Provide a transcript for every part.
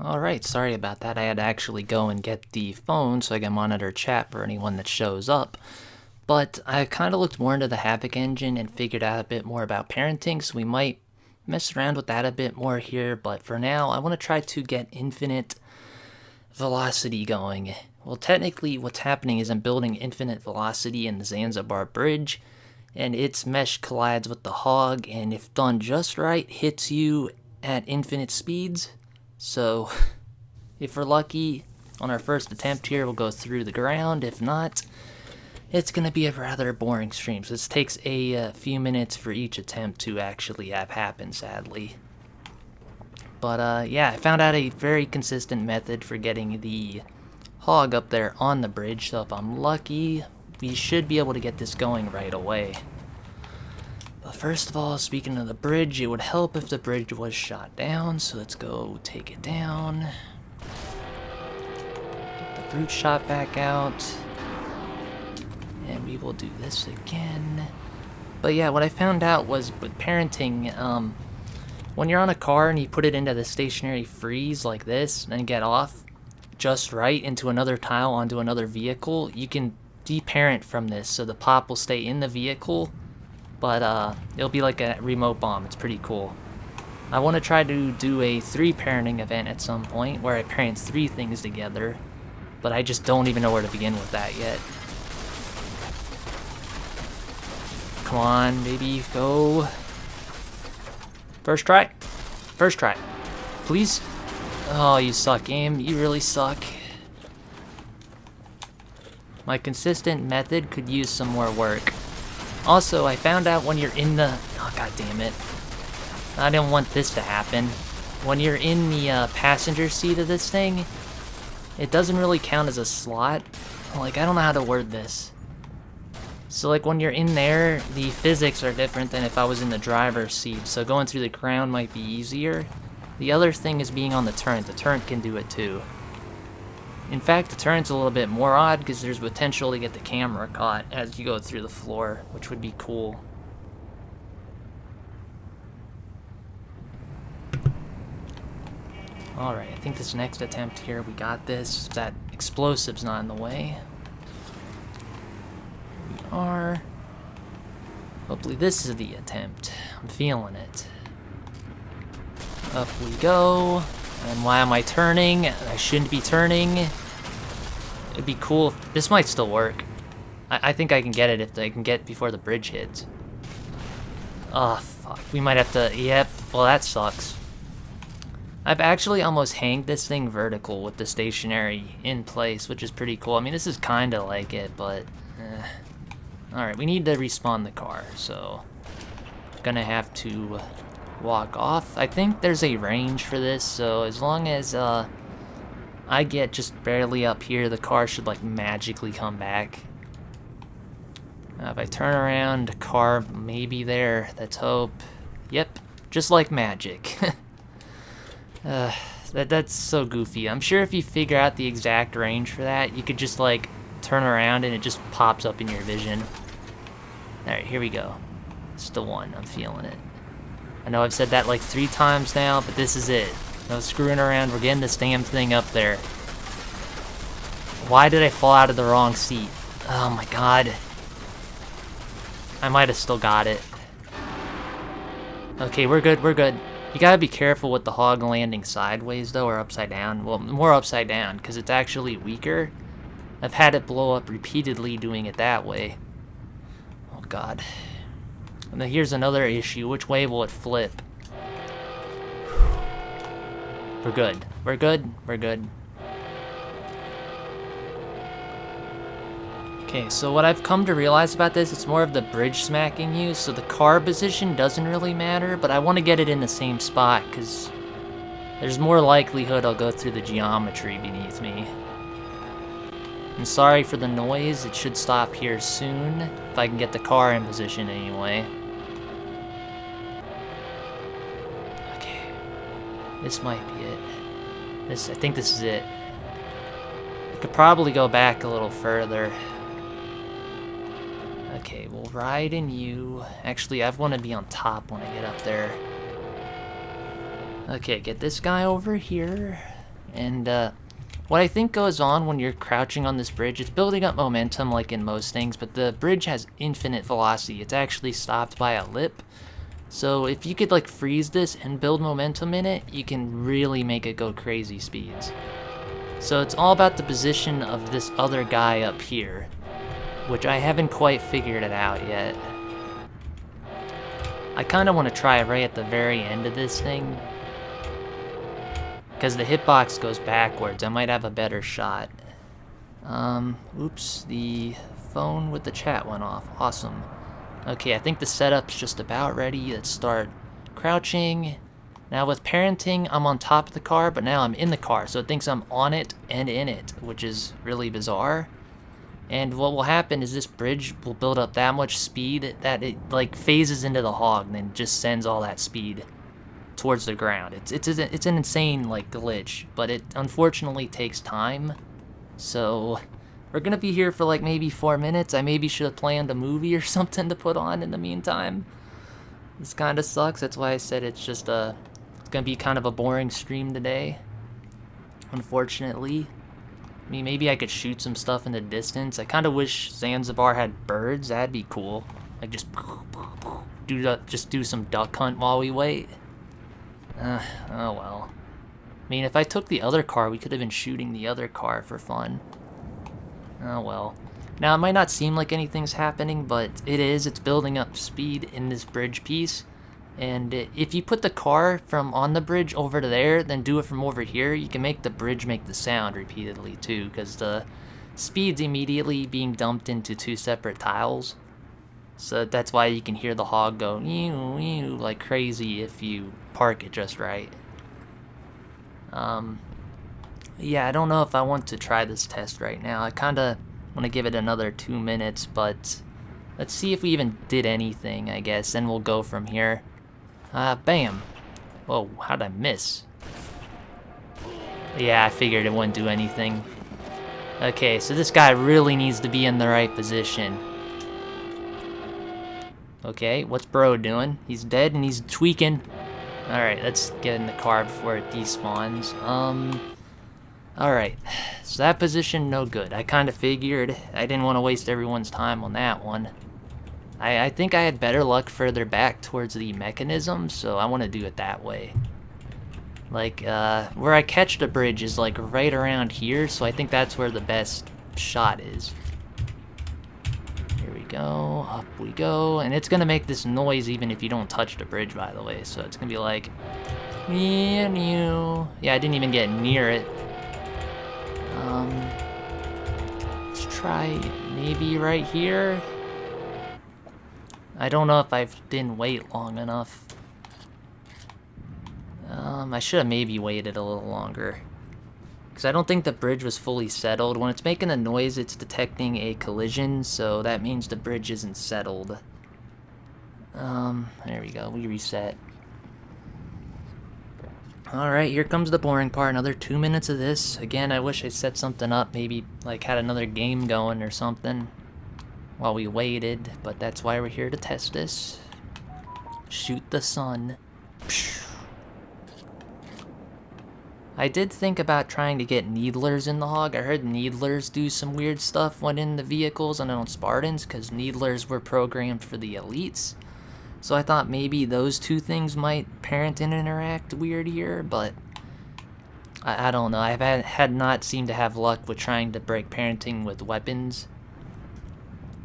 Alright, sorry about that. I had to actually go and get the phone so I can monitor chat for anyone that shows up. But I kind of looked more into the Havoc engine and figured out a bit more about parenting, so we might mess around with that a bit more here. But for now, I want to try to get infinite velocity going. Well, technically what's happening is I'm building infinite velocity in the Zanzibar bridge, and its mesh collides with the hog, and if done just right, hits you at infinite speeds. So, if we're lucky, on our first attempt here, we'll go through the ground. If not, it's going to be a rather boring stream. So this takes a few minutes for each attempt to actually have happen, sadly. But yeah, I found out a very consistent method for getting the hog up there on the bridge. So if I'm lucky, we should be able to get this going right away. But first of all, speaking of the bridge, it would help if the bridge was shot down, so let's go take it down. Get the brute shot back out. And we will do this again. But yeah, what I found out was with parenting, when you're on a car and you put it into the stationary freeze like this, and get off just right into another tile onto another vehicle, you can deparent from this, so the pop will stay in the vehicle. But it'll be like a remote bomb. It's pretty cool. I want to try to do a 3 parenting event at some point where I parent 3 things together, but I just don't even know where to begin with that yet. Come on, baby, go. First try. First try. Please. Oh, you suck, game. You really suck. My consistent method could use some more work. Also, I found out when you're in the... Oh, god damn it. I didn't want this to happen. When you're in the passenger seat of this thing, it doesn't really count as a slot. Like, I don't know how to word this. So, like, when you're in there, the physics are different than if I was in the driver's seat. So going through the ground might be easier. The other thing is being on the turret. The turret can do it too. In fact, the turret's a little bit more odd because there's potential to get the camera caught as you go through the floor, which would be cool. Alright, I think this next attempt here, we got this. That explosive's not in the way. We are. Hopefully this is the attempt. I'm feeling it. Up we go. And why am I turning? I shouldn't be turning. It'd be cool if... This might still work. I think I can get it if I can get before the bridge hits. Oh, fuck. We might have to... Yep. Well, that sucks. I've actually almost hanged this thing vertical with the stationary in place, which is pretty cool. I mean, this is kind of like it, but... Alright, we need to respawn the car, so... Gonna have to... walk off. I think there's a range for this, so as long as I get just barely up here, the car should like magically come back. If I turn around, the car may be there. Let's hope. Yep, just like magic. That's so goofy. I'm sure if you figure out the exact range for that, you could just like turn around and it just pops up in your vision. Alright, here we go. It's the one. I'm feeling it. I know I've said that like 3 times now, but this is it. No screwing around, we're getting this damn thing up there. Why did I fall out of the wrong seat? Oh my god. I might have still got it. Okay, we're good, we're good. You gotta be careful with the hog landing sideways though, or upside down. Well, more upside down, because it's actually weaker. I've had it blow up repeatedly doing it that way. Oh god. And then here's another issue. Which way will it flip? We're good. We're good. We're good. Okay, so what I've come to realize about this, it's more of the bridge smacking you, so the car position doesn't really matter, but I want to get it in the same spot, because there's more likelihood I'll go through the geometry beneath me. I'm sorry for the noise. It should stop here soon, if I can get the car in position anyway. This might be it. I think this is it. I could probably go back a little further. Okay, we'll ride in you. Actually, I want to be on top when I get up there. Okay, get this guy over here. And what I think goes on when you're crouching on this bridge, it's building up momentum like in most things, but the bridge has infinite velocity. It's actually stopped by a lip. So if you could like freeze this and build momentum in it, you can really make it go crazy speeds. So it's all about the position of this other guy up here, which I haven't quite figured it out yet. I kind of want to try right at the very end of this thing, because the hitbox goes backwards. I might have a better shot. Oops, the phone with the chat went off. Awesome. Okay, I think the setup's just about ready. Let's start crouching. Now with parenting, I'm on top of the car, but now I'm in the car, so it thinks I'm on it and in it, which is really bizarre. And what will happen is this bridge will build up that much speed that it like phases into the hog and then just sends all that speed towards the ground. It's an insane like glitch, but it unfortunately takes time. So we're gonna be here for like maybe 4 minutes. I maybe should have planned a movie or something to put on in the meantime. This kind of sucks. That's why I said it's just it's gonna be kind of a boring stream today, unfortunately. I mean, maybe I could shoot some stuff in the distance. I kind of wish Zanzibar had birds. That'd be cool. Like just do some duck hunt while we wait. Oh well. I mean, if I took the other car, we could have been shooting the other car for fun. Oh well. Now, it might not seem like anything's happening, but it is. It's building up speed in this bridge piece. And if you put the car from on the bridge over to there, then do it from over here, you can make the bridge make the sound repeatedly too, because the speed's immediately being dumped into 2 separate tiles. So that's why you can hear the hog go like crazy if you park it just right. Yeah, I don't know if I want to try this test right now. I kind of want to give it another 2 minutes, but let's see if we even did anything, I guess, and we'll go from here. Bam. Whoa, how'd I miss? Yeah, I figured it wouldn't do anything. Okay, so this guy really needs to be in the right position. Okay, what's bro doing? He's dead and he's tweaking. Alright, let's get in the car before it despawns. Alright, so that position, no good. I kind of figured. I didn't want to waste everyone's time on that one. I think I had better luck further back towards the mechanism, so I want to do it that way. Like, where I catch the bridge is like right around here, so I think that's where the best shot is. Here we go, up we go, and it's gonna make this noise even if you don't touch the bridge, by the way, so it's gonna be like, yeah, I didn't even get near it. Let's try maybe right here. I don't know if I didn't wait long enough. I should have maybe waited a little longer, because I don't think the bridge was fully settled. When it's making a noise, it's detecting a collision, so that means the bridge isn't settled. There we go, we reset. Alright, here comes the boring part, another 2 minutes of this. Again, I wish I set something up, maybe like had another game going or something while we waited, but that's why we're here to test this. Shoot the sun. I did think about trying to get needlers in the hog. I heard needlers do some weird stuff when in the vehicles and on Spartans, because needlers were programmed for the elites. So I thought maybe those two things might parent and interact weird here, but I don't know. I've had not seemed to have luck with trying to break parenting with weapons.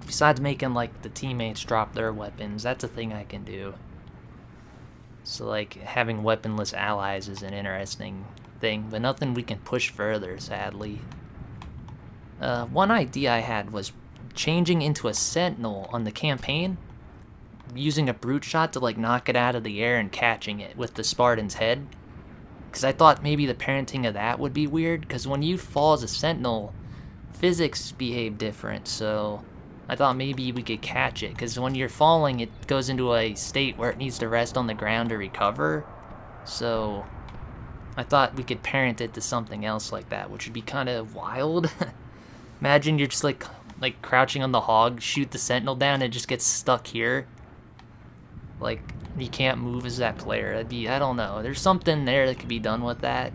Besides making like the teammates drop their weapons, that's a thing I can do. So like having weaponless allies is an interesting thing, but nothing we can push further, sadly. One idea I had was changing into a sentinel on the campaign, using a brute shot to like knock it out of the air and catching it with the Spartan's head. Because I thought maybe the parenting of that would be weird, because when you fall as a sentinel, physics behave different, so I thought maybe we could catch it, because when you're falling, it goes into a state where it needs to rest on the ground to recover. So I thought we could parent it to something else like that, which would be kind of wild. Imagine you're just like crouching on the hog, shoot the sentinel down, and it just gets stuck here. Like, you can't move as that player. That'd be, I don't know. There's something there that could be done with that.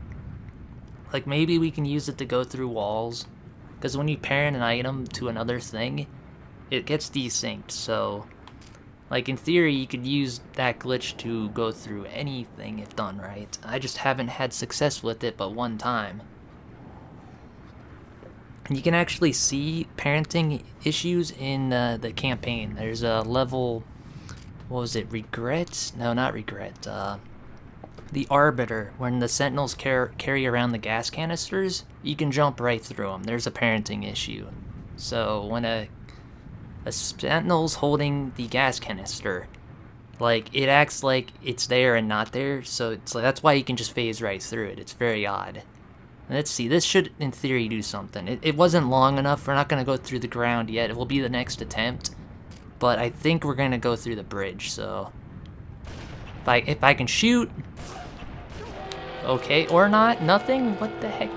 Like, maybe we can use it to go through walls. Because when you parent an item to another thing, it gets desynced. So, like, in theory, you could use that glitch to go through anything if done right. I just haven't had success with it but one time. And you can actually see parenting issues in the campaign. There's a level, what was it, regret? No, not regret. The Arbiter, when the Sentinels carry around the gas canisters, you can jump right through them. There's a parenting issue. So when a Sentinel's holding the gas canister, like, it acts like it's there and not there, so it's like, that's why you can just phase right through it. It's very odd. Let's see, this should, in theory, do something. It wasn't long enough. We're not going to go through the ground yet. It will be the next attempt. But I think we're going to go through the bridge, so... If I can shoot... Okay, or not? Nothing? What the heck?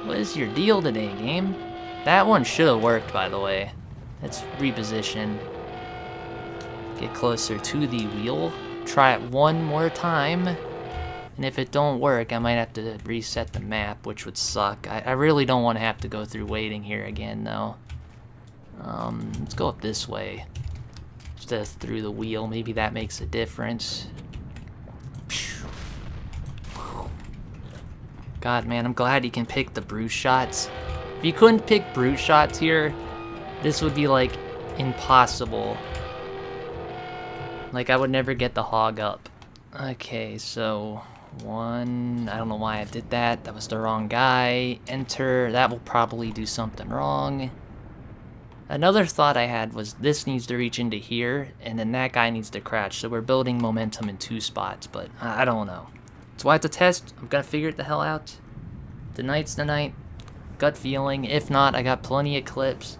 What is your deal today, game? That one should have worked, by the way. Let's reposition. Get closer to the wheel. Try it one more time. And if it don't work, I might have to reset the map, which would suck. I really don't want to have to go through waiting here again, though. Let's go up this way. Just through the wheel. Maybe that makes a difference. God, man, I'm glad you can pick the brute shots. If you couldn't pick brute shots here, this would be, like, impossible. Like, I would never get the hog up. Okay, so... one, I don't know why I did that. That was the wrong guy. Enter, that will probably do something wrong. Another thought I had was this needs to reach into here, and then that guy needs to crouch. So we're building momentum in 2 spots, but I don't know. So I have to test. I'm gonna figure it the hell out. Tonight's the night. Gut feeling. If not, I got plenty of clips.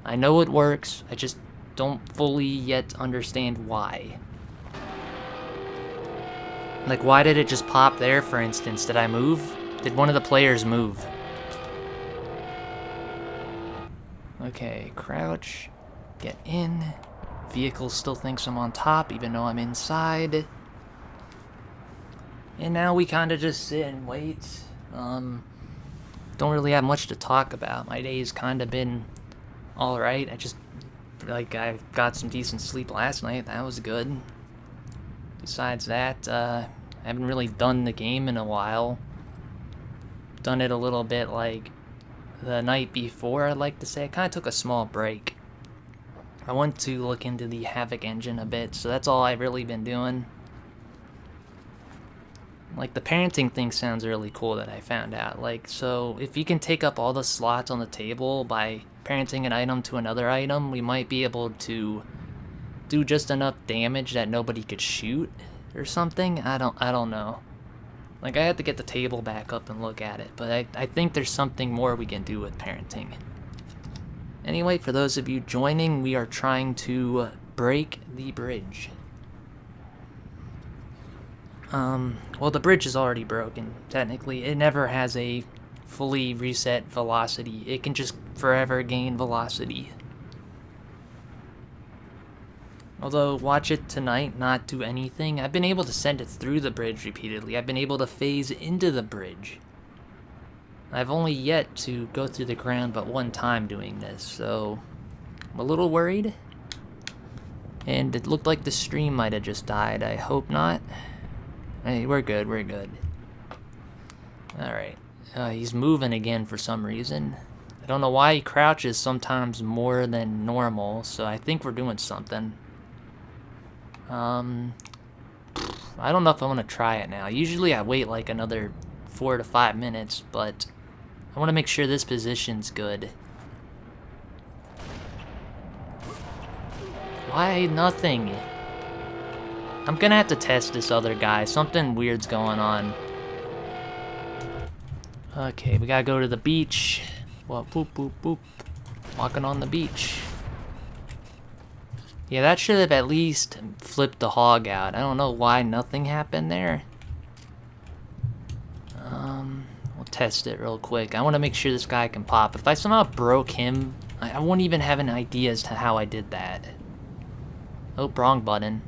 I know it works. I just don't fully yet understand why. Like, why did it just pop there, for instance? Did I move? Did one of the players move? Okay, crouch. Get in. Vehicle still thinks I'm on top, even though I'm inside. And now we kind of just sit and wait. Don't really have much to talk about. My day's kind of been alright. I got some decent sleep last night. That was good. Besides that, I haven't really done the game in a while. Done it a little bit like the night before, I'd like to say. I kind of took a small break. I want to look into the Havoc engine a bit, so that's all I've really been doing. Like, the parenting thing sounds really cool that I found out. Like, so if you can take up all the slots on the table by parenting an item to another item, we might be able to do just enough damage that nobody could shoot or something. I don't know. Like, I had to get the table back up and look at it, but I think there's something more we can do with parenting. Anyway, for those of you joining, we are trying to break the bridge. Well, the bridge is already broken, technically. It never has a fully reset velocity. It can just forever gain velocity. Although, watch it tonight not do anything. I've been able to send it through the bridge repeatedly. I've been able to phase into the bridge. I've only yet to go through the ground but one time doing this, so I'm a little worried. And it looked like the stream might have just died. I hope not. Hey, we're good, we're good. Alright. He's moving again for some reason. I don't know why he crouches sometimes more than normal, so I think we're doing something. I don't know if I want to try it now. Usually I wait like another 4 to 5 minutes, but I want to make sure this position's good. Why nothing? I'm gonna have to test this other guy. Something weird's going on. Okay, we gotta go to the beach. Well, boop, boop, boop. Walking on the beach. Yeah, that should have at least flipped the hog out. I don't know why nothing happened there. We'll test it real quick. I want to make sure this guy can pop. If I somehow broke him, I won't even have an idea as to how I did that. Oh, wrong button.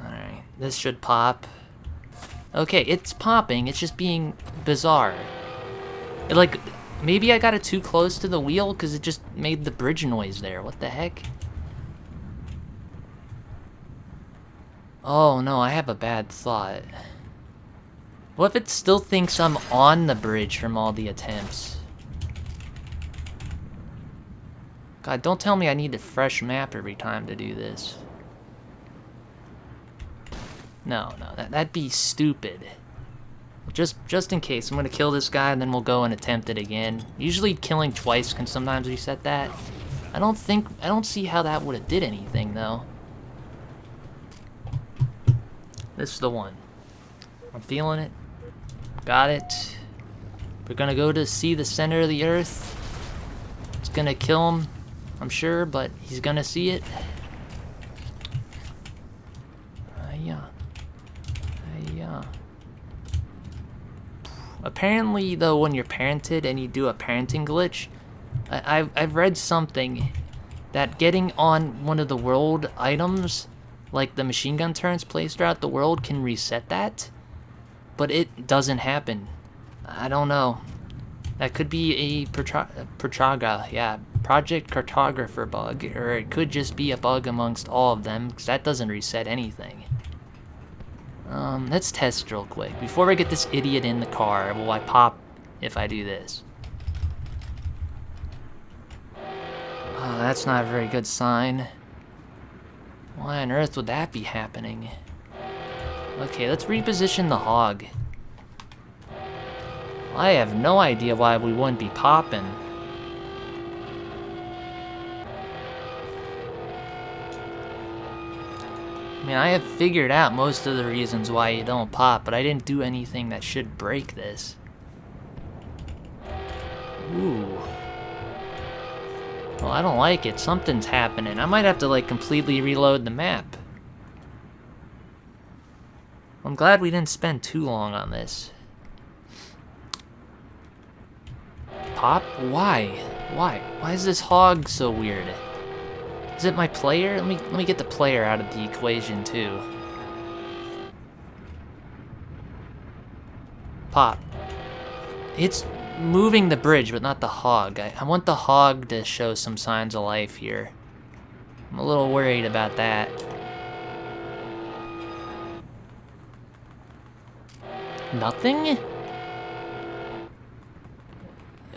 Alright, this should pop. Okay, it's popping. It's just being bizarre. Like, maybe I got it too close to the wheel because it just made the bridge noise there. What the heck? Oh no, I have a bad thought. What if it still thinks I'm on the bridge from all the attempts? God, don't tell me I need a fresh map every time to do this. No, that'd be stupid. Just in case, I'm gonna kill this guy and then we'll go and attempt it again. Usually killing twice can sometimes reset that. I don't see how that would have did anything though. This is the one. I'm feeling it. Got it. We're gonna go to see the center of the earth. It's gonna kill him, I'm sure, but he's gonna see it. Yeah. Apparently, though, when you're parented and you do a parenting glitch, I've read something that getting on one of the world items, like the machine gun turrets placed throughout the world, can reset that, but it doesn't happen. I don't know. That could be a Project Cartographer bug, or it could just be a bug amongst all of them, because that doesn't reset anything. Let's test real quick. Before I get this idiot in the car, will I pop if I do this? Oh, that's not a very good sign. Why on earth would that be happening? Okay, let's reposition the hog. I have no idea why we wouldn't be popping. I mean, I have figured out most of the reasons why you don't pop, but I didn't do anything that should break this. Ooh. Well, I don't like it. Something's happening. I might have to, like, completely reload the map. I'm glad we didn't spend too long on this. Pop? Why? Why is this hog so weird? Is it my player? Let me get the player out of the equation too. Pop. It's moving the bridge, but not the hog. I want the hog to show some signs of life here. I'm a little worried about that. Nothing?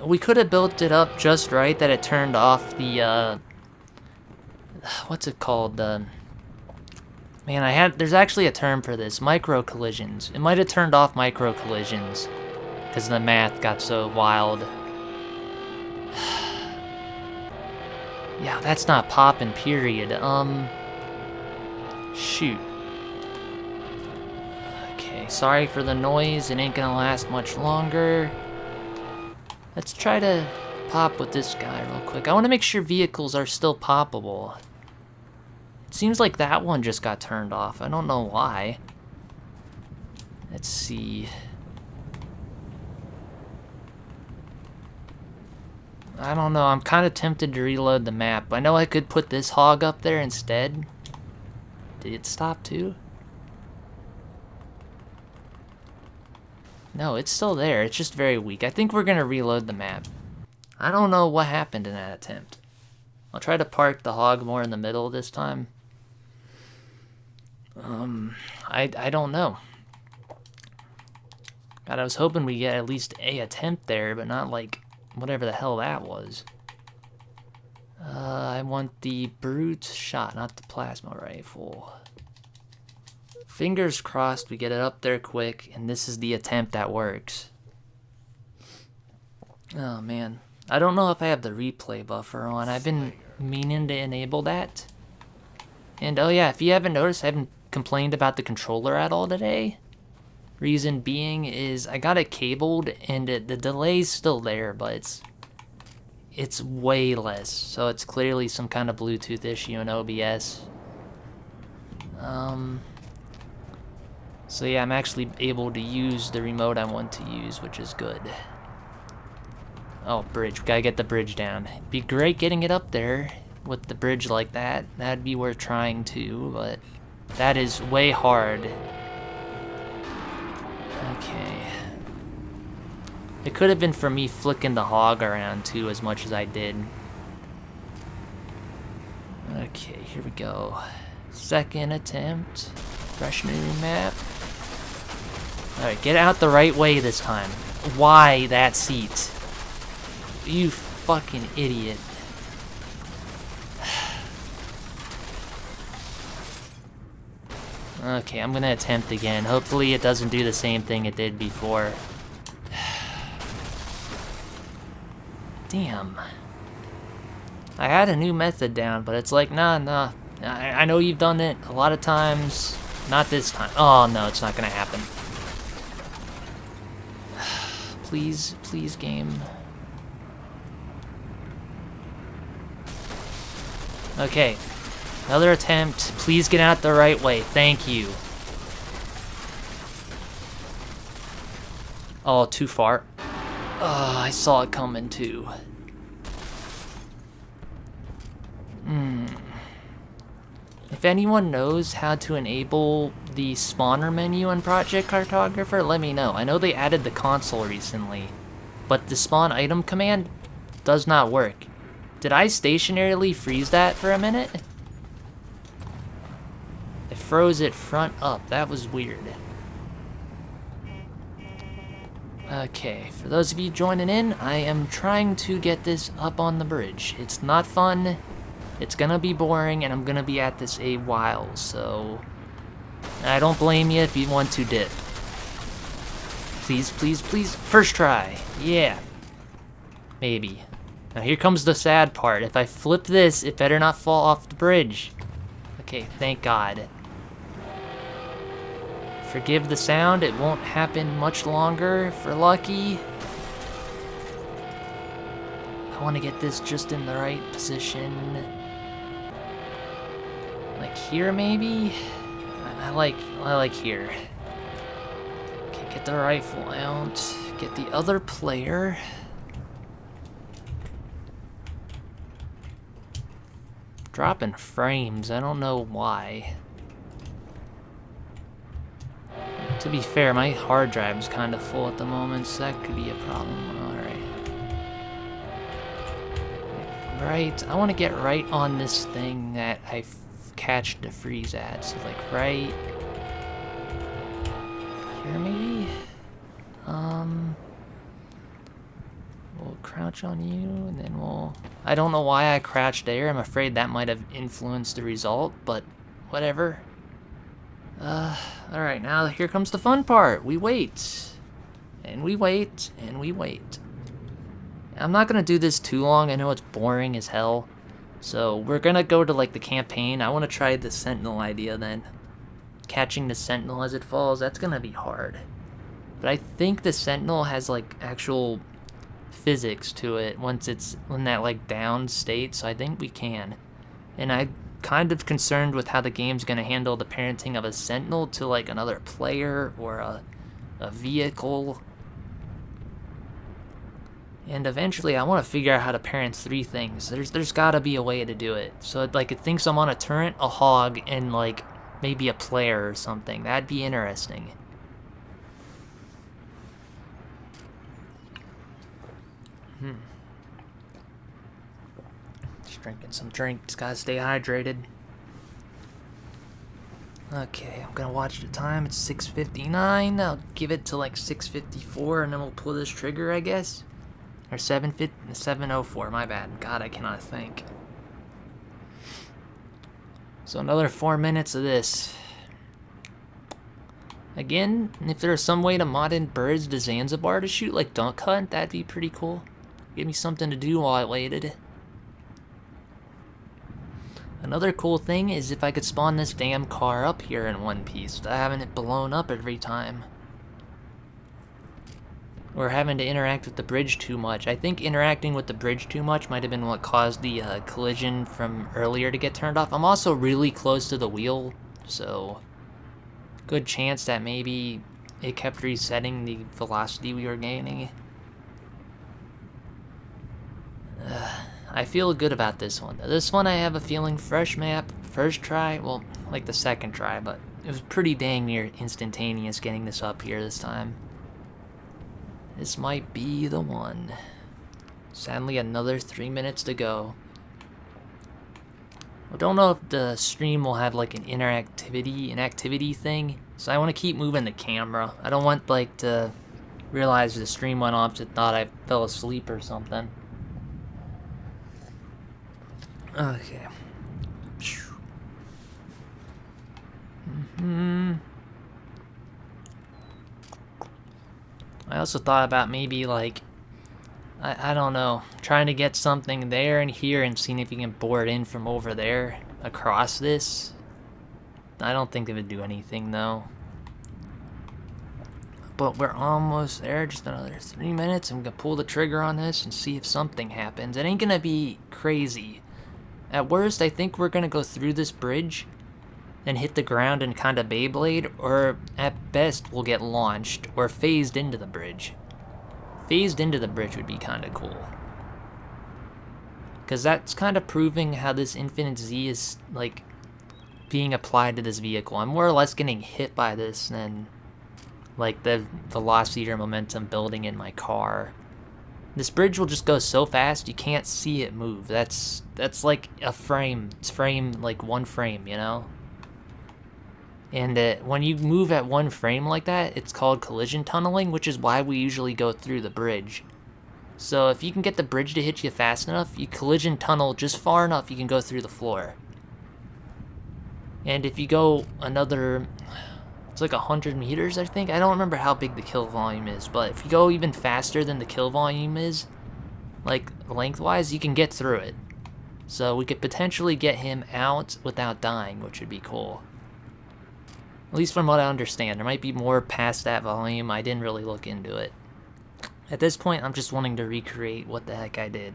We could have built it up just right that it turned off the, what's it called? Man, there's actually a term for this, micro collisions. It might have turned off micro collisions because the math got so wild. Yeah, that's not popping, period. Shoot. Okay, sorry for the noise. It ain't gonna last much longer. Let's try to pop with this guy real quick. I want to make sure vehicles are still poppable. It seems like that one just got turned off. I don't know why. Let's see. I don't know. I'm kind of tempted to reload the map. I know I could put this hog up there instead. Did it stop too? No, it's still there. It's just very weak. I think we're going to reload the map. I don't know what happened in that attempt. I'll try to park the hog more in the middle this time. I don't know. God, I was hoping we get at least a attempt there, but not like whatever the hell that was. I want the brute shot, not the plasma rifle. Fingers crossed we get it up there quick, and this is the attempt that works. Oh man. I don't know if I have the replay buffer on. I've been meaning to enable that. And oh yeah, if you haven't noticed, I haven't complained about the controller at all today. Reason being is I got it cabled and the delay's still there, but it's way less. So it's clearly some kind of Bluetooth issue in OBS. So yeah, I'm actually able to use the remote I want to use, which is good. Oh, bridge. We gotta get the bridge down. It'd be great getting it up there with the bridge like that. That'd be worth trying to, but that is way hard. Okay. It could have been for me flicking the hog around too as much as I did. Okay, here we go. Second attempt. Fresh new map. Alright, get out the right way this time. Why that seat? You fucking idiot. Okay, I'm gonna attempt again. Hopefully it doesn't do the same thing it did before. Damn. I had a new method down, but it's like, nah. I know you've done it a lot of times. Not this time. Oh, no, it's not gonna happen. Please, please, game. Okay. Another attempt. Please get out the right way. Thank you. Oh, too far. Oh, I saw it coming too. If anyone knows how to enable the spawner menu in Project Cartographer, let me know. I know they added the console recently, but the spawn item command does not work. Did I stationarily freeze that for a minute? It froze it front up. That was weird. Okay, for those of you joining in, I am trying to get this up on the bridge. It's not fun. It's gonna be boring, and I'm gonna be at this a while, so I don't blame you if you want to dip. Please, please, please. First try. Yeah. Maybe. Now here comes the sad part. If I flip this, it better not fall off the bridge. Okay, thank God. Forgive the sound. It won't happen much longer if we're lucky. I want to get this just in the right position. Like here, maybe? I like here. Okay, get the rifle out. Get the other player. Dropping frames. I don't know why. To be fair, my hard drive is kind of full at the moment, so that could be a problem. Alright. Right. I want to get right on this thing that I catch the freeze at. So, like, right here, maybe? We'll crouch on you, and then we'll... I don't know why I crouched there. I'm afraid that might have influenced the result, but whatever. Alright, now here comes the fun part. We wait. And we wait, and we wait. I'm not gonna do this too long. I know it's boring as hell. So we're gonna go to like the campaign. I wanna try the sentinel idea then. Catching the sentinel as it falls, that's gonna be hard. But I think the sentinel has like actual physics to it once it's in that like down state, so I think we can. And I'm kind of concerned with how the game's gonna handle the parenting of a sentinel to like another player or a vehicle. And eventually I want to figure out how to parent three things. There's gotta be a way to do it. So like it thinks I'm on a turret, a hog, and like maybe a player or something. That'd be interesting. Just drinking some drink. Just gotta stay hydrated. Okay, I'm gonna watch the time. It's 6:59. I'll give it to like 6:54 and then we'll pull this trigger, I guess. Or 7:04, my bad. God, I cannot think. So another 4 minutes of this. Again, if there's some way to mod in birds to Zanzibar to shoot like duck hunt, that'd be pretty cool. Give me something to do while I waited. Another cool thing is if I could spawn this damn car up here in one piece, without having it blown up every time. Or having to interact with the bridge too much. I think interacting with the bridge too much might have been what caused the collision from earlier to get turned off. I'm also really close to the wheel, so good chance that maybe it kept resetting the velocity we were gaining. I feel good about this one. This one I have a feeling fresh map, first try, well, like the second try, but it was pretty dang near instantaneous getting this up here this time. This might be the one. Sadly, another 3 minutes to go. I don't know if the stream will have like an activity thing, so I want to keep moving the camera. I don't want like to realize the stream went off to thought I fell asleep or something. Okay. I also thought about maybe like, I don't know, trying to get something there and here and seeing if you can bore it in from over there across this. I don't think it would do anything though. But we're almost there, just another 3 minutes. I'm gonna pull the trigger on this and see if something happens. It ain't gonna be crazy. At worst, I think we're gonna go through this bridge and hit the ground and kind of Beyblade, or at best we'll get launched or phased into the bridge. Phased into the bridge would be kind of cool. Because that's kind of proving how this Infinite Z is, like, being applied to this vehicle. I'm more or less getting hit by this than, like, the velocity or momentum building in my car. This bridge will just go so fast you can't see it move. That's like a frame. It's like one frame, you know? And when you move at one frame like that, it's called collision tunneling, which is why we usually go through the bridge. So if you can get the bridge to hit you fast enough, you collision tunnel just far enough you can go through the floor. And if you go another, it's like 100 meters, I think. I don't remember how big the kill volume is, but if you go even faster than the kill volume is, like lengthwise, you can get through it. So we could potentially get him out without dying, which would be cool. At least from what I understand. There might be more past that volume. I didn't really look into it. At this point, I'm just wanting to recreate what the heck I did.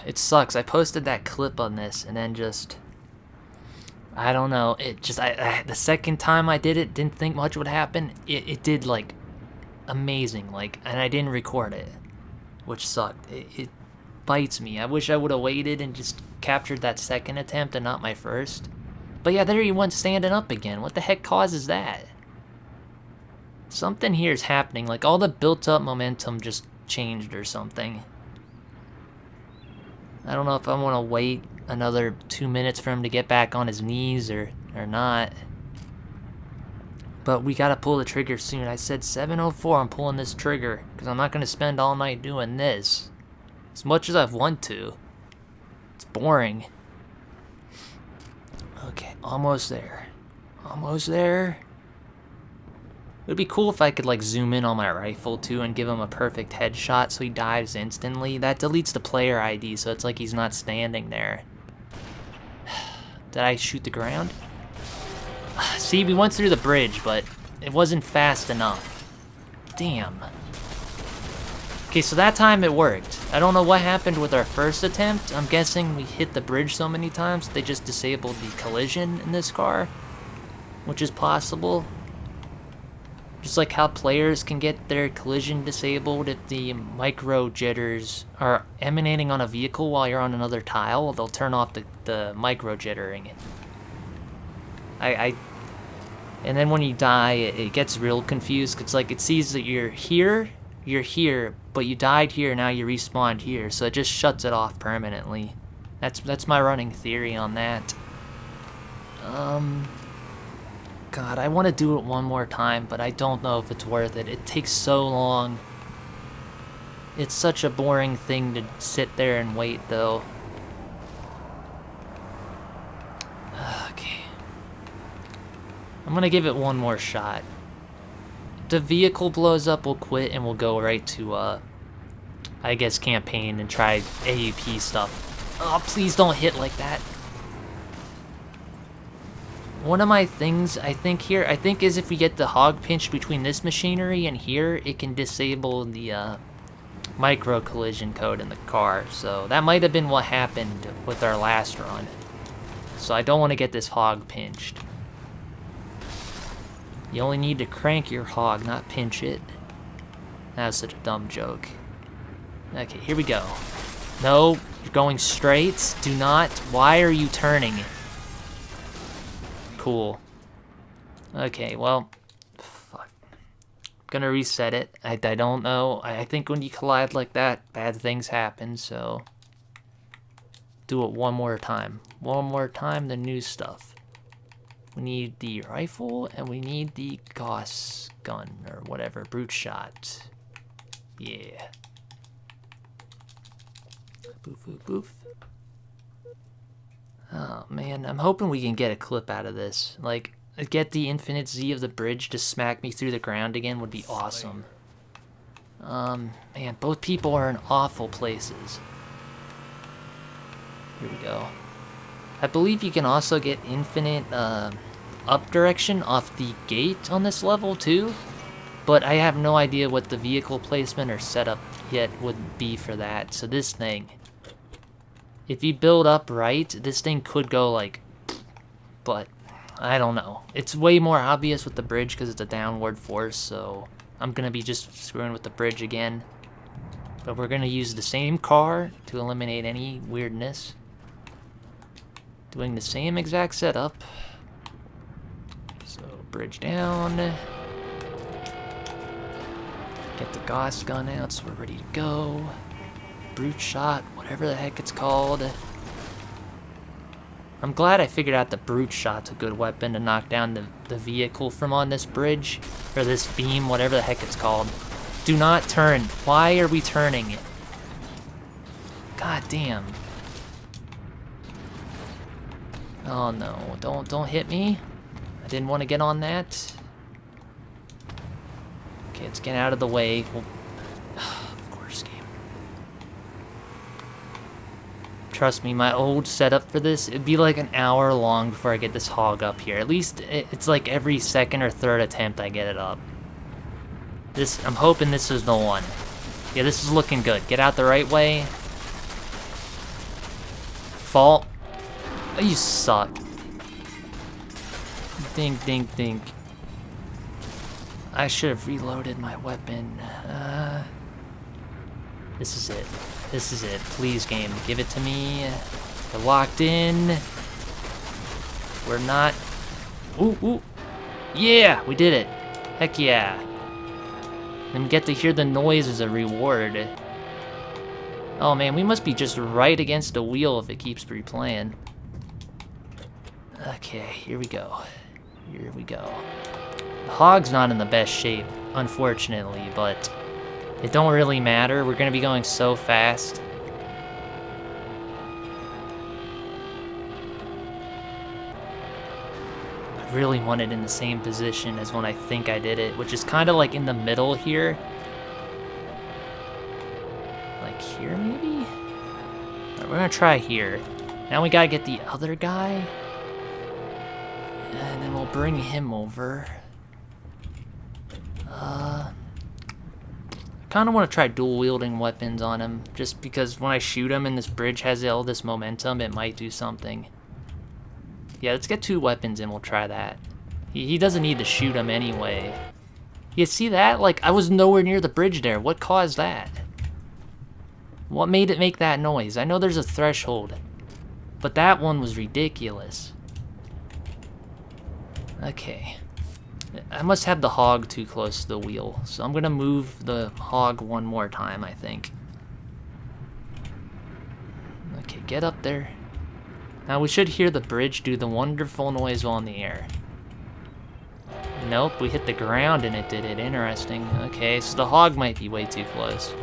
It sucks. I posted that clip on this and then just, I don't know. It just, the second time I did it, didn't think much would happen. It did like amazing, like, and I didn't record it, which sucked. It bites me. I wish I would have waited and just captured that second attempt and not my first. But yeah, there he went standing up again. What the heck causes that? Something here is happening. Like, all the built-up momentum just changed or something. I don't know if I want to wait another 2 minutes for him to get back on his knees or not. But we gotta pull the trigger soon. I said 7:04, I'm pulling this trigger. Because I'm not going to spend all night doing this. As much as I've want to. It's boring. Okay, almost there. Almost there. It would be cool if I could like zoom in on my rifle too and give him a perfect headshot so he dives instantly. That deletes the player ID, so it's like he's not standing there. Did I shoot the ground? See, we went through the bridge, but it wasn't fast enough. Damn. Okay, so that time it worked. I don't know what happened with our first attempt. I'm guessing we hit the bridge so many times they just disabled the collision in this car, which is possible. Just like how players can get their collision disabled if the micro jitters are emanating on a vehicle while you're on another tile, they'll turn off the micro jittering. And then when you die, it gets real confused. It's like it sees that you're here, but you died here, now you respawned here, so it just shuts it off permanently. That's my running theory on that. God, I want to do it one more time, but I don't know if it's worth it. It takes so long. It's such a boring thing to sit there and wait, though. Okay. I'm gonna give it one more shot. If the vehicle blows up, we'll quit and we'll go right to, I guess, campaign and try AUP stuff. Oh, please don't hit like that. One of my things I think is if we get the hog pinch between this machinery and here, it can disable the micro collision code in the car. So that might have been what happened with our last run. So I don't want to get this hog pinched. You only need to crank your hog, not pinch it. That was such a dumb joke. Okay, here we go. No, you're going straight. Do not. Why are you turning? cool. Okay, well, fuck. I'm gonna reset it. I don't know. I think when you collide like that, bad things happen, so do it one more time. One more time, the new stuff. We need the rifle, and we need the Gauss gun, or whatever, brute shot. Yeah. Boof, boof, boof. Oh, man, I'm hoping we can get a clip out of this. Like, get the infinite Z of the bridge to smack me through the ground again would be awesome. Man, both people are in awful places. Here we go. I believe you can also get infinite up direction off the gate on this level too, but I have no idea what the vehicle placement or setup yet would be for that. So this thing, if you build up right, this thing could go like, but I don't know. It's way more obvious with the bridge because it's a downward force, so I'm gonna be just screwing with the bridge again. But we're gonna use the same car to eliminate any weirdness. Doing the same exact setup. So, bridge down. Get the Gauss gun out so we're ready to go. Brute shot, whatever the heck it's called. I'm glad I figured out the brute shot's a good weapon to knock down the vehicle from on this bridge. Or this beam, whatever the heck it's called. Do not turn. Why are we turning? God damn. Oh no, don't hit me. I didn't want to get on that. Okay, let's get out of the way. We'll... of course, game. Trust me, my old setup for this, it'd be like an hour long before I get this hog up here. At least it's like every second or third attempt I get it up. I'm hoping this is the one. Yeah, this is looking good. Get out the right way. Fall. Oh, you suck. Dink, dink, dink. I should have reloaded my weapon. This is it. This is it. Please, game, give it to me. We're locked in. We're not... Ooh, ooh. Yeah, we did it. Heck yeah. And get to hear the noise as a reward. Oh man, we must be just right against the wheel if it keeps replaying. Okay, here we go. Here we go. The hog's not in the best shape, unfortunately, but it don't really matter. We're gonna be going so fast. I really want it in the same position as when I think I did it, which is kind of like in the middle here. Like here, maybe? Alright, we're gonna try here. Now we gotta get the other guy. And then we'll bring him over. I kind of want to try dual-wielding weapons on him, just because when I shoot him and this bridge has all this momentum, it might do something. Yeah, let's get 2 weapons and we'll try that. He doesn't need to shoot him anyway. You see that? Like, I was nowhere near the bridge there. What caused that? What made it make that noise? I know there's a threshold, but that one was ridiculous. Okay. I must have the hog too close to the wheel, so I'm gonna move the hog one more time, I think. Okay, get up there. Now we should hear the bridge do the wonderful noise while in the air. Nope, we hit the ground and it did it. Interesting. Okay, so the hog might be way too close.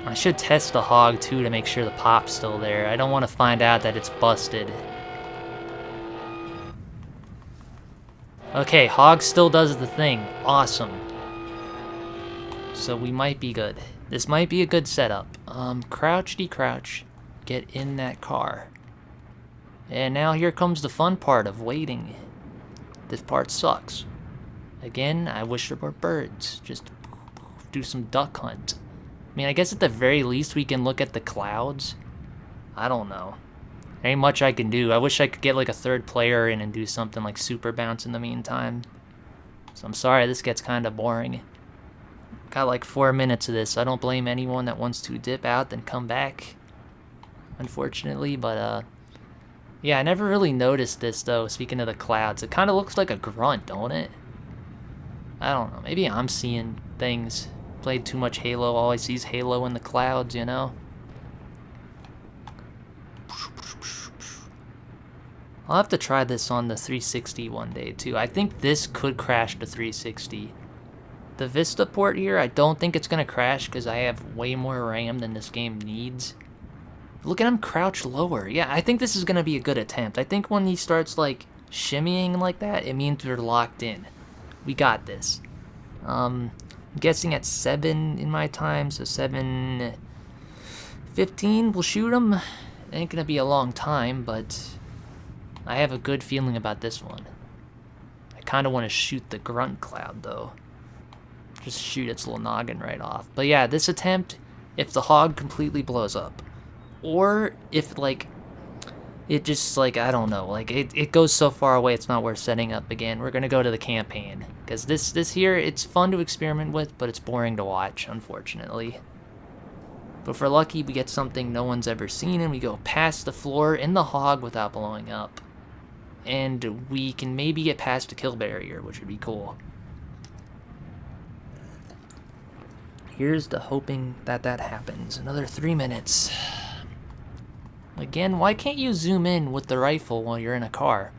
I should test the hog too to make sure the pop's still there. I don't want to find out that it's busted. Okay, hog still does the thing. Awesome. So we might be good. This might be a good setup. Crouchity crouch. Get in that car. And now here comes the fun part of waiting. This part sucks. Again, I wish there were birds. Just do some duck hunt. I mean, I guess at the very least we can look at the clouds. I don't know. There ain't much I can do. I wish I could get like a third player in and do something like super bounce in the meantime. So I'm sorry, this gets kind of boring. Got like 4 minutes of this. I don't blame anyone that wants to dip out then come back, unfortunately. But yeah, I never really noticed this though. Speaking of the clouds, it kind of looks like a grunt, don't it? I don't know. Maybe I'm seeing things. Played too much Halo. Always sees Halo in the clouds, you know? I'll have to try this on the 360 one day too. I think this could crash the 360. The Vista port here, I don't think it's going to crash because I have way more RAM than this game needs. Look at him crouch lower. Yeah, I think this is going to be a good attempt. I think when he starts like shimmying like that, it means we're locked in. We got this. I'm guessing at 7 in my time, so 7:15 we'll shoot him. It ain't going to be a long time, but I have a good feeling about this one. I kind of want to shoot the grunt cloud, though. Just shoot its little noggin right off. But yeah, this attempt, if the hog completely blows up, or if, like, it just, like, I don't know, like, it goes so far away it's not worth setting up again, we're going to go to the campaign. Because this here, it's fun to experiment with, but it's boring to watch, unfortunately. But if we're lucky, we get something no one's ever seen, and we go past the floor in the hog without blowing up. And we can maybe get past the kill barrier, which would be cool. Here's to hoping that that happens. Another 3 minutes. Again, why can't you zoom in with the rifle while you're in a car?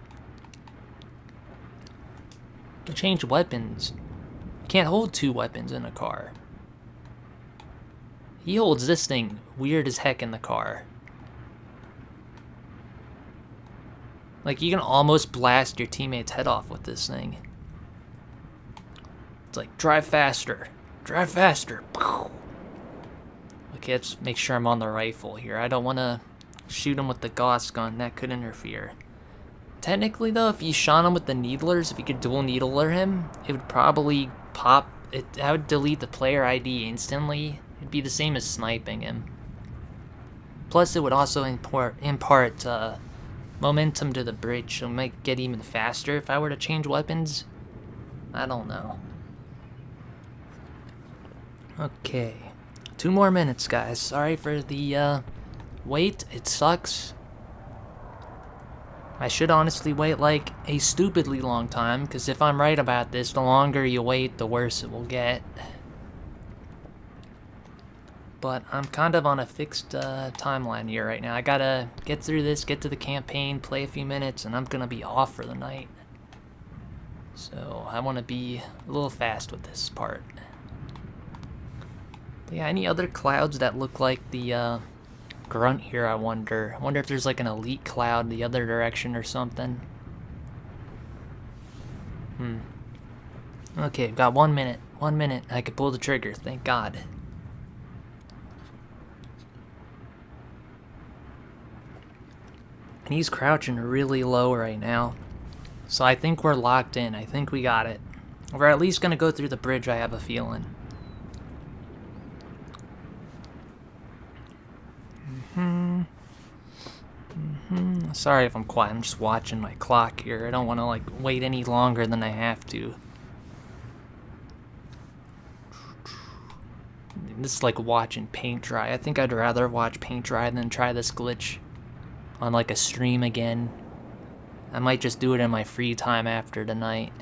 You can change weapons. You can't hold 2 weapons in a car. He holds this thing weird as heck in the car. Like, you can almost blast your teammate's head off with this thing. It's like, drive faster. Drive faster. Okay, let's make sure I'm on the rifle here. I don't want to shoot him with the Gauss gun. That could interfere. Technically, though, if you shot him with the needlers, if you could dual needler him, it would probably pop. I would delete the player ID instantly. It'd be the same as sniping him. Plus, it would also impart momentum to the bridge, so it might get even faster if I were to change weapons. I don't know. Okay. 2 more minutes, guys. Sorry for the wait. It sucks. I should honestly wait like a stupidly long time, because if I'm right about this, the longer you wait, the worse it will get. But I'm kind of on a fixed timeline here right now. I gotta get through this, get to the campaign, play a few minutes, and I'm gonna be off for the night. So I want to be a little fast with this part. But yeah, any other clouds that look like the grunt here, I wonder. I wonder if there's like an elite cloud the other direction or something. Okay, I've got 1 minute. 1 minute. I could pull the trigger, thank God. And he's crouching really low right now. So I think we're locked in. I think we got it. We're at least going to go through the bridge, I have a feeling. Sorry if I'm quiet. I'm just watching my clock here. I don't want to like wait any longer than I have to. This is like watching paint dry. I think I'd rather watch paint dry than try this glitch on like a stream again. I might just do it in my free time after tonight.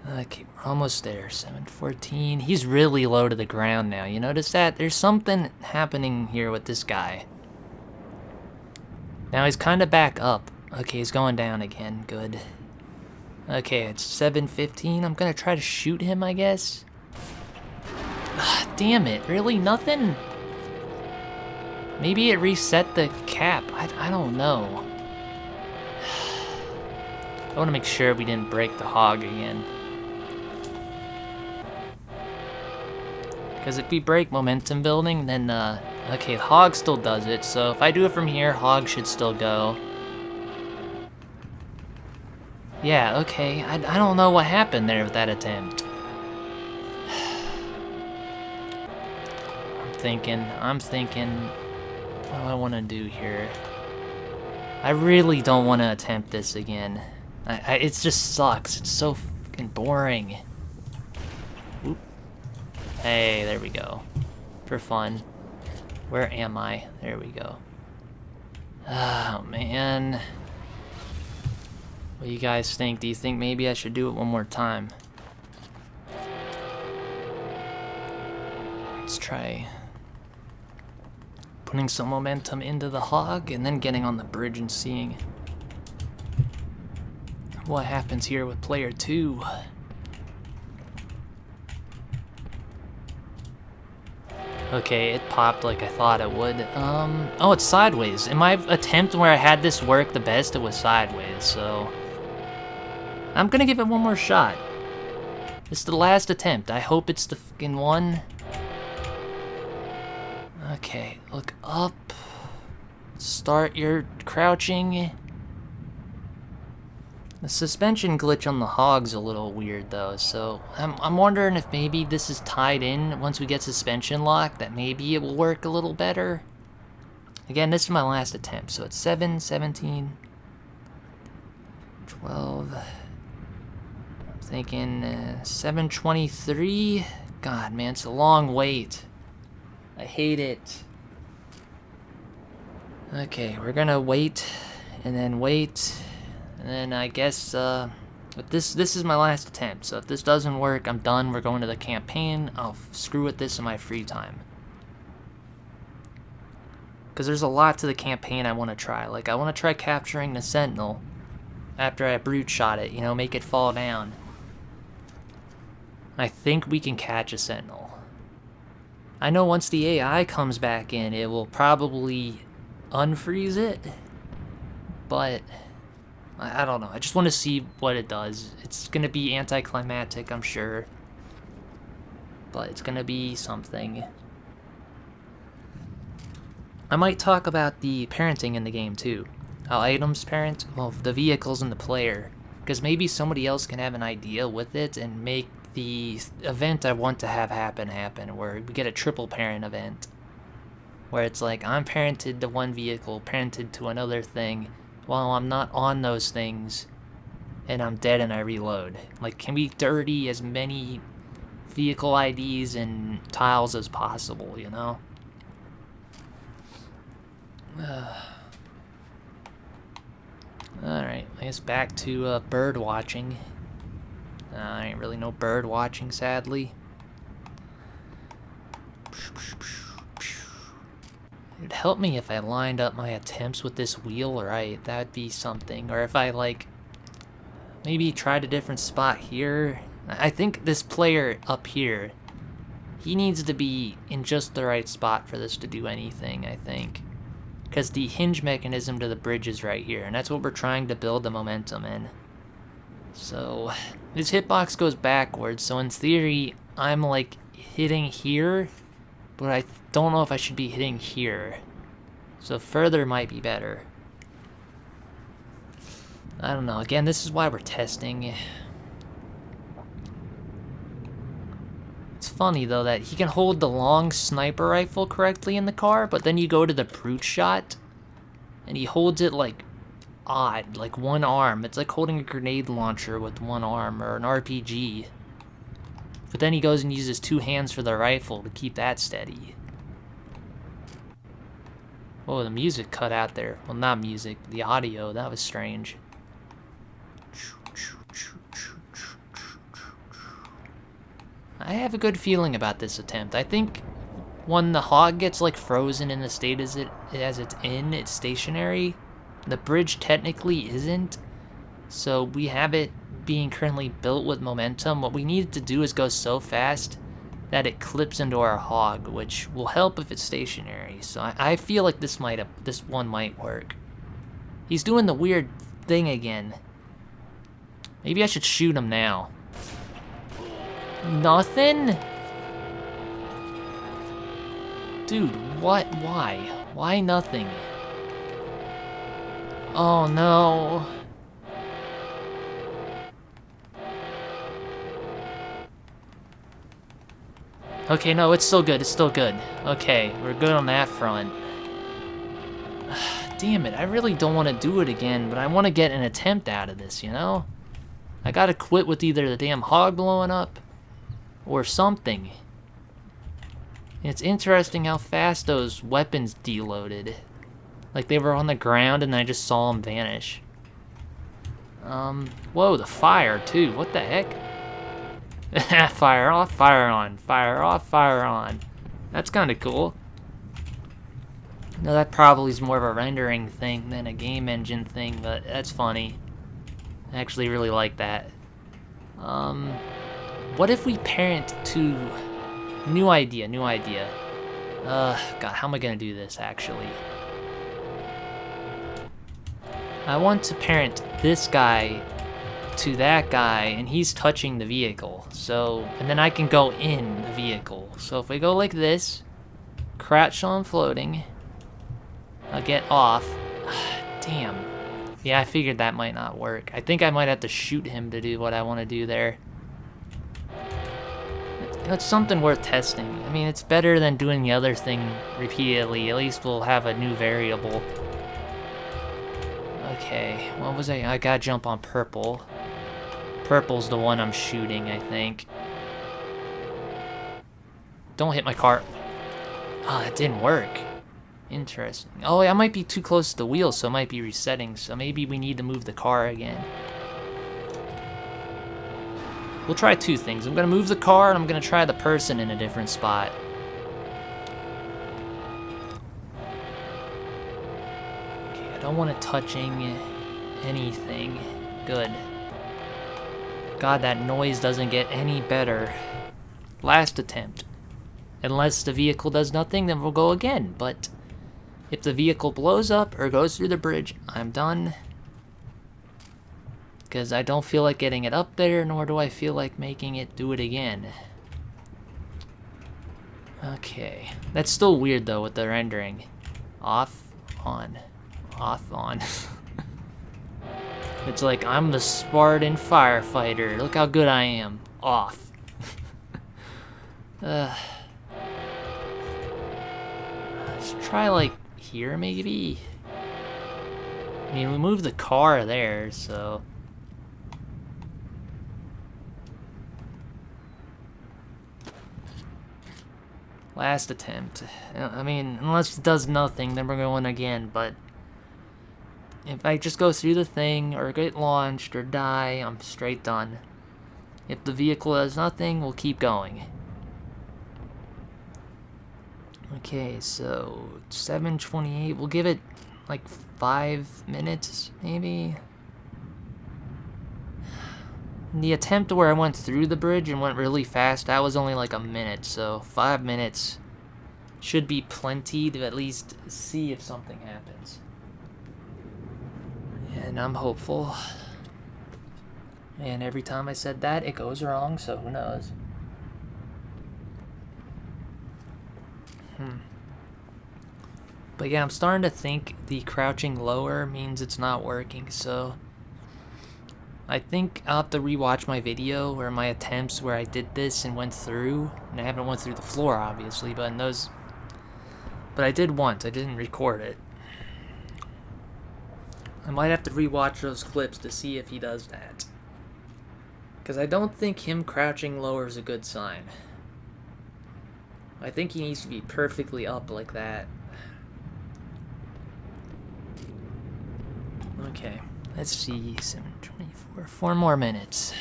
Okay, we're almost there. 7:14. He's really low to the ground now. You notice that? There's something happening here with this guy. Now he's kind of back up. Okay, he's going down again. Good. Okay, it's 7:15. I'm gonna try to shoot him, I guess. Damn it. Really? Nothing? Maybe it reset the cap. I don't know. I want to make sure we didn't break the hog again. Because if we break momentum building, then, okay, hog still does it. So if I do it from here, hog should still go. Yeah, okay. I don't know what happened there with that attempt. I'm thinking, what do I want to do here? I really don't want to attempt this again. It just sucks. It's so fucking boring. Hey, there we go. For fun. Where am I? There we go. Oh, man. What do you guys think? Do you think maybe I should do it one more time? Let's try putting some momentum into the hog and then getting on the bridge and seeing what happens here with player 2. Okay, it popped like I thought it would. Oh, it's sideways. In my attempt where I had this work the best, it was sideways, so I'm gonna give it one more shot. It's the last attempt. I hope it's the fucking one. Okay, look up. Start your crouching. The suspension glitch on the hog's a little weird though, so I'm wondering if maybe this is tied in once we get suspension lock, that maybe it will work a little better. Again, this is my last attempt, so it's 7, 17, 12. I'm thinking 7:23. God, man, it's a long wait. I hate it. Okay, we're gonna wait, and then wait. And then I guess, but this is my last attempt, so if this doesn't work, I'm done. We're going to the campaign. I'll screw with this in my free time. Because there's a lot to the campaign I want to try. Like, I want to try capturing the Sentinel after I brute shot it, you know, make it fall down. I think we can catch a Sentinel. I know once the AI comes back in, it will probably unfreeze it, but I don't know. I just want to see what it does. It's going to be anticlimactic, I'm sure. But it's going to be something. I might talk about the parenting in the game, too. How items parent, well, the vehicles and the player. Because maybe somebody else can have an idea with it and make the event I want to have happen, where we get a triple parent event. Where it's like, I'm parented to one vehicle, parented to another thing, while I'm not on those things, and I'm dead and I reload. Like, can we dirty as many vehicle IDs and tiles as possible, you know? Alright, I guess back to bird watching. I ain't really no bird watching, sadly. It'd help me if I lined up my attempts with this wheel right. That'd be something. Or if I, like, maybe tried a different spot here. I think this player up here, he needs to be in just the right spot for this to do anything, I think. Because the hinge mechanism to the bridge is right here, and that's what we're trying to build the momentum in. So, his hitbox goes backwards, so in theory, I'm, like, hitting here, but I don't know if I should be hitting here. So further might be better. I don't know. Again, this is why we're testing. It's funny, though, that he can hold the long sniper rifle correctly in the car, but then you go to the brute shot, and he holds it, like, odd, like one arm. It's like holding a grenade launcher with one arm, or an RPG. But then he goes and uses two hands for the rifle to keep that steady. Whoa, the music cut out there. Well, not music, the audio. That was strange. I have a good feeling about this attempt. I think when the hog gets like frozen in the state as it's in, it's stationary. The bridge technically isn't. So we have it being currently built with momentum. What we need to do is go so fast that it clips into our hog, which will help if it's stationary. So I feel like this one might work. He's doing the weird thing again. Maybe I should shoot him now. Nothing? Dude, what? Why? Why nothing? Oh no. Okay, no, it's still good, it's still good. Okay, we're good on that front. Damn it, I really don't want to do it again, but I want to get an attempt out of this, you know? I gotta quit with either the damn hog blowing up, or something. And it's interesting how fast those weapons deloaded. Like they were on the ground and I just saw them vanish. Whoa, the fire too. What the heck? Fire off, fire on. Fire off, fire on. That's kind of cool. No, that probably is more of a rendering thing than a game engine thing, but that's funny. I actually really like that. What if we parent to... New idea. God, how am I gonna do this, actually? I want to parent this guy to that guy, and he's touching the vehicle. So, and then I can go in the vehicle. So if we go like this, crouch on floating, I'll get off. Damn. Yeah, I figured that might not work. I think I might have to shoot him to do what I want to do there. It's something worth testing. I mean, it's better than doing the other thing repeatedly. At least we'll have a new variable. Okay, what was I gotta jump on purple. Purple's the one I'm shooting, I think. Don't hit my car. Oh, that didn't work. Interesting. Oh, I might be too close to the wheel, so it might be resetting. So maybe we need to move the car again. We'll try two things. I'm gonna move the car, and I'm gonna try the person in a different spot. Okay, I don't want it touching anything. Good. God, that noise doesn't get any better. Last attempt. Unless the vehicle does nothing, then we'll go again. But if the vehicle blows up or goes through the bridge, I'm done. Because I don't feel like getting it up there, nor do I feel like making it do it again. Okay. That's still weird, though, with the rendering. Off, on. Off, on. It's like, I'm the Spartan firefighter. Look how good I am. Off. Let's try, like, here, maybe? I mean, we moved the car there, so... Last attempt. I mean, unless it does nothing, then we're going again, but... If I just go through the thing, or get launched, or die, I'm straight done. If the vehicle does nothing, we'll keep going. Okay, so 7:28. We'll give it like 5 minutes, maybe. The attempt where I went through the bridge and went really fast, that was only like a minute, so 5 minutes should be plenty to at least see if something happens. And I'm hopeful. And every time I said that, it goes wrong, so who knows. But yeah, I'm starting to think the crouching lower means it's not working, so... I think I'll have to rewatch my video or my attempts where I did this and went through. And I haven't went through the floor, obviously, but in those... But I did once, I didn't record it. I might have to rewatch those clips to see if he does that. Because I don't think him crouching lower is a good sign. I think he needs to be perfectly up like that. Okay, let's see, 7:24, 4 more minutes.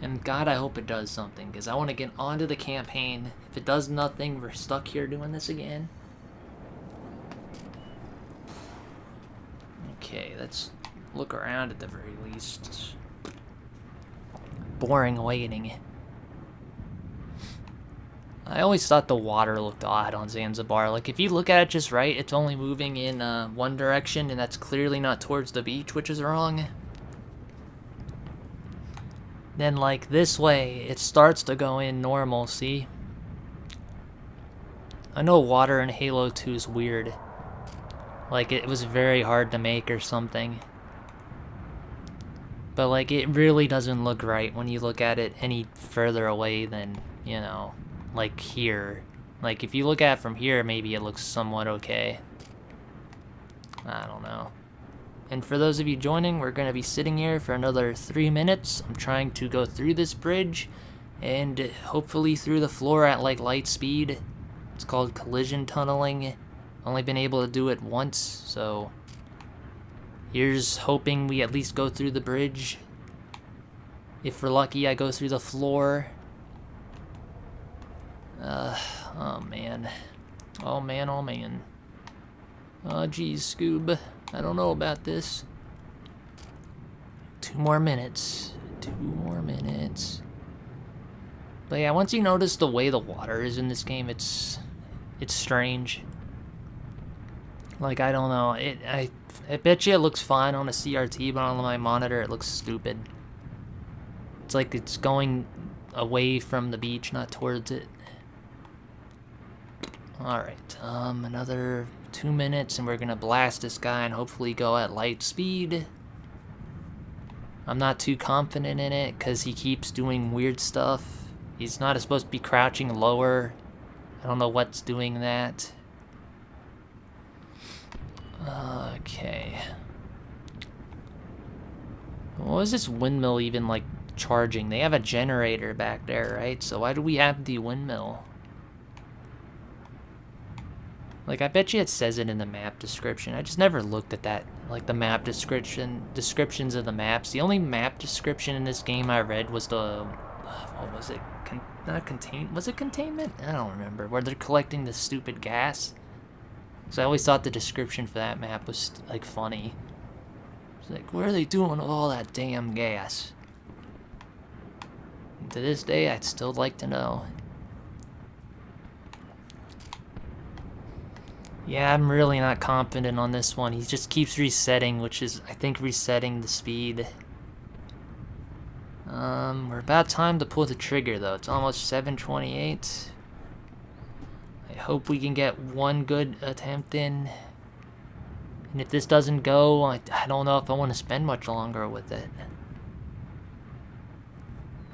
And God, I hope it does something, because I want to get onto the campaign. If it does nothing, we're stuck here doing this again. Okay, let's look around at the very least. It's boring waiting. I always thought the water looked odd on Zanzibar. Like, if you look at it just right, it's only moving in one direction, and that's clearly not towards the beach, which is wrong. Then, like, this way, it starts to go in normal, see? I know water in Halo 2 is weird. Like, it was very hard to make or something. But, like, it really doesn't look right when you look at it any further away than, you know... like here. Like if you look at it from here, maybe it looks somewhat okay. I don't know. And for those of you joining, we're going to be sitting here for another 3 minutes. I'm trying to go through this bridge and hopefully through the floor at like light speed. It's called collision tunneling. Only been able to do it once, so here's hoping we at least go through the bridge. If we're lucky, I go through the floor. Oh man. Oh man, oh man. Oh geez, Scoob. I don't know about this. 2 more minutes. 2 more minutes. But yeah, once you notice the way the water is in this game, it's strange. Like, I don't know. I bet you it looks fine on a CRT, but on my monitor it looks stupid. It's like it's going away from the beach, not towards it. Alright, another 2 minutes and we're gonna blast this guy and hopefully go at light speed. I'm not too confident in it because he keeps doing weird stuff. He's not supposed to be crouching lower. I don't know what's doing that. Okay. What is this windmill even like charging? They have a generator back there, right? So why do we have the windmill? Like, I bet you it says it in the map description. I just never looked at that, like the map descriptions of the maps. The only map description in this game I read was the, what was it? Was it containment? I don't remember. Where they're collecting the stupid gas. So I always thought the description for that map was like funny. It's like, what are they doing with all that damn gas? And to this day, I'd still like to know. Yeah, I'm really not confident on this one. He just keeps resetting, which is, I think, resetting the speed. We're about time to pull the trigger, though. It's almost 7:28. I hope we can get one good attempt in. And if this doesn't go, I don't know if I want to spend much longer with it.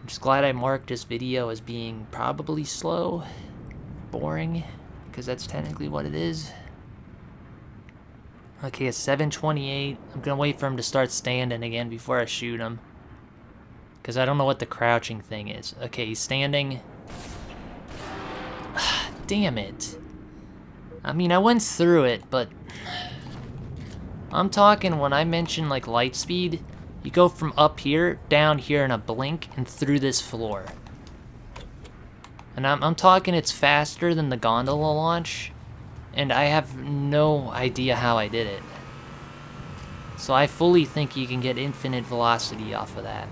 I'm just glad I marked this video as being probably slow, boring, because that's technically what it is. Okay, it's 7:28. I'm gonna wait for him to start standing again before I shoot him. Because I don't know what the crouching thing is. Okay, he's standing. Damn it. I mean, I went through it, but I'm talking when I mention like light speed, you go from up here, down here in a blink, and through this floor. And I'm talking it's faster than the gondola launch, and I have no idea how I did it. So I fully think you can get infinite velocity off of that.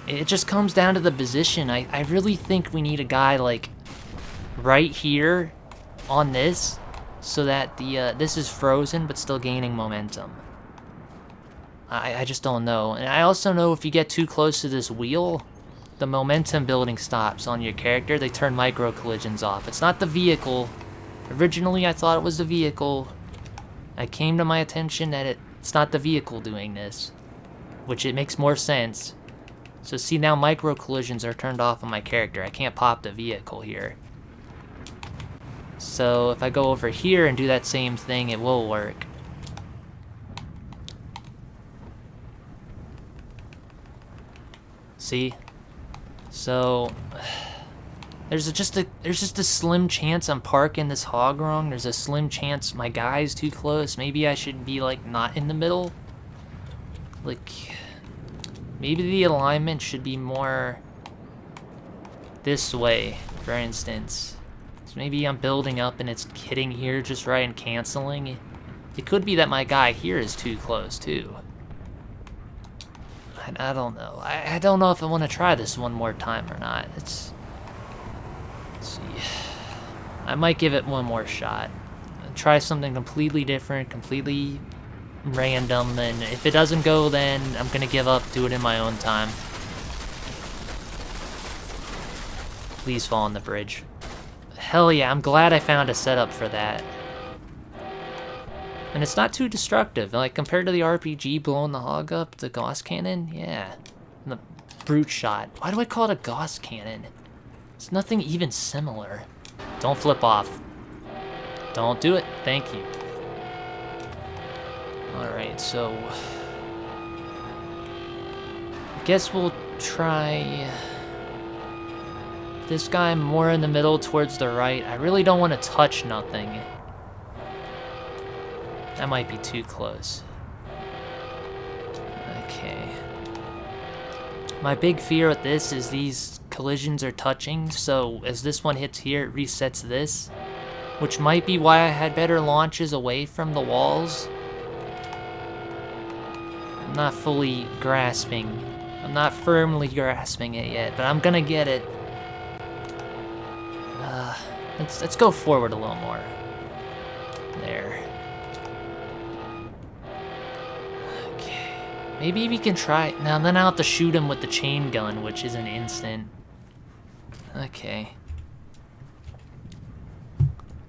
It just comes down to the position. I really think we need a guy like right here on this so that the this is frozen but still gaining momentum. I just don't know. And I also know if you get too close to this wheel, the momentum building stops on your character. They turn micro collisions off. It's not the vehicle. Originally I thought it was the vehicle. It came to my attention that it's not the vehicle doing this, which it makes more sense. So see, now micro collisions are turned off on my character. I can't pop the vehicle here. So if I go over here and do that same thing, it will work. See? So there's just a slim chance I'm parking this hog wrong. There's a slim chance my guy's too close. Maybe I should be like not in the middle. Like, maybe the alignment should be more this way, for instance. So maybe I'm building up and it's hitting here just right and canceling. It could be that my guy here is too close too. I don't know. I don't know if I want to try this one more time or not. Let's see. I might give it one more shot. Try something completely different, completely random, and if it doesn't go, then I'm gonna give up, do it in my own time. Please fall on the bridge. Hell yeah, I'm glad I found a setup for that. And it's not too destructive, like compared to the RPG blowing the hog up, the Gauss cannon, yeah. And the brute shot. Why do I call it a Gauss cannon? It's nothing even similar. Don't flip off. Don't do it, thank you. Alright, so I guess we'll try this guy more in the middle towards the right. I really don't want to touch nothing. That might be too close. Okay. My big fear with this is these collisions are touching, so as this one hits here, it resets this, which might be why I had better launches away from the walls. I'm not fully grasping. I'm not firmly grasping it yet, but I'm gonna get it. Let's go forward a little more. There. Okay. Maybe we can try. Now then I'll have to shoot him with the chain gun, which is an instant. Okay.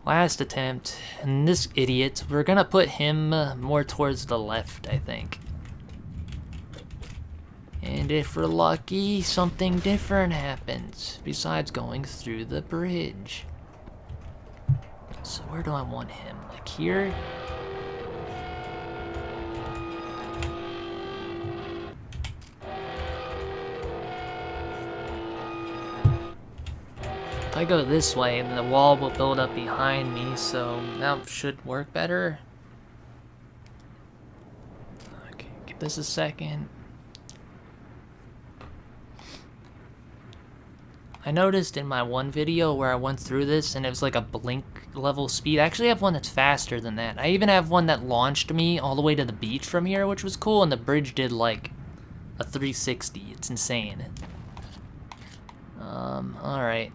Last attempt. And this idiot, we're gonna put him more towards the left, I think. And if we're lucky, something different happens, besides going through the bridge. So where do I want him? Like here? If I go this way, then the wall will build up behind me, so that should work better. Okay, give this a second. I noticed in my one video where I went through this and it was like a blink level speed. I actually have one that's faster than that. I even have one that launched me all the way to the beach from here, which was cool, and the bridge did like a 360. It's insane. Alright.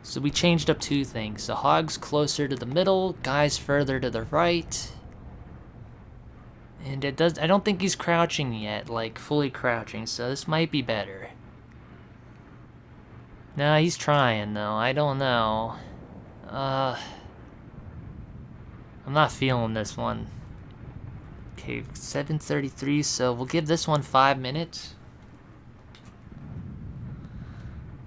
So we changed up two things. So Hog's closer to the middle, Guy's further to the right. And it does, I don't think he's crouching yet, like fully crouching, so this might be better. No, he's trying though. I don't know. I'm not feeling this one. Okay, 7:33, so we'll give this one 5 minutes.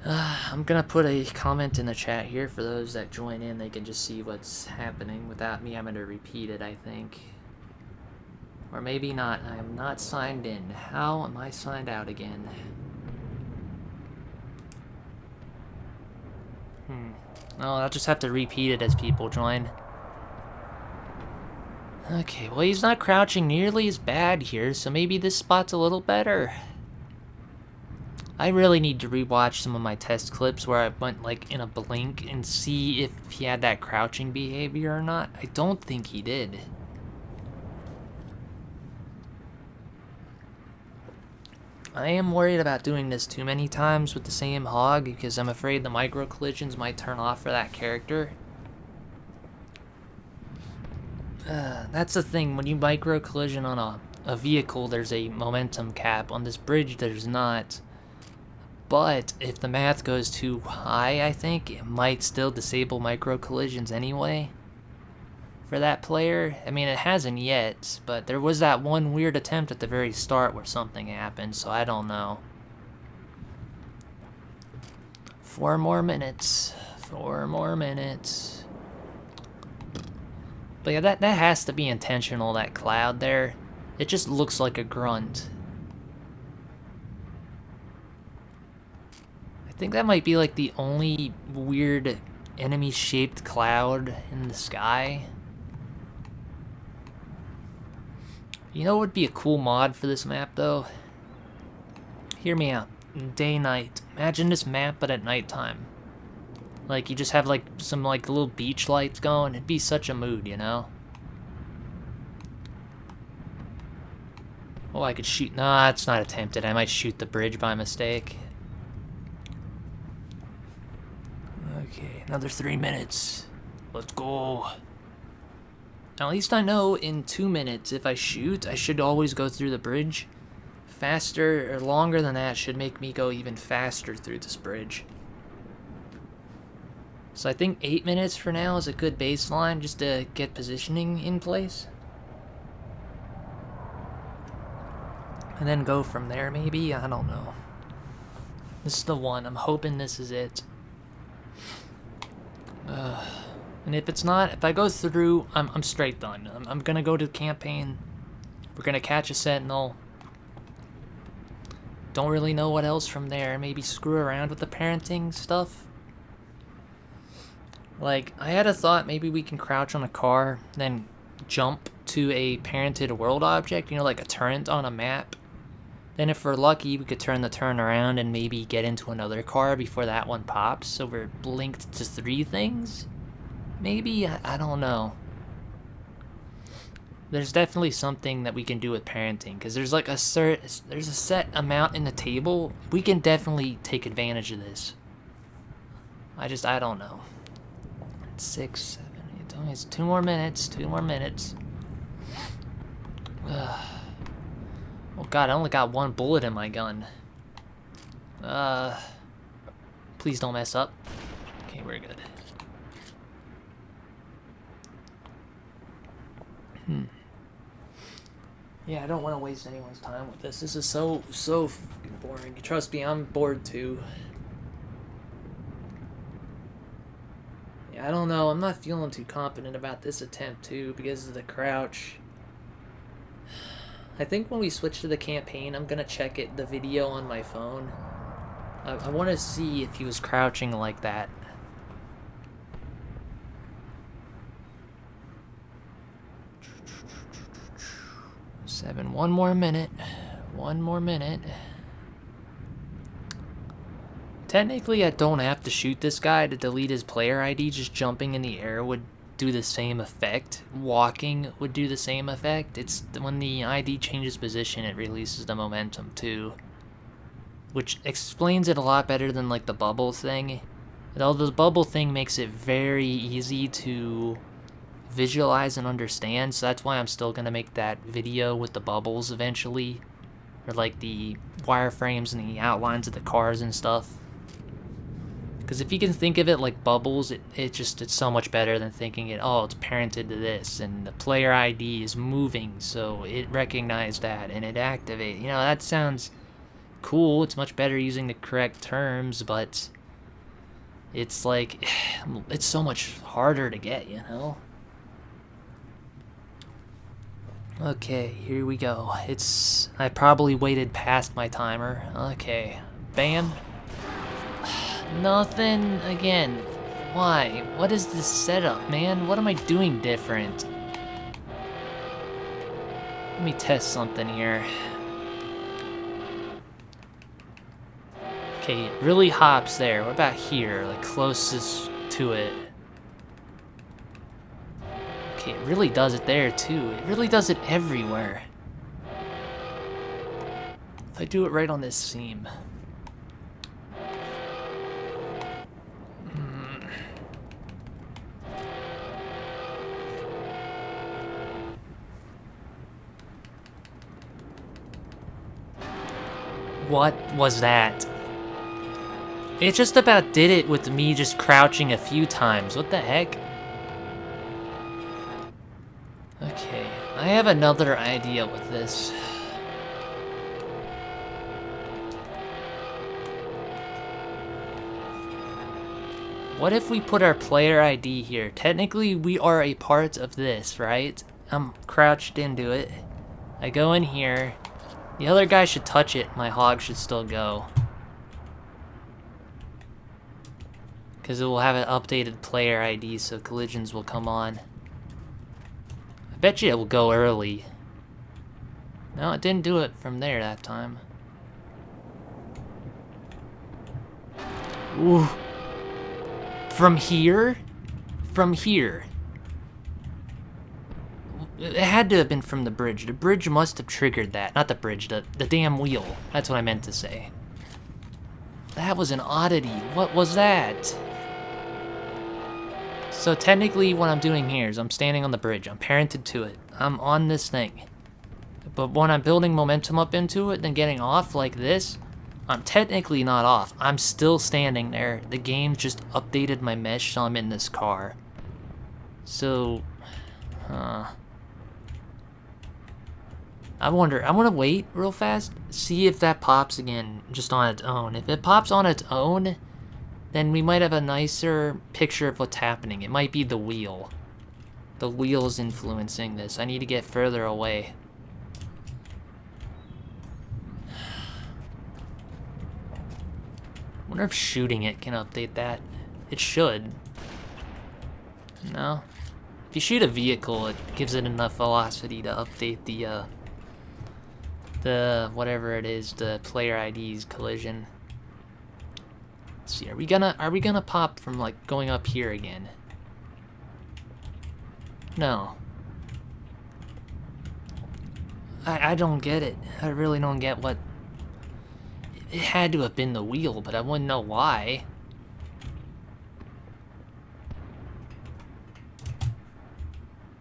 I'm gonna put a comment in the chat here for those that join in. They can just see what's happening without me having to repeat it, I think. Or maybe not. I am not signed in. How am I signed out again? Oh, I'll just have to repeat it as people join. Okay, well he's not crouching nearly as bad here, so maybe this spot's a little better. I really need to rewatch some of my test clips where I went like in a blink and see if he had that crouching behavior or not. I don't think he did. I am worried about doing this too many times with the same hog because I'm afraid the micro collisions might turn off for that character. That's the thing, when you micro collision on a vehicle, there's a momentum cap. On this bridge, there's not. But if the math goes too high, I think, it might still disable micro collisions anyway for that player. I mean, it hasn't yet, but there was that one weird attempt at the very start where something happened, so I don't know. 4 more minutes. 4 more minutes. But yeah, that has to be intentional, that cloud there. It just looks like a grunt. I think that might be like the only weird enemy-shaped cloud in the sky. You know what would be a cool mod for this map, though? Hear me out. Day-night. Imagine this map, but at nighttime. Like, you just have, like, some, like, little beach lights going. It'd be such a mood, you know? Oh, I could shoot. Nah, it's not attempted. I might shoot the bridge by mistake. Okay, another 3 minutes. Let's go. Now, at least I know in 2 minutes, if I shoot, I should always go through the bridge. Faster or longer than that should make me go even faster through this bridge. So I think 8 minutes for now is a good baseline just to get positioning in place. And then go from there, maybe? I don't know. This is the one. I'm hoping this is it. And if it's not, if I go through, I'm straight done. I'm gonna go to the campaign. We're gonna catch a sentinel. don't really know what else from there. Maybe screw around with the parenting stuff. Like, I had a thought maybe we can crouch on a car, then jump to a parented world object, you know, like a turret on a map. Then if we're lucky, we could turn the turn around and maybe get into another car before that one pops, so we're linked to 3 things? Maybe? I don't know. There's definitely something that we can do with parenting, because there's like there's a set amount in the table. We can definitely take advantage of this. I don't know. 6, 7, 8, it's 2 more minutes, 2 more minutes. Oh god, I only got 1 bullet in my gun. Please don't mess up. Okay, we're good. Yeah, I don't want to waste anyone's time with this. This is so fucking boring. Trust me, I'm bored too. Yeah, I don't know. I'm not feeling too confident about this attempt too because of the crouch. I think when we switch to the campaign, I'm gonna check the video on my phone. I want to see if he was crouching like that. One more minute. 1 more minute. Technically, I don't have to shoot this guy to delete his player ID. Just jumping in the air would do the same effect. Walking would do the same effect. It's when the ID changes position, it releases the momentum too, which explains it a lot better than like the bubble thing. Although the bubble thing makes it very easy to visualize and understand, so that's why I'm still gonna make that video with the bubbles eventually, or like the wireframes and the outlines of the cars and stuff. Because if you can think of it like bubbles, it's so much better than thinking oh, it's parented to this and the player ID is moving, so it recognized that and it activated. You know, that sounds cool. It's much better using the correct terms, but it's like it's so much harder to get, you know. Okay, here we go. I probably waited past my timer. Okay, bam. Nothing again. Why? What is this setup, man? What am I doing different? Let me test something here. Okay, it really hops there. What about here? Like closest to it. Okay, it really does it there too. It really does it everywhere. If I do it right on this seam. What was that? It just about did it with me just crouching a few times. What the heck? Okay, I have another idea with this. What if we put our player ID here? Technically, we are a part of this, right? I'm crouched into it. I go in here. The other guy should touch it. My hog should still go. Because it will have an updated player ID, so collisions will come on. I bet you it will go early. No, it didn't do it from there that time. Ooh. From here? From here. It had to have been from the bridge. The bridge must have triggered that. Not the bridge, the damn wheel. That's what I meant to say. That was an oddity. What was that? So technically what I'm doing here is I'm standing on the bridge. I'm parented to it. I'm on this thing. But when I'm building momentum up into it, then getting off like this, I'm technically not off. I'm still standing there. The game just updated my mesh, so I'm in this car. So, I wonder, I want to wait real fast, see if that pops again just on its own. If it pops on its own, then we might have a nicer picture of what's happening. It might be the wheel. The wheel is influencing this. I need to get further away. wonder if shooting it can update that. It should. No? If you shoot a vehicle, it gives it enough velocity to update the whatever it is, the player ID's collision. Let's see, are we gonna pop from like going up here again? No. I don't get it. I really don't get what... It had to have been the wheel, but I wouldn't know why.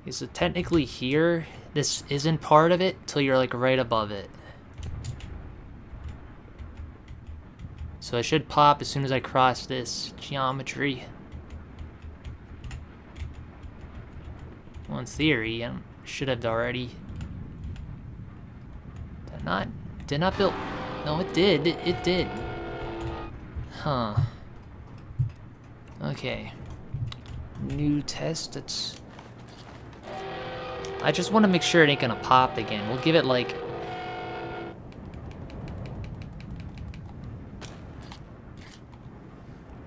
Okay, so technically here, this isn't part of it till you're like right above it. So I should pop as soon as I cross this geometry. Well, in theory, I should have already. Did not build. No, it did. It did. Huh. Okay. New test. It's. I just want to make sure it ain't gonna pop again. We'll give it like.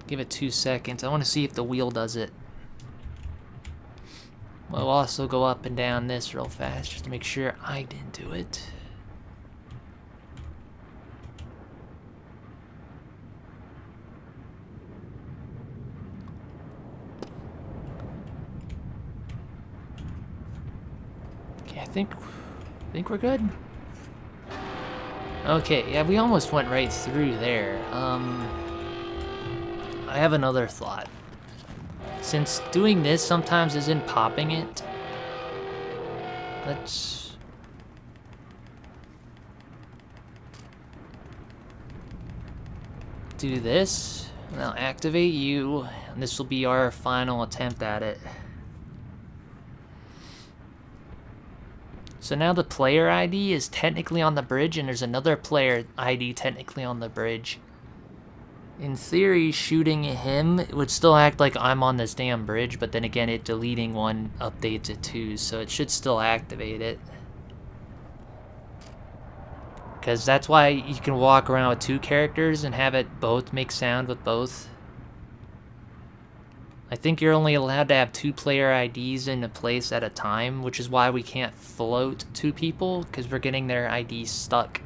Give it 2 seconds. I want to see if the wheel does it. We'll also go up and down this real fast just to make sure I didn't do it. Okay, I think we're good. Okay, yeah, we almost went right through there. I have another thought. Since doing this sometimes isn't popping it, let's... do this, and I'll activate you, and this will be our final attempt at it. So now the player ID is technically on the bridge, and there's another player ID technically on the bridge. In theory, shooting him, it would still act like I'm on this damn bridge, but then again, it deleting one updates it too, so it should still activate it. Because that's why you can walk around with 2 characters and have it both make sound with both. I think you're only allowed to have 2 player IDs in a place at a time, which is why we can't float 2 people, because we're getting their IDs stuck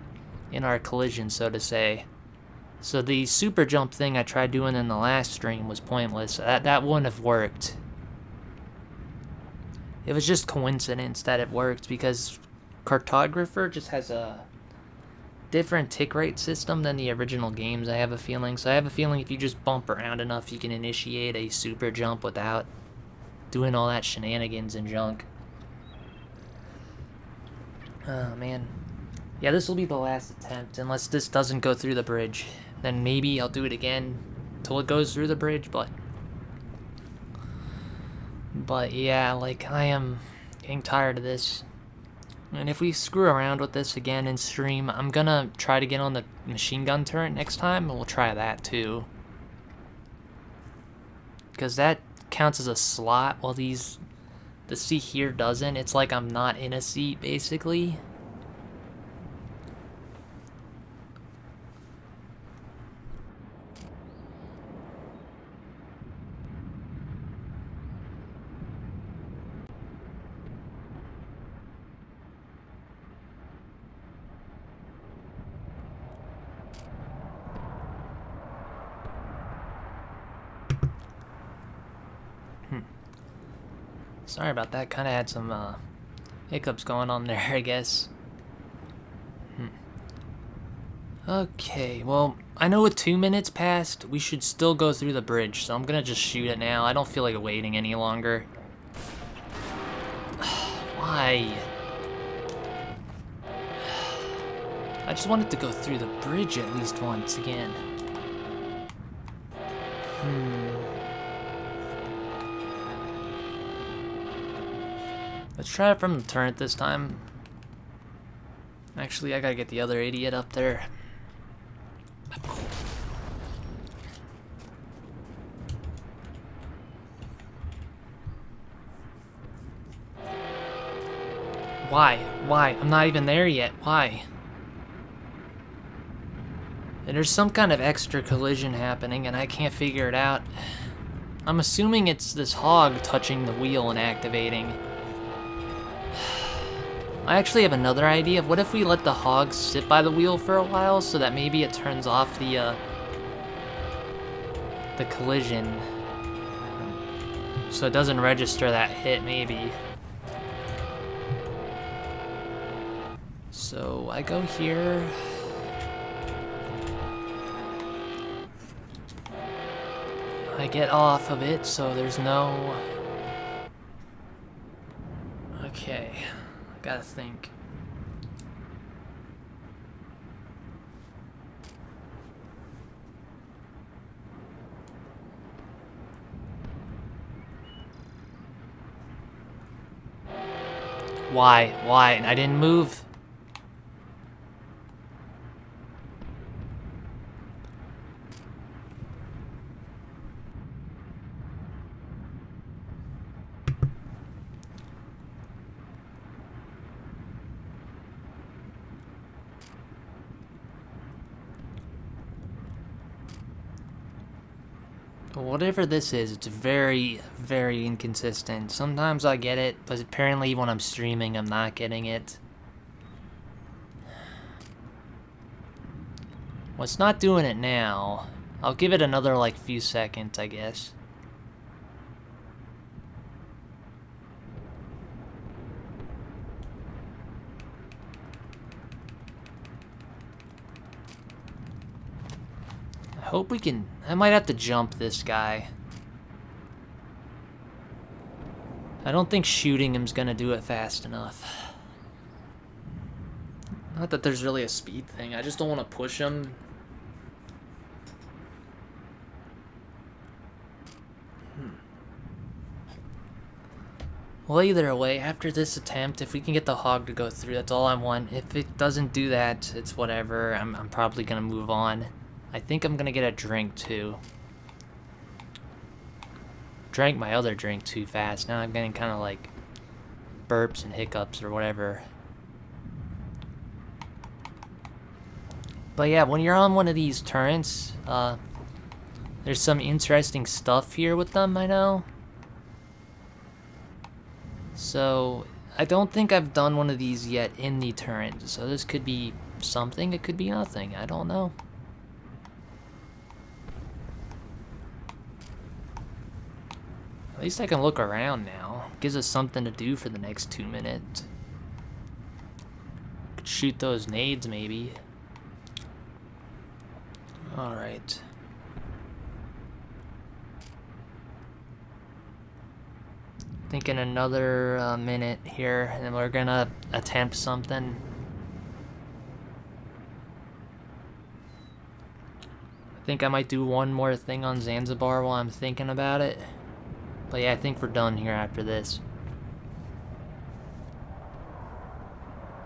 in our collision, so to say. So the super jump thing I tried doing in the last stream was pointless. That wouldn't have worked. It was just coincidence that it worked because Cartographer just has a different tick rate system than the original games, I have a feeling. So I have a feeling if you just bump around enough, you can initiate a super jump without doing all that shenanigans and junk. Oh, man. Yeah, this will be the last attempt, unless this doesn't go through the bridge. Then maybe I'll do it again till it goes through the bridge, but yeah, like, I am getting tired of this. And if we screw around with this again in stream, I'm gonna try to get on the machine gun turret next time, and we'll try that too. Because that counts as a slot, while the seat here doesn't. It's like I'm not in a seat, basically. Sorry about that, kind of had some hiccups going on there, I guess. Okay, well, I know with 2 minutes passed, we should still go through the bridge, so I'm gonna just shoot it now. I don't feel like waiting any longer. Why? I just wanted to go through the bridge at least once again. Let's try it from the turret this time. Actually, I gotta get the other idiot up there. Why? Why? I'm not even there yet. Why? And there's some kind of extra collision happening, and I can't figure it out. I'm assuming it's this hog touching the wheel and activating. I actually have another idea. What if we let the hog sit by the wheel for a while so that maybe it turns off the collision, so it doesn't register that hit, maybe. So I go here. I get off of it, so there's no... Okay, I gotta think. Why? Why? I didn't move? Whatever this is, it's very, very inconsistent. Sometimes I get it, but apparently when I'm streaming, I'm not getting it. Well, it's not doing it now. I'll give it another, like, few seconds, I guess. I hope we can... I might have to jump this guy. I don't think shooting him's gonna do it fast enough. Not that there's really a speed thing. I just don't want to push him. Well, either way, after this attempt, if we can get the hog to go through, that's all I want. If it doesn't do that, it's whatever. I'm probably gonna move on. I think I'm gonna get a drink too. Drank my other drink too fast. Now I'm getting kind of like burps and hiccups or whatever. But yeah, when you're on one of these turrets, there's some interesting stuff here with them, I know. So I don't think I've done one of these yet in the turret. So this could be something, it could be nothing. I don't know. At least I can look around now. Gives us something to do for the next 2 minutes. Could shoot those nades, maybe. Alright. Thinking another minute here, and then we're gonna attempt something. I think I might do one more thing on Zanzibar while I'm thinking about it. But yeah, I think we're done here after this.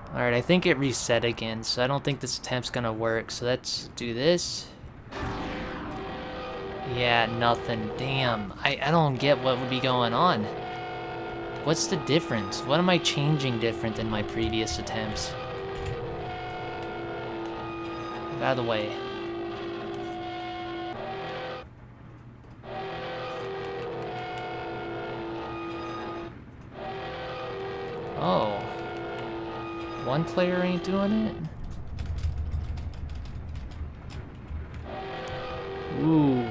Alright, I think it reset again, so I don't think this attempt's gonna work. So let's do this. Yeah, nothing. Damn, I don't get what would be going on. What's the difference? What am I changing different than my previous attempts? Out of the way. Oh. One player ain't doing it? Ooh.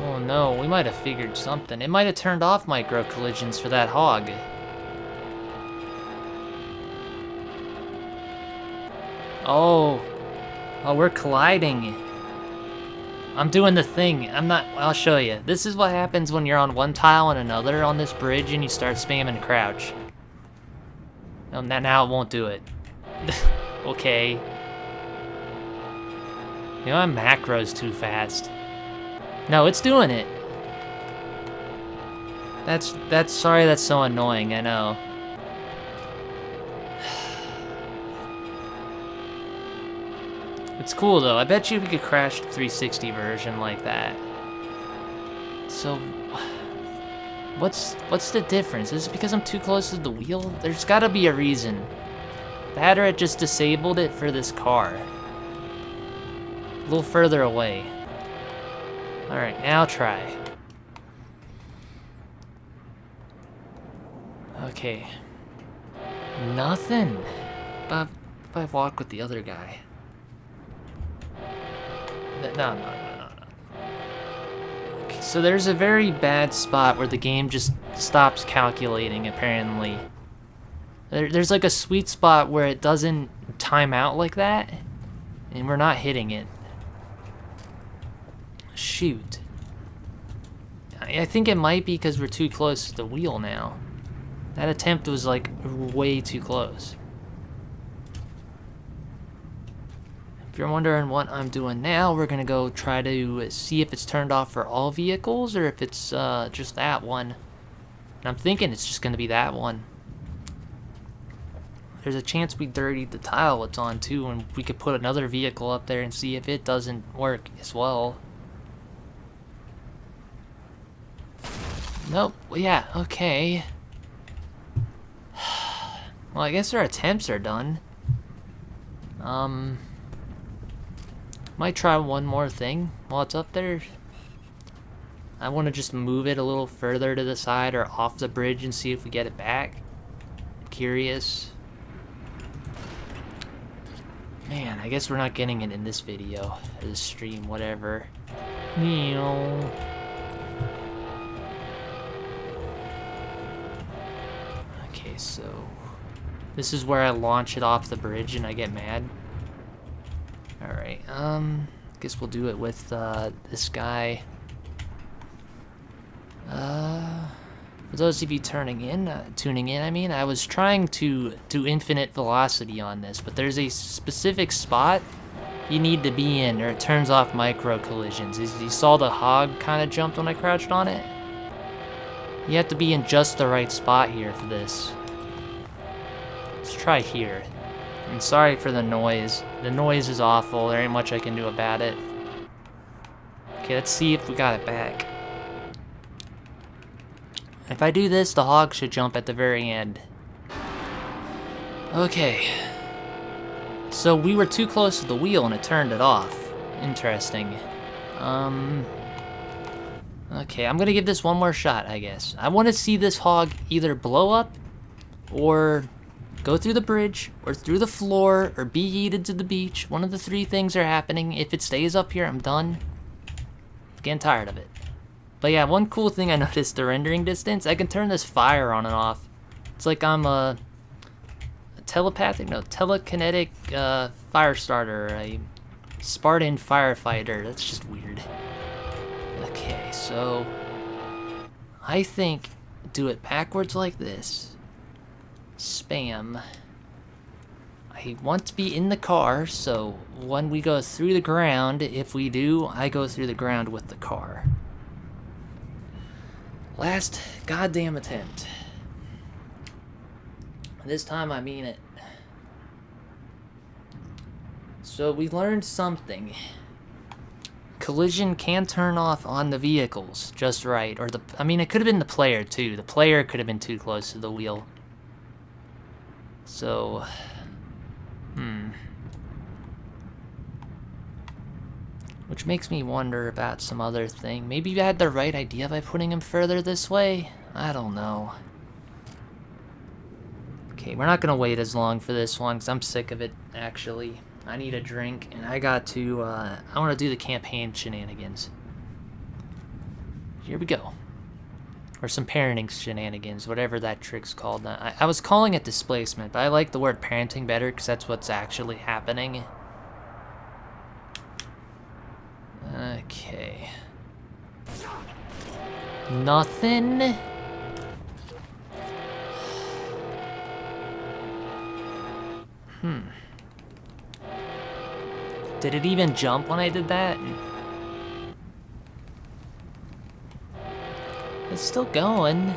Oh no, we might have figured something. It might have turned off micro collisions for that hog. Oh. Oh, we're colliding. I'm doing the thing. I'll show you. This is what happens when you're on one tile and another on this bridge and you start spamming crouch. Oh, now it won't do it. Okay. You know, my macro's too fast. No, it's doing it. Sorry that's so annoying, I know. It's cool though. I bet you we could crash the 360 version like that. So, what's the difference? Is it because I'm too close to the wheel? There's gotta be a reason. That or it just disabled it for this car. A little further away. Alright, now try. Okay. Nothing. If I walk with the other guy. No. Okay, so there's a very bad spot where the game just stops calculating, apparently. There's like a sweet spot where it doesn't time out like that, and we're not hitting it. Shoot. I think it might be because we're too close to the wheel now. That attempt was like way too close. If you're wondering what I'm doing now, we're gonna go try to see if it's turned off for all vehicles or if it's just that one. And I'm thinking it's just gonna be that one. There's a chance we dirtied the tile it's on too, and we could put another vehicle up there and see if it doesn't work as well. Nope. Well, yeah, okay. Well, I guess our attempts are done. Might try one more thing while it's up there. I want to just move it a little further to the side or off the bridge and see if we get it back. Curious. Man, I guess we're not getting it in this video, or this stream, whatever. Meow. Okay, so this is where I launch it off the bridge and I get mad. Alright, guess we'll do it with this guy. For those of you tuning in, I was trying to do infinite velocity on this, but there's a specific spot you need to be in, or it turns off micro collisions. You saw the hog kind of jumped when I crouched on it? You have to be in just the right spot here for this. Let's try here. I'm sorry for the noise. The noise is awful. There ain't much I can do about it. Okay, let's see if we got it back. If I do this, the hog should jump at the very end. Okay. So we were too close to the wheel and it turned it off. Interesting. Okay, I'm gonna give this one more shot, I guess. I want to see this hog either blow up or go through the bridge or through the floor or be yeeted to the beach. One of the three things are happening. If it stays up here, I'm done. I'm getting tired of it. But yeah, one cool thing I noticed, the rendering distance, I can turn this fire on and off. It's like I'm a telekinetic fire starter, a Spartan firefighter. That's just weird. Okay, so I think do it backwards like this. Spam. I want to be in the car, so when we go through the ground, if we do, I go through the ground with the car. Last goddamn attempt. This time I mean it. So we learned something. Collision can turn off on the vehicles just right, or it could have been the player too. The player could have been too close to the wheel. So, which makes me wonder about some other thing. Maybe you had the right idea by putting him further this way? I don't know. Okay, we're not gonna wait as long for this one, because I'm sick of it, actually. I need a drink, and I got to, I want to do the campaign shenanigans. Here we go. Or some parenting shenanigans, whatever that trick's called. I was calling it displacement, but I like the word parenting better, because that's what's actually happening. Okay. Nothing. Did it even jump when I did that? It's still going.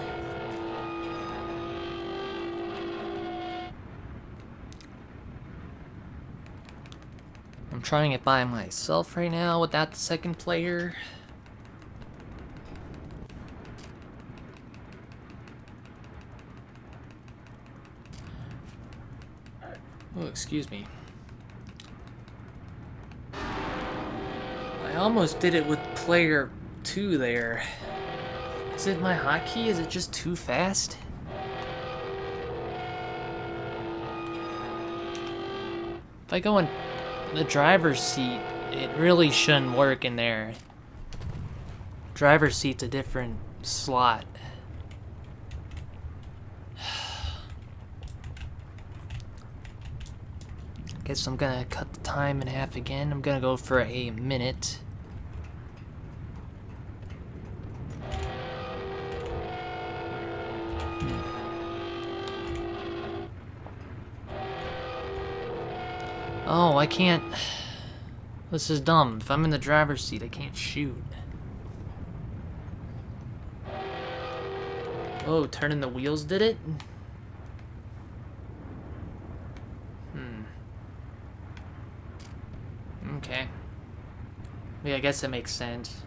I'm trying it by myself right now without the second player. Oh, excuse me. almost did it with player 2 there. Is it my hotkey? Is it just too fast? If I go in the driver's seat, it really shouldn't work in there. Driver's seat's a different slot. Guess I'm gonna cut the time in half again. I'm gonna go for a minute. Oh, I can't. This is dumb. If I'm in the driver's seat, I can't shoot. Oh, turning the wheels did it? Okay. Yeah, I guess that makes sense.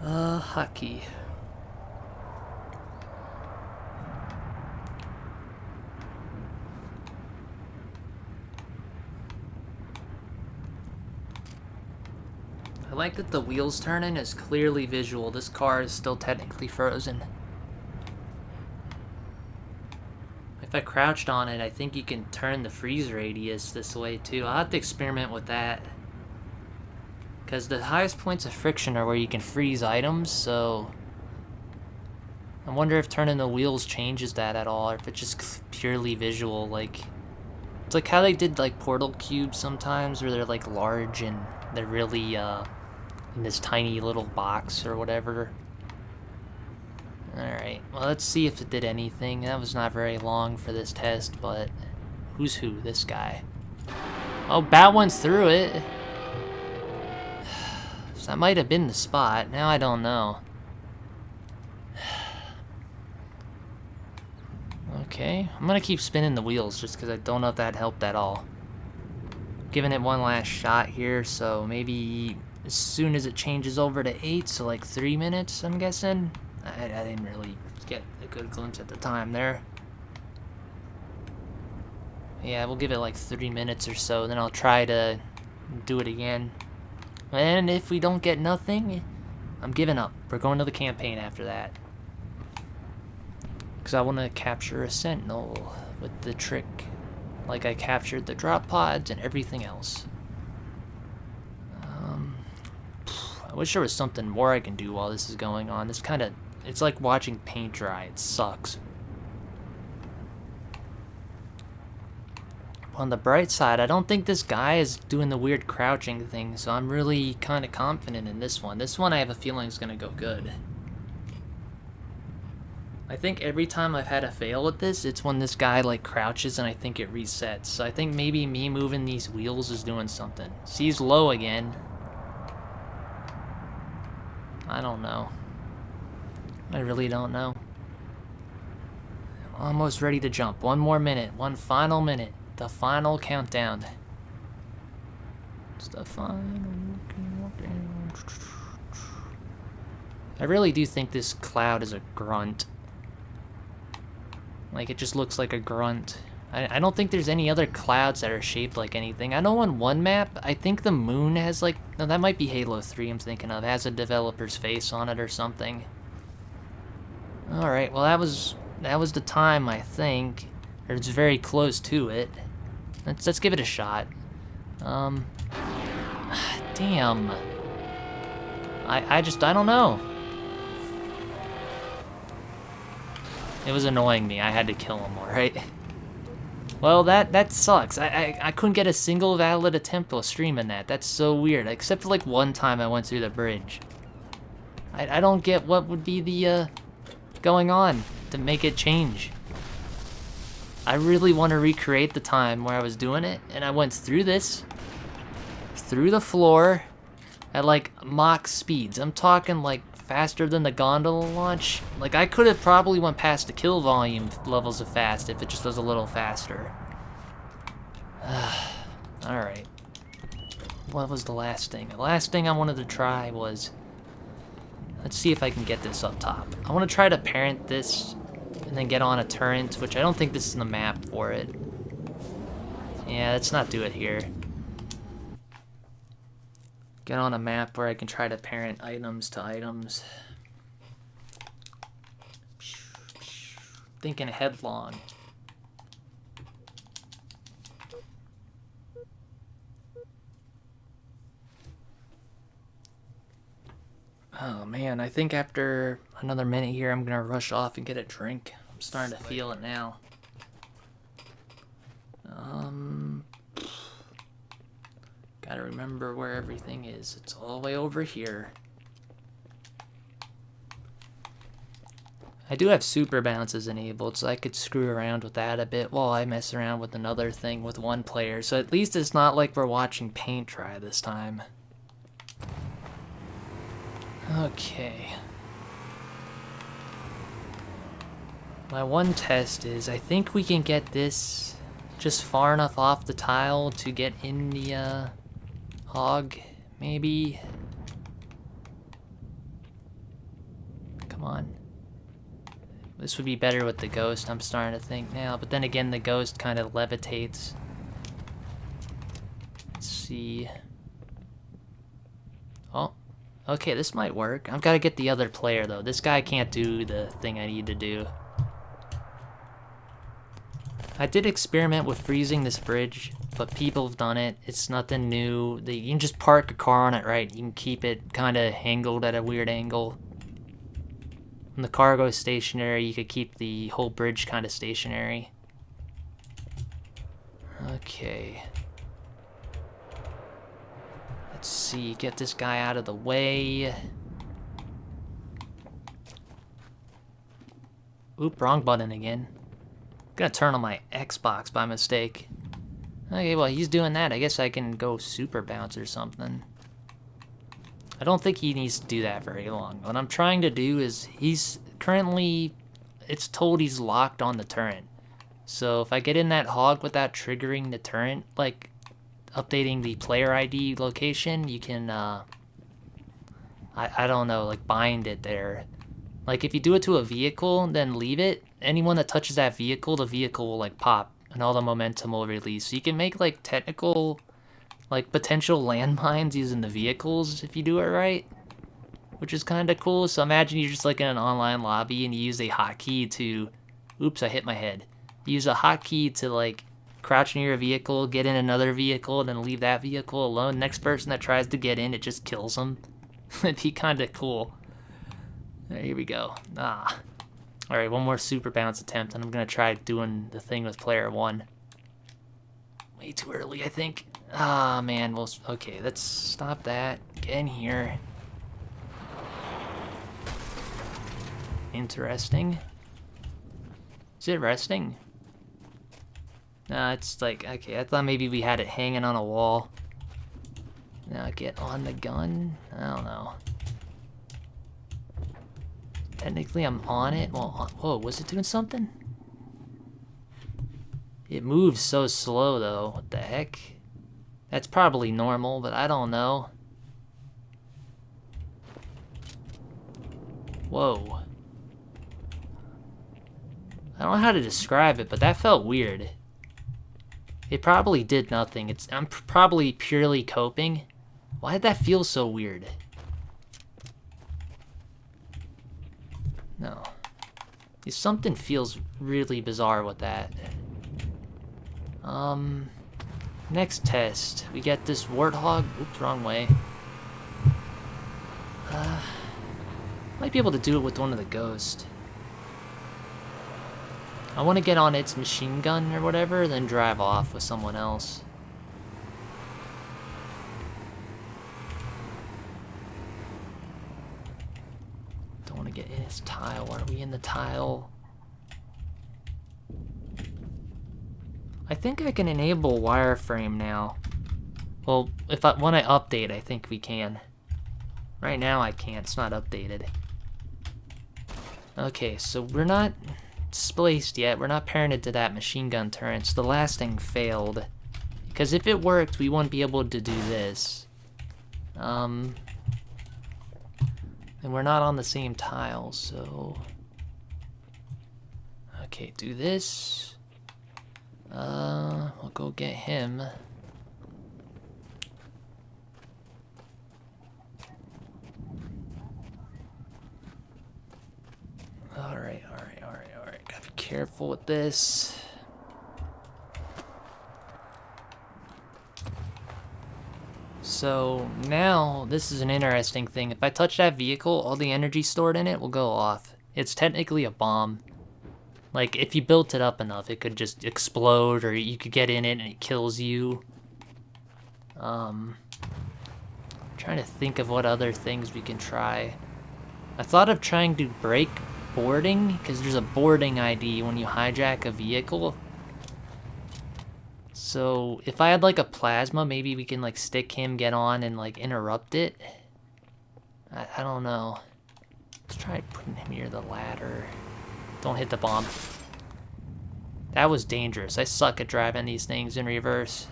Hockey. I like that the wheels turning is clearly visual. This car is still technically frozen. If I crouched on it, I think you can turn the freeze radius this way too. I'll have to experiment with that. Because the highest points of friction are where you can freeze items, so... I wonder if turning the wheels changes that at all, or if it's just purely visual, like... It's like how they did, like, portal cubes sometimes, where they're, like, large and they're really, in this tiny little box or whatever. Alright, well, let's see if it did anything. That was not very long for this test, but who's who? This guy. Oh, Bat went through it. So that might have been the spot. Now I don't know. Okay, I'm gonna keep spinning the wheels just because I don't know if that helped at all. Giving it one last shot here, so maybe as soon as it changes over to 8, so like 3 minutes, I'm guessing. I didn't really get a good glimpse at the time there. Yeah, we'll give it like 3 minutes or so, then I'll try to do it again. And if we don't get nothing, I'm giving up. We're going to the campaign after that. Because I want to capture a sentinel with the trick, like I captured the drop pods and everything else. I wish there was something more I can do while this is going on. This kind of... It's like watching paint dry. It sucks. On the bright side, I don't think this guy is doing the weird crouching thing, so I'm really kind of confident in this one. This one I have a feeling is going to go good. I think every time I've had a fail with this, it's when this guy like crouches and I think it resets. So I think maybe me moving these wheels is doing something. See, he's low again. I don't know. I really don't know. I'm almost ready to jump. One more minute. One final minute. The final countdown. It's the final countdown. I really do think this cloud is a grunt. Like, it just looks like a grunt. I don't think there's any other clouds that are shaped like anything. I know on one map, I think the moon has like... No, that might be Halo 3 I'm thinking of. It has a developer's face on it or something. Alright, well that was the time, I think. Or it's very close to it. Let's give it a shot. Damn. I don't know. It was annoying me. I had to kill him, alright? Well, that sucks. I couldn't get a single valid attempt while streaming that. That's so weird. Except for like one time I went through the bridge. I don't get what would be the going on to make it change. I really want to recreate the time where I was doing it, and I went through this, through the floor, at like Mach speeds. I'm talking like faster than the gondola launch. Like, I could have probably went past the kill volume levels of fast if it just was a little faster. Alright. What was the last thing? The last thing I wanted to try was... Let's see if I can get this up top. I want to try to parent this and then get on a turret, which I don't think this is the map for it. Yeah, let's not do it here. Get on a map where I can try to parent items to items. Thinking headlong. Oh man, I think after another minute here, I'm gonna rush off and get a drink. I'm starting to feel it now. Gotta remember where everything is. It's all the way over here. I do have super bounces enabled, so I could screw around with that a bit while I mess around with another thing with one player. So at least it's not like we're watching paint dry this time. Okay. My one test is I think we can get this just far enough off the tile to get in the hog, maybe. Come on. This would be better with the ghost, I'm starting to think now. But then again, the ghost kind of levitates. Let's see. Oh, okay, this might work. I've got to get the other player, though. This guy can't do the thing I need to do. I did experiment with freezing this bridge, but people have done it. It's nothing new. You can just park a car on it, right? You can keep it kind of angled at a weird angle. When the car goes stationary, you could keep the whole bridge kind of stationary. Okay. Let's see, get this guy out of the way. Oop, wrong button again. Gonna turn on my Xbox by mistake. Okay, well, he's doing that. I guess I can go super bounce or something. I don't think he needs to do that very long. What I'm trying to do is he's currently, it's told he's locked on the turret. So if I get in that hog without triggering the turret, like updating the player ID location, you can, I don't know, like bind it there. Like if you do it to a vehicle, then leave it, anyone that touches that vehicle, the vehicle will like pop and all the momentum will release. So you can make like technical, like potential landmines using the vehicles if you do it right, which is kind of cool. So imagine you're just like in an online lobby and you use a hotkey to, oops, I hit my head. You use a hotkey to like crouch near a vehicle, get in another vehicle, and then leave that vehicle alone. Next person that tries to get in, it just kills them. It'd be kind of cool. Here we go. Ah. Alright, one more super bounce attempt, and I'm going to try doing the thing with player one. Way too early, I think. Ah, man. Well, okay, let's stop that. Get in here. Interesting. Is it resting? Nah, it's like, okay, I thought maybe we had it hanging on a wall. Now get on the gun? I don't know. Technically, I'm on it. Well, whoa, was it doing something? It moves so slow, though. What the heck? That's probably normal, but I don't know. Whoa. I don't know how to describe it, but that felt weird. It probably did nothing. I'm probably purely coping. Why did that feel so weird? No. Something feels really bizarre with that. Next test. We get this warthog. Oops, wrong way. Might be able to do it with one of the ghosts. I want to get on its machine gun or whatever, then drive off with someone else. Don't want to get in its tile. Are we in the tile? I think I can enable wireframe now. Well, when I update, I think we can. Right now I can't. It's not updated. Okay, so we're not spliced yet. We're not parented to that machine gun turret. So the last thing failed. Because if it worked, we wouldn't be able to do this. And we're not on the same tile, so... Okay, do this. We'll go get him. careful with this. So now, this is an interesting thing. If I touch that vehicle, all the energy stored in it will go off. It's technically a bomb. Like, if you built it up enough, it could just explode, or you could get in it and it kills you. I'm trying to think of what other things we can try. I thought of trying to break boarding, because there's a boarding ID when you hijack a vehicle. So if I had like a plasma, maybe we can like stick him, get on, and like interrupt it. I don't know. Let's try putting him near the ladder. Don't hit the bomb. That was dangerous. I suck at driving these things in reverse.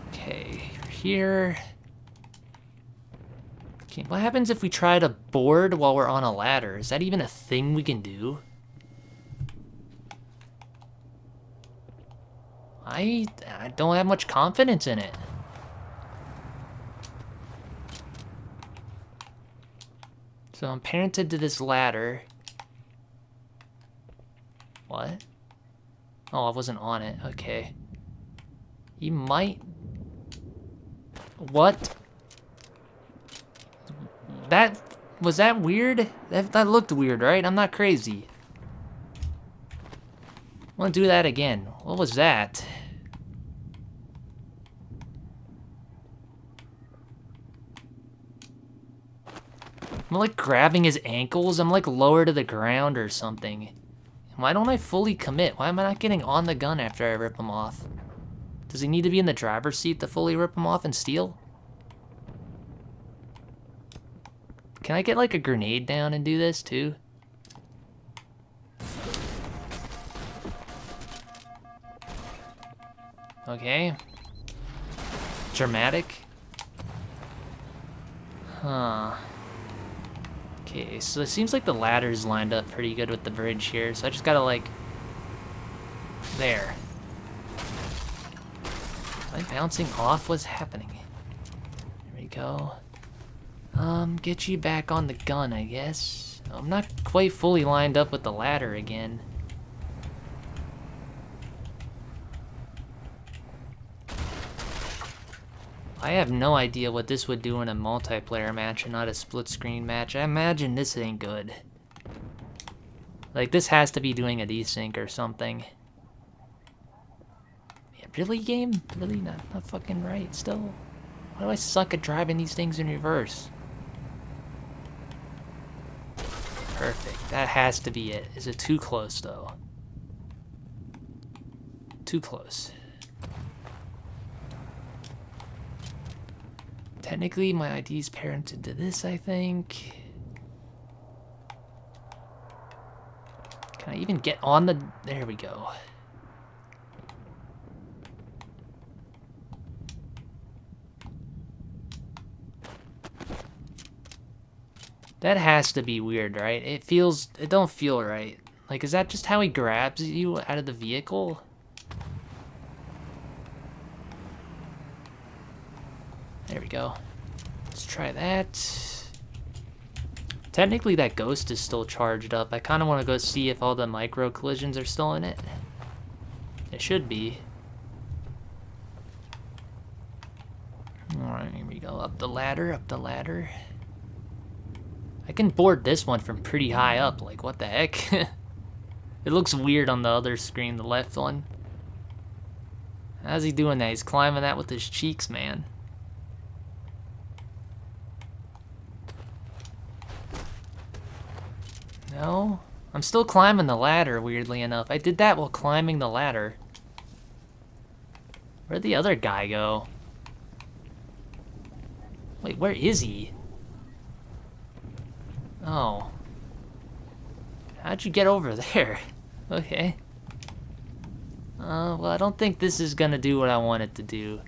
Okay, here. Okay, what happens if we try to board while we're on a ladder? Is that even a thing we can do? I don't have much confidence in it. So I'm parented to this ladder. What? Oh, I wasn't on it. Okay. He might... What? Was that weird? That looked weird, right? I'm not crazy. I want to do that again. What was that? I'm like grabbing his ankles. I'm like lower to the ground or something. Why don't I fully commit? Why am I not getting on the gun after I rip him off? Does he need to be in the driver's seat to fully rip him off and steal? Can I get like a grenade down and do this too? Okay. Dramatic. Huh. Okay, so it seems like the ladder's lined up pretty good with the bridge here, so I just gotta like... There. Am I bouncing off? What's happening? There we go. Get you back on the gun, I guess. I'm not quite fully lined up with the ladder again. I have no idea what this would do in a multiplayer match and not a split screen match. I imagine this ain't good. Like, this has to be doing a desync or something. Yeah, really, game? Really? Not fucking right still? Why do I suck at driving these things in reverse? Perfect. That has to be it. Is it too close, though? Too close. Technically, my ID's parented to this, I think. Can I even get on the... There we go. That has to be weird, right? It don't feel right. Like, is that just how he grabs you out of the vehicle? There we go. Let's try that. Technically, that ghost is still charged up. I kind of want to go see if all the micro collisions are still in it. It should be. Alright, here we go. Up the ladder, up the ladder. I can board this one from pretty high up. Like, what the heck? It looks weird on the other screen, the left one. How's he doing that? He's climbing that with his cheeks, man. No? I'm still climbing the ladder, weirdly enough. I did that while climbing the ladder. Where'd the other guy go? Wait, where is he? Oh. How'd you get over there? Okay. Well, I don't think this is gonna do what I want it to do.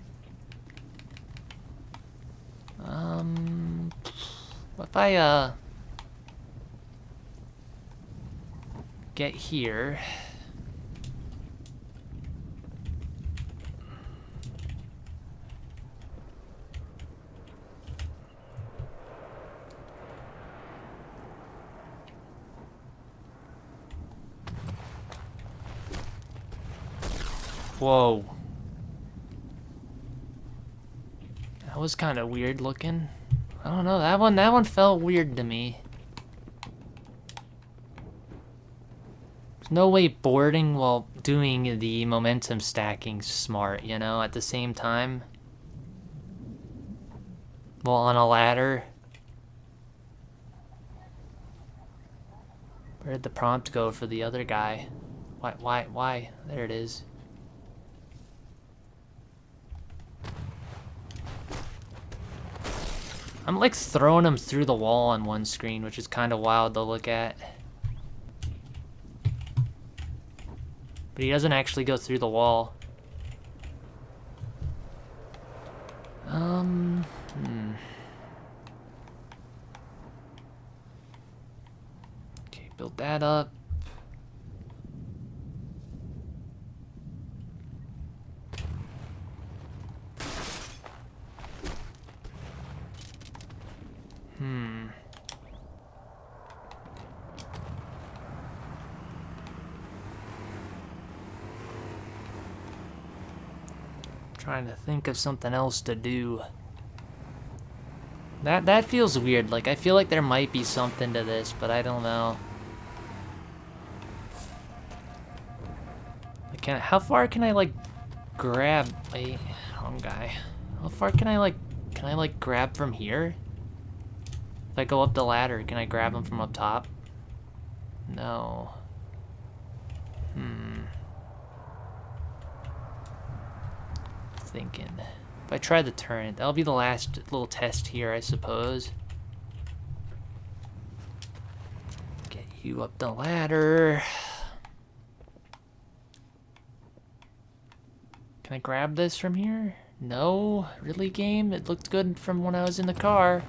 If I, get here... Whoa. That was kind of weird looking. I don't know, that one felt weird to me. There's no way boarding while doing the momentum stacking's smart, you know, at the same time. Well, on a ladder. Where did the prompt go for the other guy? Why? There it is. I'm like throwing him through the wall on one screen, which is kind of wild to look at. But he doesn't actually go through the wall. Okay, build that up. Trying to think of something else to do. That feels weird. Like, I feel like there might be something to this, but I don't know. How far can I like grab a wrong guy? How far can I like grab from here? If I go up the ladder, can I grab him from up top? No. Thinking. If I try the turret, that'll be the last little test here, I suppose. Get you up the ladder. Can I grab this from here? No? Really, game? It looked good from when I was in the car.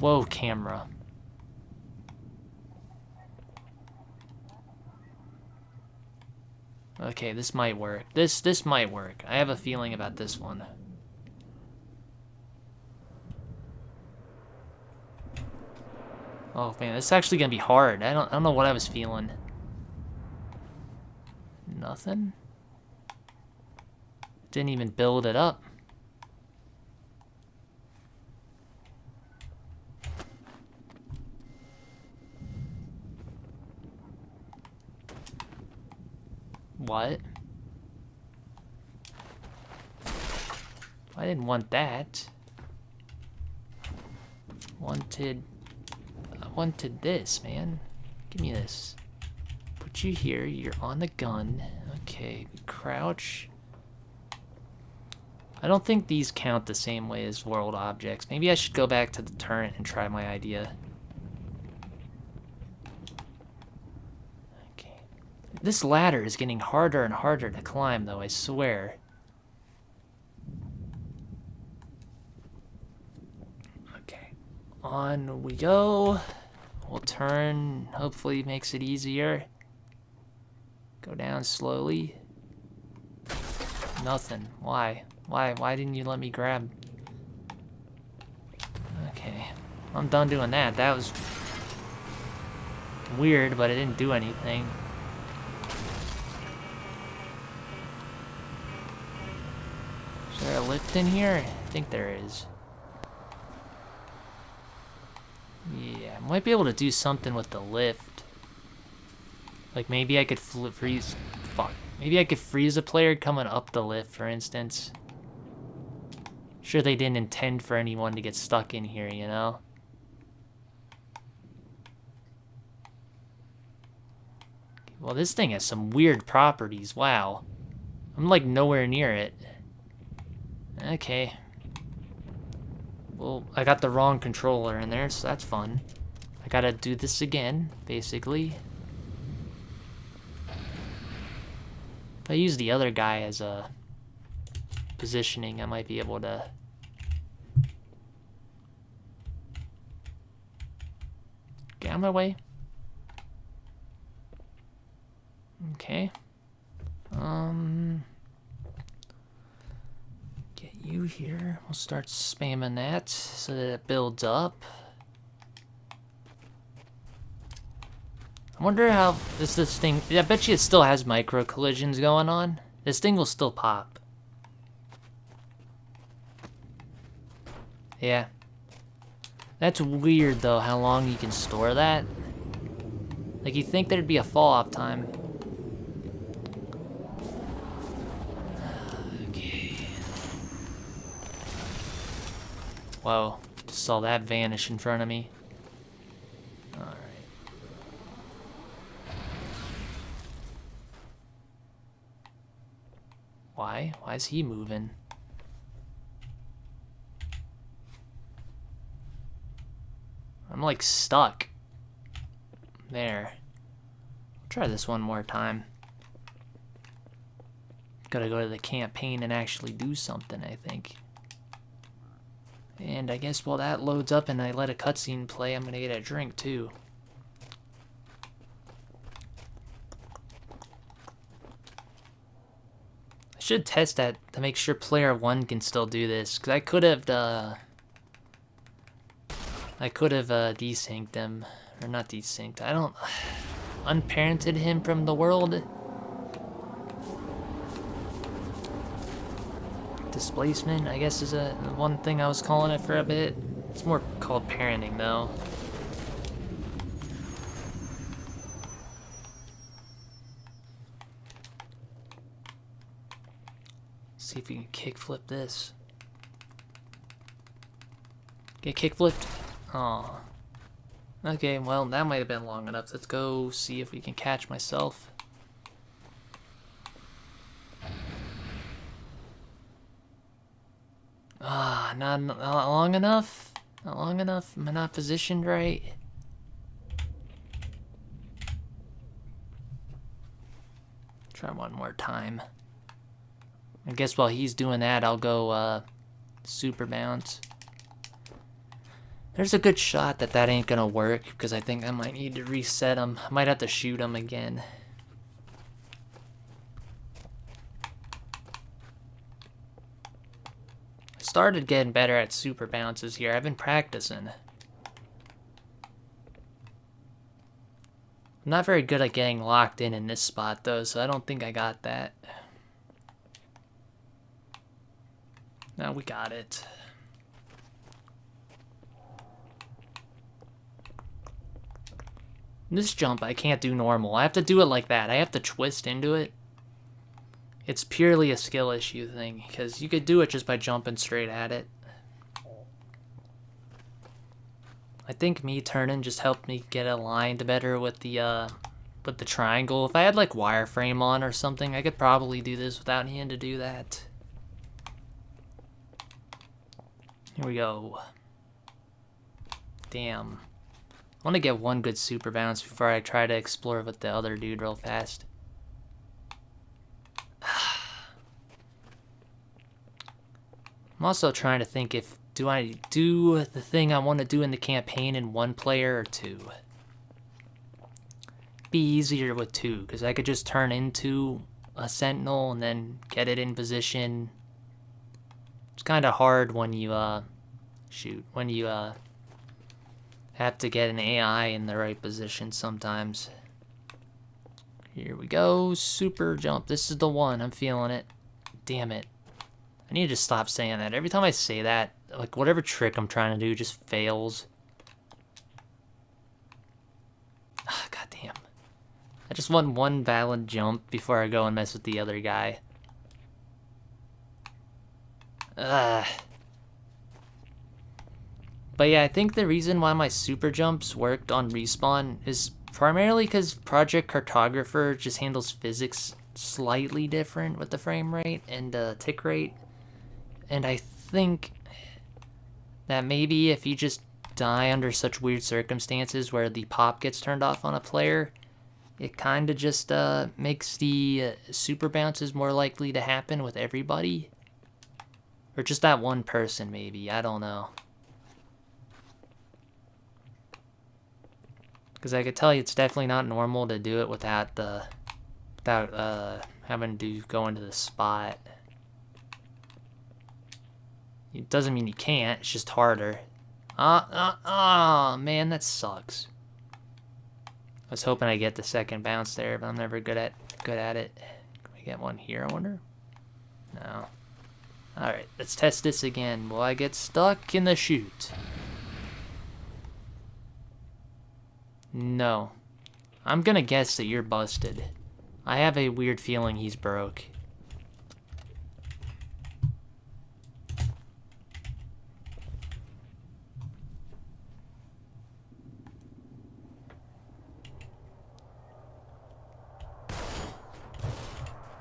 Whoa, camera. Okay, this might work. This might work. I have a feeling about this one. Oh man, this is actually gonna be hard. I don't know what I was feeling. Nothing? Didn't even build it up. What? I didn't want that. I wanted this, man. Give me this. Put you here, you're on the gun. Okay, crouch. I don't think these count the same way as world objects. Maybe I should go back to the turret and try my idea. This ladder is getting harder and harder to climb, though, I swear. Okay, on we go. We'll turn, hopefully makes it easier. Go down slowly. Nothing. Why? Why didn't you let me grab? Okay, I'm done doing that. That was weird, but it didn't do anything. Is there a lift in here? I think there is. Yeah, I might be able to do something with the lift. Like maybe I could freeze. Fuck. Maybe I could freeze a player coming up the lift, for instance. Sure, they didn't intend for anyone to get stuck in here, you know? Well, this thing has some weird properties. Wow. I'm like nowhere near it. Okay. Well, I got the wrong controller in there, so that's fun. I gotta do this again, basically. If I use the other guy as a positioning, I might be able to... get out of my way. Okay. Get you here. We'll start spamming that so that it builds up. I wonder how this thing... I bet you it still has micro collisions going on. This thing will still pop. Yeah. That's weird, though, how long you can store that. Like, you'd think there'd be a fall-off time. Okay. Whoa. Just saw that vanish in front of me. Alright. Why? Why is he moving? I'm like stuck. There. Try this one more time. Gotta go to the campaign and actually do something, I think. And I guess while that loads up and I let a cutscene play, I'm gonna get a drink too. I should test that to make sure player 1 can still do this, because I could have desynced him. Or not desynced. I don't... unparented him from the world. Displacement, I guess, is one thing I was calling it for a bit. It's more called parenting, though. See if we can kickflip this. Get kickflipped? Aw. Okay, well, that might have been long enough. Let's go see if we can catch myself. Ah, not long enough? Not long enough? Am I not positioned right? Try one more time. I guess while he's doing that, I'll go super bounce. There's a good shot that that ain't gonna work, because I think I might need to reset him. I might have to shoot him again. I started getting better at super bounces here. I've been practicing. I'm not very good at getting locked in this spot, though, so I don't think I got that. Now we got it. This jump I can't do normal. I have to do it like that. I have to twist into it. It's purely a skill issue thing, because you could do it just by jumping straight at it. I think me turning just helped me get aligned better with the triangle. If I had like wireframe on or something, I could probably do this without needing to do that. Here we go. Damn. I want to get one good super bounce before I try to explore with the other dude real fast. I'm also trying to think if, do I do the thing I want to do in the campaign in one player or two? Be easier with two, because I could just turn into a sentinel and then get it in position. It's kind of hard when you, when you, have to get an AI in the right position sometimes. Here we go, super jump. This is the one, I'm feeling it. Damn it. I need to stop saying that. Every time I say that, like whatever trick I'm trying to do just fails. Ah, goddamn. I just want one valid jump before I go and mess with the other guy. Ugh. But yeah, I think the reason why my super jumps worked on respawn is primarily because Project Cartographer just handles physics slightly different with the frame rate and tick rate. And I think that maybe if you just die under such weird circumstances where the pop gets turned off on a player, it kind of just makes the super bounces more likely to happen with everybody. Or just that one person, maybe. I don't know. Because I could tell you it's definitely not normal to do it without having to go into the spot. It doesn't mean you can't, it's just harder. Man, that sucks. was hoping I get the second bounce there, but I'm never good at it. Can we get one here, I wonder? No. Alright, let's test this again. Will I get stuck in the chute? No. I'm gonna guess that you're busted. I have a weird feeling he's broke.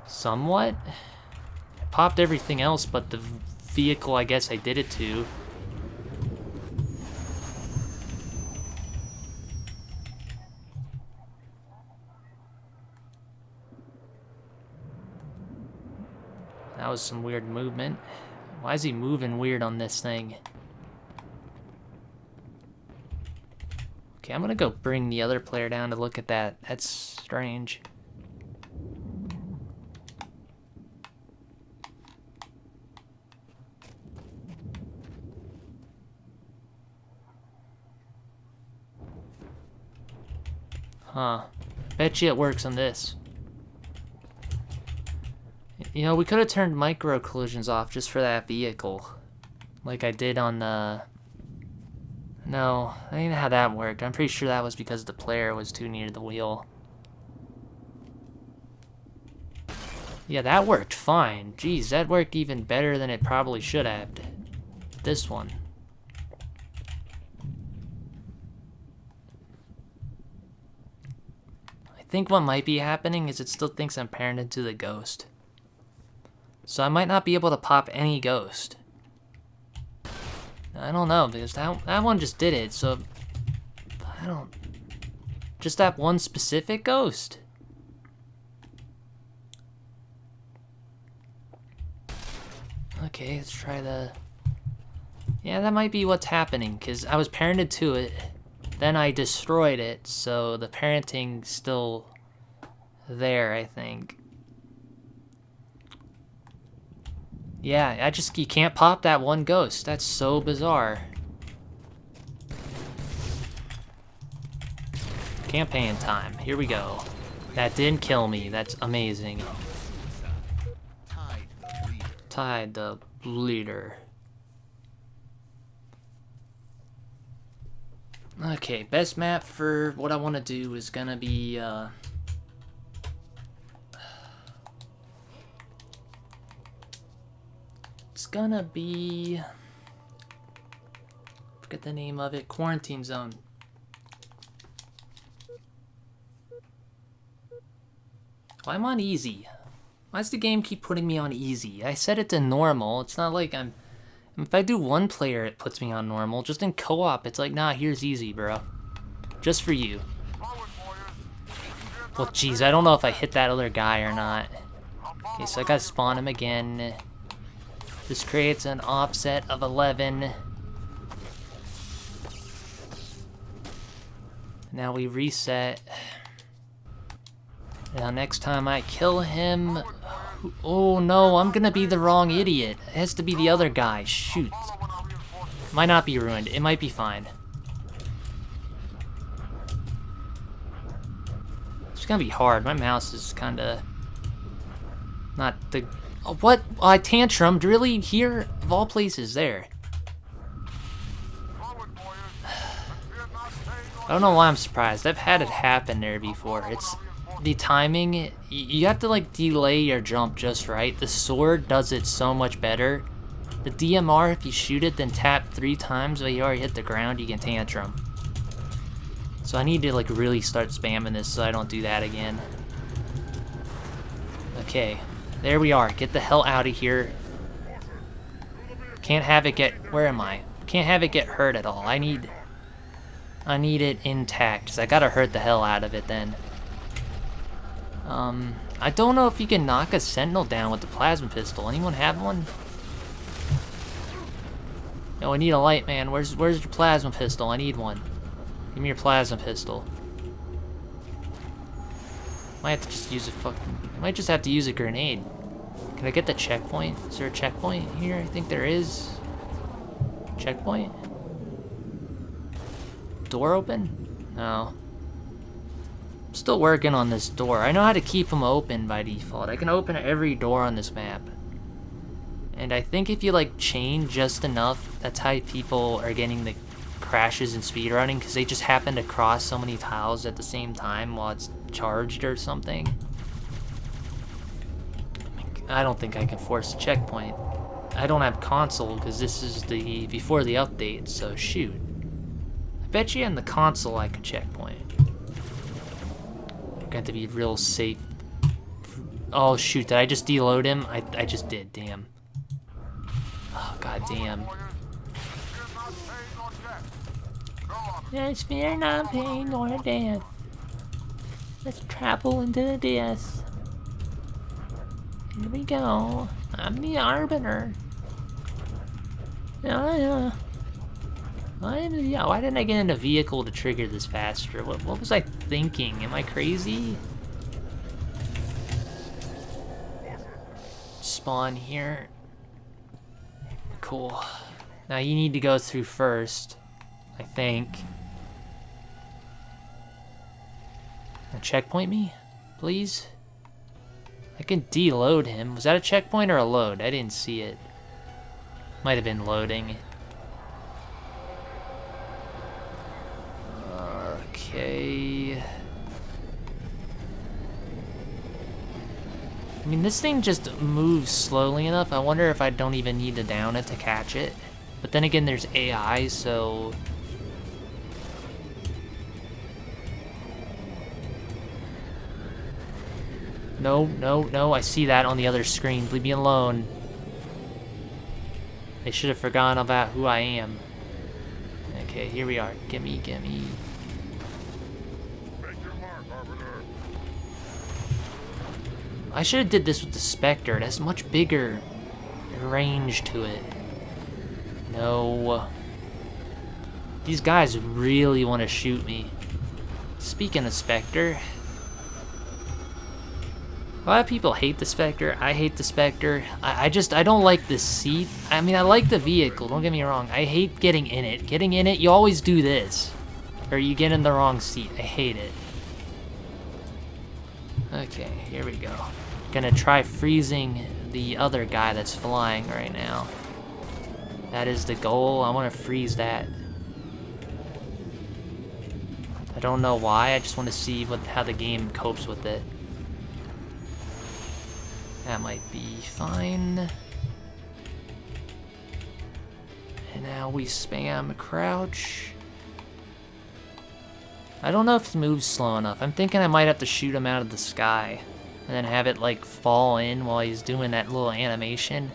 Somewhat? I popped everything else but the vehicle I guess I did it to. That was some weird movement. Why is he moving weird on this thing? Okay, I'm gonna go bring the other player down to look at that. That's strange. Huh. Bet you it works on this. You know, we could have turned micro collisions off just for that vehicle. Like I did on the... No, I don't know how that worked. I'm pretty sure that was because the player was too near the wheel. Yeah, that worked fine. Jeez, that worked even better than it probably should have. This one. I think what might be happening is it still thinks I'm parented to the ghost. So I might not be able to pop any ghost. I don't know, because that one just did it, so... I don't... Just that one specific ghost. Okay, let's try the... Yeah, that might be what's happening, because I was parented to it, then I destroyed it, so the parenting's still there, I think. Yeah, you can't pop that one ghost. That's so bizarre. Campaign time. Here we go. That didn't kill me. That's amazing. Tide the leader. Okay, best map for what I want to do is gonna be, it's gonna be... Forget the name of it. Quarantine Zone. Well, I'm on easy. Why does the game keep putting me on easy? I set it to normal. It's not like I'm... If I do one player, it puts me on normal. Just in co-op, it's like, nah, here's easy, bro. Just for you. Well, geez, I don't know if I hit that other guy or not. Okay, so I gotta spawn him again. This creates an offset of 11. Now we reset. Now next time I kill him... Oh no, I'm gonna be the wrong idiot. It has to be the other guy. Shoot. Might not be ruined. It might be fine. It's gonna be hard. My mouse is kinda... Not the... Oh, what? I tantrumed? Really? Here? Of all places, there. I don't know why I'm surprised. I've had it happen there before. It's... The timing, you have to like delay your jump just right. The sword does it so much better. The DMR, if you shoot it then tap 3 times while you already hit the ground, you can tantrum. So I need to like really start spamming this so I don't do that again. Okay, there we are. Get the hell out of here. Can't have it get... Where am I? Can't have it get hurt at all. I need it intact, because I gotta hurt the hell out of it then. I don't know if you can knock a sentinel down with the plasma pistol. Anyone have one? No, I need a light, man. Where's your plasma pistol? I need one. Give me your plasma pistol. Might have to just use a I might just have to use a grenade. Can I get the checkpoint? Is there a checkpoint here? I think there is. Checkpoint? Door open? No. Still working on this door. I know how to keep them open by default. I can open every door on this map. And I think if you like chain just enough, that's how people are getting the crashes in speedrunning, because they just happen to cross so many tiles at the same time while it's charged or something. I don't think I can force a checkpoint. I don't have console because this is the before the update, so shoot. I bet you in the console I can checkpoint. Got to be real safe. Oh shoot, did I just deload him? I just did, damn. Oh god damn. Yes, fear not pain nor death. Let's travel into the abyss. Here we go. I'm the Arbiter. Yeah. Why didn't I get in a vehicle to trigger this faster? What was I thinking? Am I crazy? Spawn here. Cool. Now you need to go through first, I think. Now checkpoint me, please? I can deload him. Was that a checkpoint or a load? I didn't see it. Might have been loading. Okay. I mean, this thing just moves slowly enough. I wonder if I don't even need to down it to catch it. But then again, there's AI, so... No, I see that on the other screen. Leave me alone. They should have forgotten about who I am. Okay, here we are. Gimme. Make your mark, Arbiter. I should have did this with the Spectre. It has much bigger range to it. No. These guys really want to shoot me. Speaking of Spectre, a lot of people hate the Spectre. I hate the Spectre. I don't like the seat. I mean, I like the vehicle, don't get me wrong. I hate getting in it. Getting in it, you always do this. Or you get in the wrong seat. I hate it. Okay, here we go. Gonna try freezing the other guy that's flying right now. That is the goal. I want to freeze that. I don't know why. I just want to see how the game copes with it. That might be fine. And now we spam crouch. I don't know if he moves slow enough. I'm thinking I might have to shoot him out of the sky and then have it like fall in while he's doing that little animation.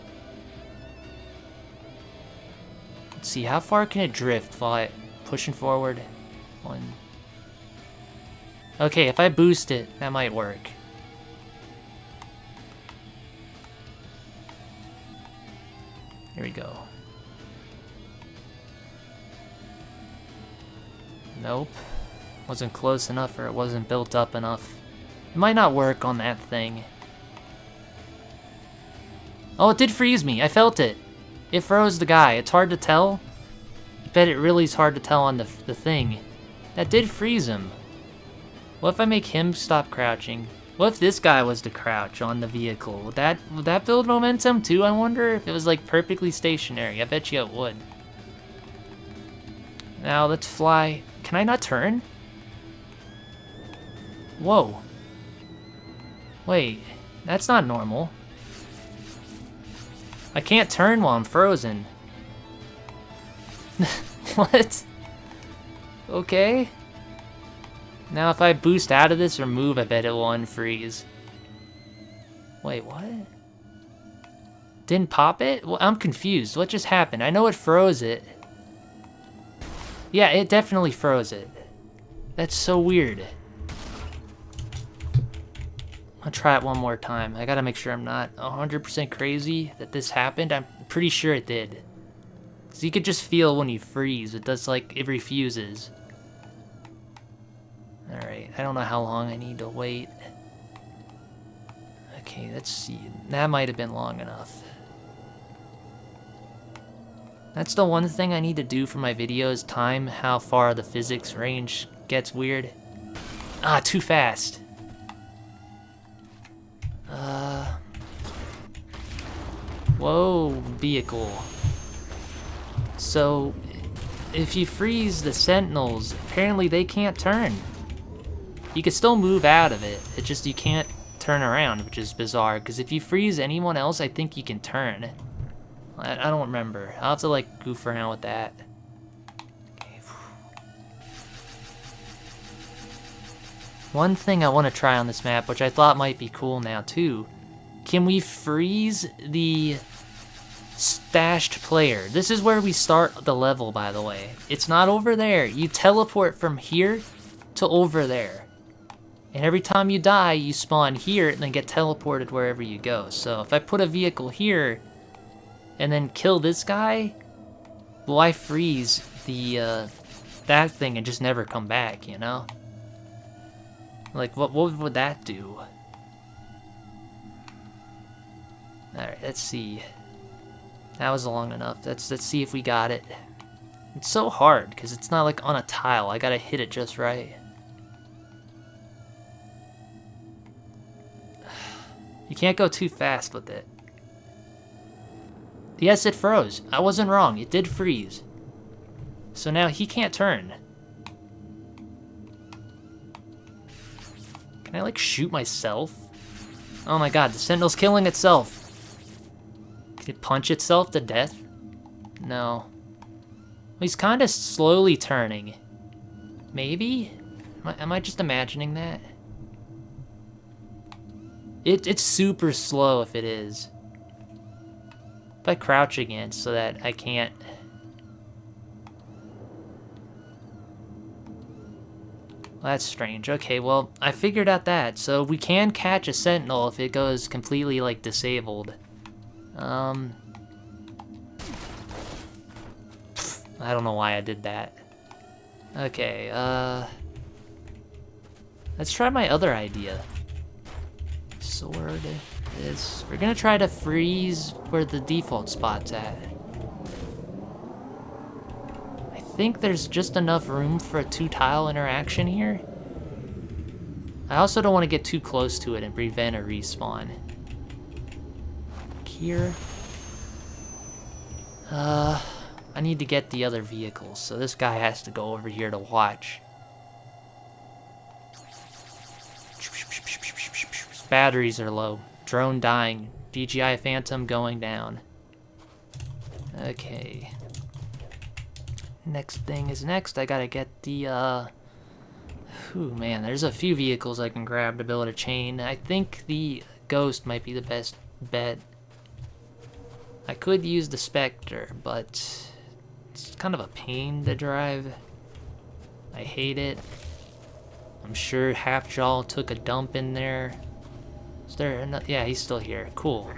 Let's see, how far can it drift while I pushing forward? One. Okay, if I boost it, that might work. Here we go. Nope. Wasn't close enough, or it wasn't built up enough. It might not work on that thing. Oh, it did freeze me. I felt it. It froze the guy. It's hard to tell. I bet it really is hard to tell on the thing. That did freeze him. What if I make him stop crouching? What if this guy was to crouch on the vehicle? Would that build momentum too, I wonder? If it was like perfectly stationary. I bet you it would. Now let's fly. Can I not turn? Whoa. Wait, that's not normal. I can't turn while I'm frozen. What? Okay. Now if I boost out of this or move, I bet it will unfreeze. Wait, what? Didn't pop it? Well, I'm confused. What just happened? I know it froze it. Yeah, it definitely froze it. That's so weird. I'll try it one more time. I gotta make sure I'm not 100% crazy that this happened. I'm pretty sure it did. So you could just feel when you freeze. It does like, it refuses. Alright, I don't know how long I need to wait. Okay, let's see. That might have been long enough. That's the one thing I need to do for my videos, time how far the physics range gets weird. Ah, too fast. Whoa, vehicle. So, if you freeze the sentinels, apparently they can't turn. You can still move out of it, it's just you can't turn around, which is bizarre, because if you freeze anyone else, I think you can turn. I don't remember. I'll have to like goof around with that. Okay. One thing I want to try on this map, which I thought might be cool now too, can we freeze the stashed player? This is where we start the level, by the way. It's not over there. You teleport from here to over there. And every time you die, you spawn here and then get teleported wherever you go. So if I put a vehicle here and then kill this guy, will I freeze the that thing and just never come back, you know? Like, what would that do? Alright, let's see. That was long enough. Let's see if we got it. It's so hard, because it's not like on a tile. I gotta hit it just right. You can't go too fast with it. Yes, it froze. I wasn't wrong. It did freeze. So now he can't turn. Can I, like, shoot myself? Oh my god, the Sentinel's killing itself. Can it punch itself to death? No. He's kind of slowly turning. Maybe? Am I just imagining that? It's super slow if it is. If I crouch again so that I can't... Well, that's strange. Okay, well, I figured out that. So we can catch a Sentinel if it goes completely, like, disabled. I don't know why I did that. Okay, let's try my other idea. Sword, this. We're gonna try to freeze where the default spot's at. I think there's just enough room for a 2-tile interaction here. I also don't want to get too close to it and prevent a respawn. Here. I need to get the other vehicles, so this guy has to go over here to watch. Batteries are low. Drone dying. DJI Phantom going down. Okay. Next thing is next. I gotta get the, Ooh, man, there's a few vehicles I can grab to build a chain. I think the Ghost might be the best bet. I could use the Spectre, but it's kind of a pain to drive. I hate it. I'm sure Halfjaw took a dump in there. Is there another? Yeah, he's still here. Cool.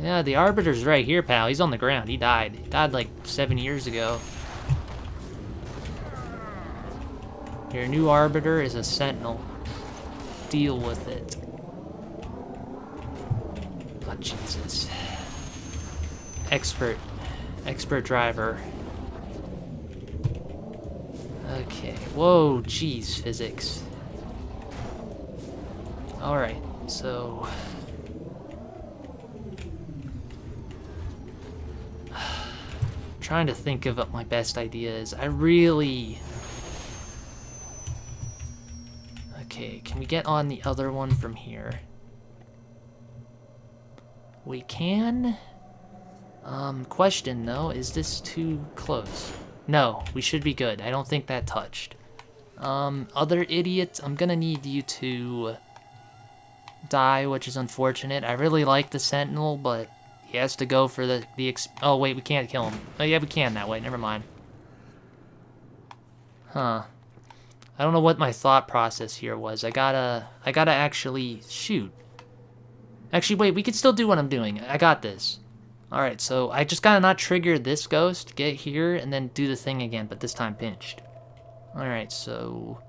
Yeah, the Arbiter's right here, pal. He's on the ground. He died. He died like 7 years ago. Your new Arbiter is a Sentinel. Deal with it. Oh, Jesus. Expert driver. Okay. Whoa, jeez, physics. Alright, so... trying to think of what my best idea is. I really... Okay, can we get on the other one from here? We can. Question though, is this too close? No, we should be good. I don't think that touched. Other idiots, I'm gonna need you to die, which is unfortunate. I really like the Sentinel, but he has to go for the oh wait, we can't kill him. Oh yeah, we can that way, never mind. Huh. I don't know what my thought process here was. I gotta actually shoot. Actually, wait, we can still do what I'm doing. I got this. Alright, so I just gotta not trigger this ghost, get here, and then do the thing again, but this time pinched. Alright, so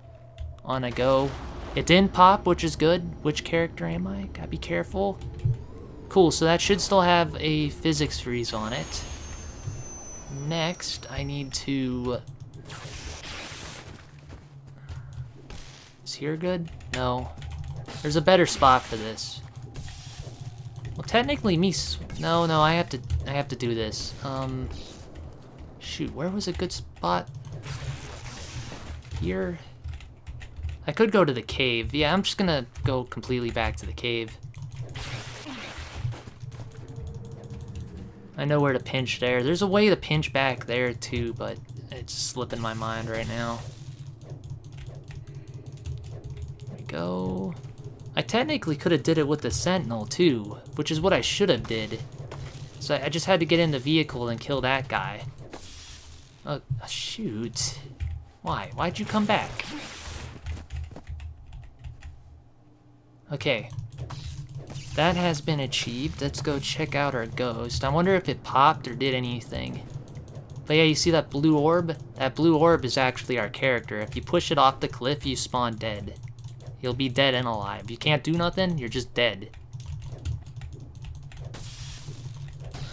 on I go. It didn't pop, which is good. Which character am I? Gotta be careful. Cool, so that should still have a physics freeze on it. Next, I need to... Is here good? No. There's a better spot for this. Well, technically no, I have to do this. Shoot, where was a good spot? Here? I could go to the cave. Yeah, I'm just gonna go completely back to the cave. I know where to pinch there. There's a way to pinch back there too, but it's slipping my mind right now. There we go. I technically could have did it with the sentinel too, which is what I should have did. So I just had to get in the vehicle and kill that guy. Shoot. Why? Why'd you come back? Okay. That has been achieved. Let's go check out our ghost. I wonder if it popped or did anything. But yeah, you see that blue orb? That blue orb is actually our character. If you push it off the cliff, you spawn dead. You'll be dead and alive. You can't do nothing, you're just dead.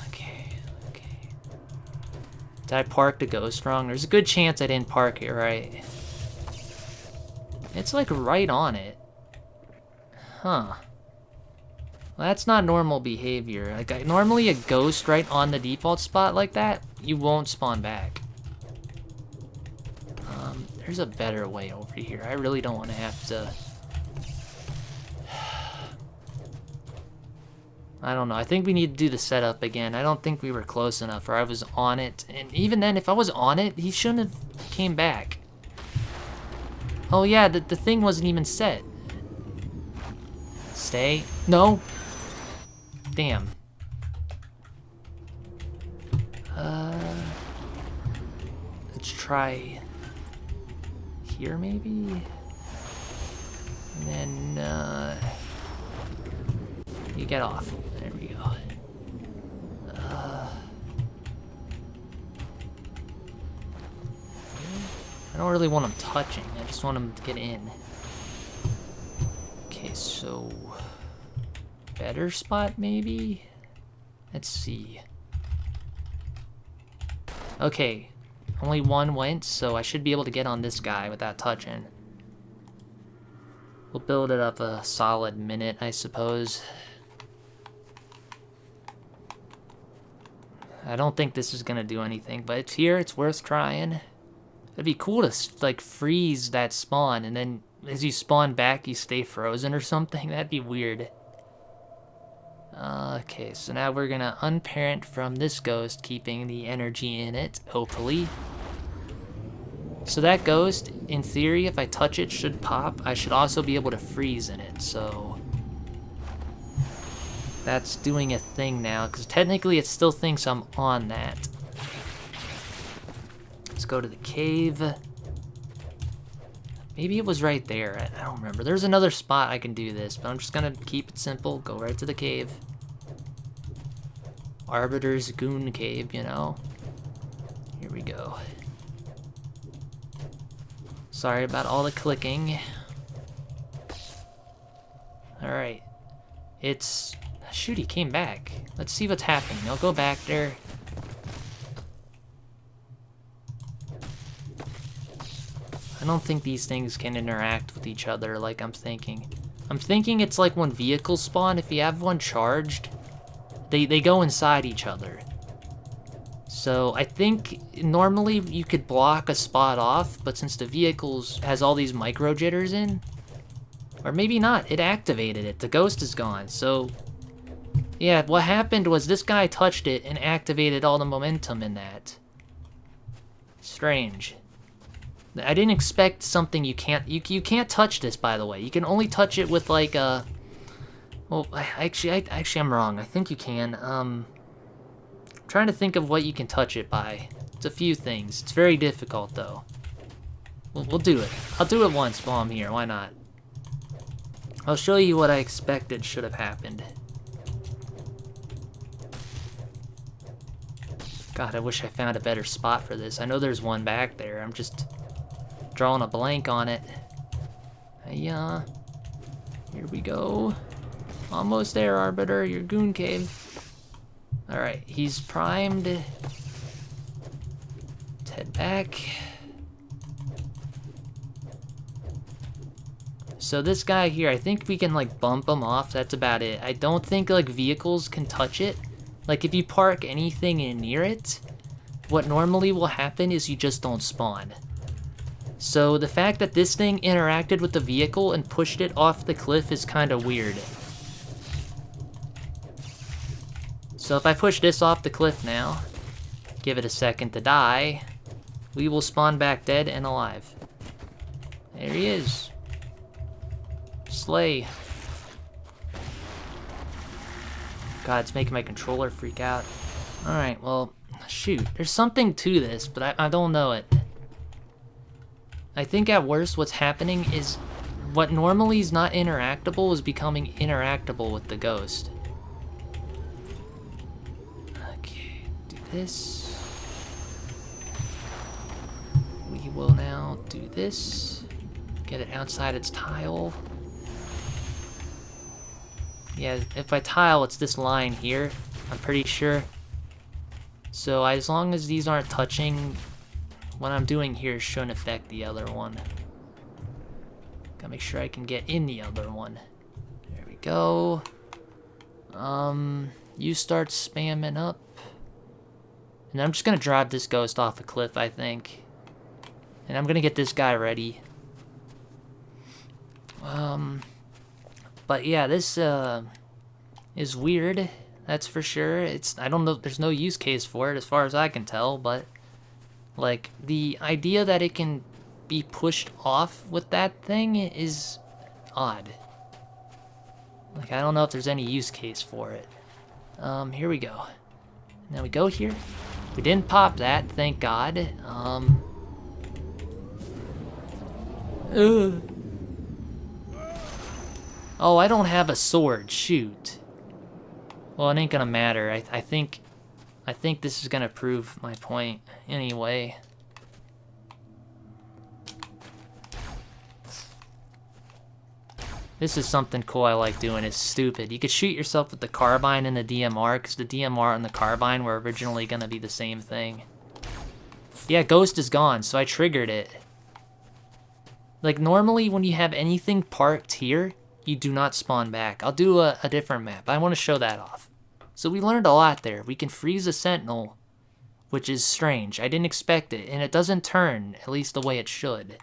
Okay. Did I park the ghost wrong? There's a good chance I didn't park it right. It's like right on it. Huh. Well, that's not normal behavior. Like, normally a ghost right on the default spot like that, you won't spawn back. There's a better way over here. I really don't want to have to... I don't know. I think we need to do the setup again. I don't think we were close enough, or I was on it. And even then, if I was on it, he shouldn't have came back. Oh yeah, the thing wasn't even set. Stay. No. Damn. Let's try here maybe? And then, you get off. There we go. I don't really want him touching. I just want him to get in. Okay, so... better spot, maybe? Let's see. Okay, only one went, so I should be able to get on this guy without touching. We'll build it up a solid minute, I suppose. I don't think this is gonna do anything, but it's here, it's worth trying. It'd be cool to, like, freeze that spawn, and then as you spawn back, you stay frozen or something. That'd be weird. Okay, so now we're gonna unparent from this ghost, keeping the energy in it, hopefully. So that ghost, in theory, if I touch it, should pop. I should also be able to freeze in it, so... that's doing a thing now, because technically it still thinks I'm on that. Let's go to the cave. Maybe it was right there. I don't remember. There's another spot I can do this, but I'm just gonna keep it simple. Go right to the cave. Arbiter's Goon Cave, you know. Here we go. Sorry about all the clicking. Alright. It's... shoot, he came back. Let's see what's happening. I'll go back there. I don't think these things can interact with each other like I'm thinking. I'm thinking it's like when vehicles spawn, if you have one charged, they go inside each other. So I think normally you could block a spot off, but since the vehicles has all these micro jitters in, or maybe not, it activated it. The ghost is gone. So yeah, what happened was this guy touched it and activated all the momentum in that. Strange. I didn't expect something you can't... You can't touch this, by the way. You can only touch it with, like, a... well, actually, I'm wrong. I think you can. I'm trying to think of what you can touch it by. It's a few things. It's very difficult, though. We'll do it. I'll do it once while I'm here. Why not? I'll show you what I expected should have happened. God, I wish I found a better spot for this. I know there's one back there. I'm just... drawing a blank on it. Yeah. Here we go. Almost there, Arbiter. Your Goon Cave. Alright, he's primed. Let's head back. So this guy here, I think we can like bump him off. That's about it. I don't think like vehicles can touch it. Like if you park anything in near it, what normally will happen is you just don't spawn. So the fact that this thing interacted with the vehicle and pushed it off the cliff is kind of weird. So if I push this off the cliff now, give it a second to die, we will spawn back dead and alive. There he is. Slay. God, it's making my controller freak out. Alright, well, shoot. There's something to this, but I don't know it. I think at worst what's happening is what normally is not interactable is becoming interactable with the ghost. Okay, do this. We will now do this. Get it outside its tile. Yeah, if I tile, it's this line here, I'm pretty sure. So as long as these aren't touching, what I'm doing here shouldn't affect the other one. Gotta make sure I can get in the other one. There we go. You start spamming up. And I'm just gonna drive this ghost off a cliff, I think. And I'm gonna get this guy ready. But yeah, this is weird, that's for sure. I don't know, there's no use case for it as far as I can tell, but like the idea that it can be pushed off with that thing is odd. Like I don't know if there's any use case for it. Here we go. Now we go here. We didn't pop that, thank God. Oh, I don't have a sword. Shoot. Well, it ain't gonna matter. I think this is gonna prove my point anyway. This is something cool I like doing. It's stupid. You could shoot yourself with the carbine and the DMR, because the DMR and the carbine were originally gonna be the same thing. Yeah, ghost is gone, so I triggered it. Like normally when you have anything parked here, you do not spawn back. I'll do a different map. I want to show that off. So we learned a lot there. We can freeze a sentinel, which is strange. I didn't expect it, and it doesn't turn, at least the way it should.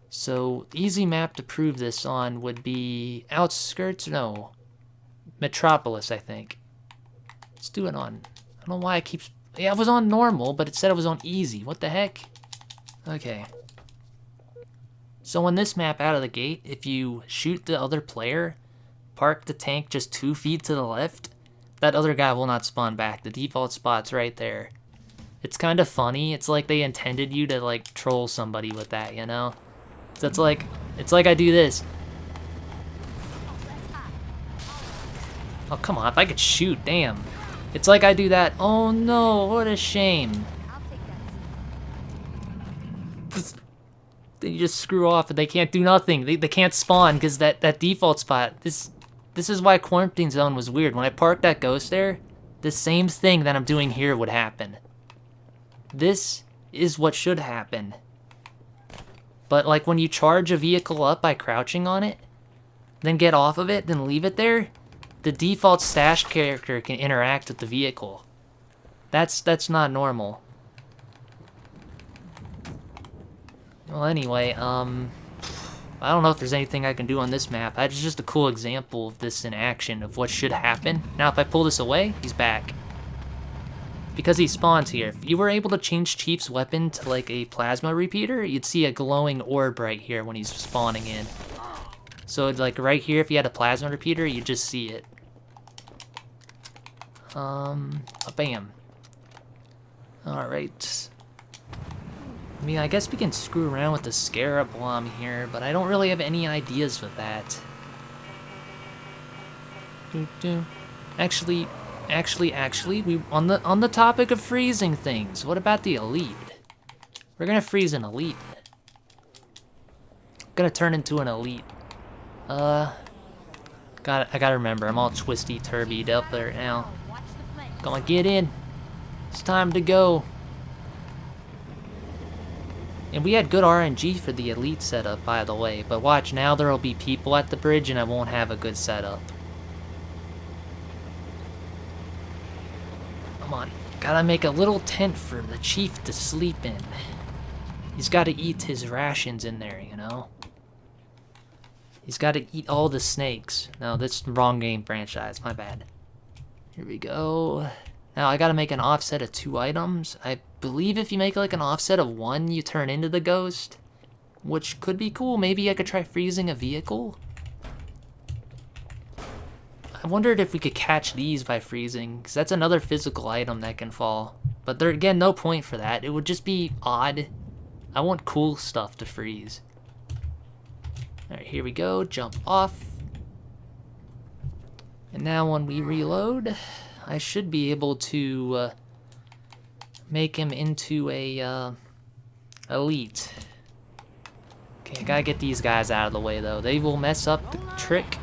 So easy map to prove this on would be outskirts, no, Metropolis, I think. Let's do it on, I don't know why it keeps, yeah, it was on normal, but it said it was on easy. What the heck? Okay. So on this map out of the gate, if you shoot the other player, park the tank just 2 feet to the left, that other guy will not spawn back. The default spot's right there. It's kind of funny. It's like they intended you to like troll somebody with that, you know? So it's like I do this. Oh, come on, if I could shoot, damn. It's like I do that. Oh no, what a shame. They just screw off and they can't do nothing. They can't spawn because that default spot. This is why Quarantine Zone was weird. When I parked that ghost there, the same thing that I'm doing here would happen. This is what should happen. But like when you charge a vehicle up by crouching on it, then get off of it, then leave it there, the default stash character can interact with the vehicle. That's not normal. Well, anyway, I don't know if there's anything I can do on this map. It's just a cool example of this in action, of what should happen. Now, if I pull this away, he's back. Because he spawns here. If you were able to change Chief's weapon to like a plasma repeater, you'd see a glowing orb right here when he's spawning in. So like right here, if you had a plasma repeater, you'd just see it. Bam. Alright. I mean, I guess we can screw around with the Scarab Bomb here, but I don't really have any ideas with that. Actually, we on the topic of freezing things, what about the Elite? We're gonna freeze an Elite. Gonna turn into an Elite. I gotta remember, I'm all twisty turbied up there now. Gonna get in. It's time to go. And we had good RNG for the elite setup, by the way. But watch, now there'll be people at the bridge and I won't have a good setup. Come on. Gotta make a little tent for the chief to sleep in. He's gotta eat his rations in there, you know? He's gotta eat all the snakes. No, that's the wrong game franchise. My bad. Here we go. Now I gotta make an offset of 2 items. I believe if you make like an offset of 1, you turn into the ghost. Which could be cool. Maybe I could try freezing a vehicle. I wondered if we could catch these by freezing, because that's another physical item that can fall. But there again, no point for that. It would just be odd. I want cool stuff to freeze. Alright, here we go. Jump off. And now when we reload, I should be able to make him into a elite. Okay, I gotta get these guys out of the way though. They will mess up the trick.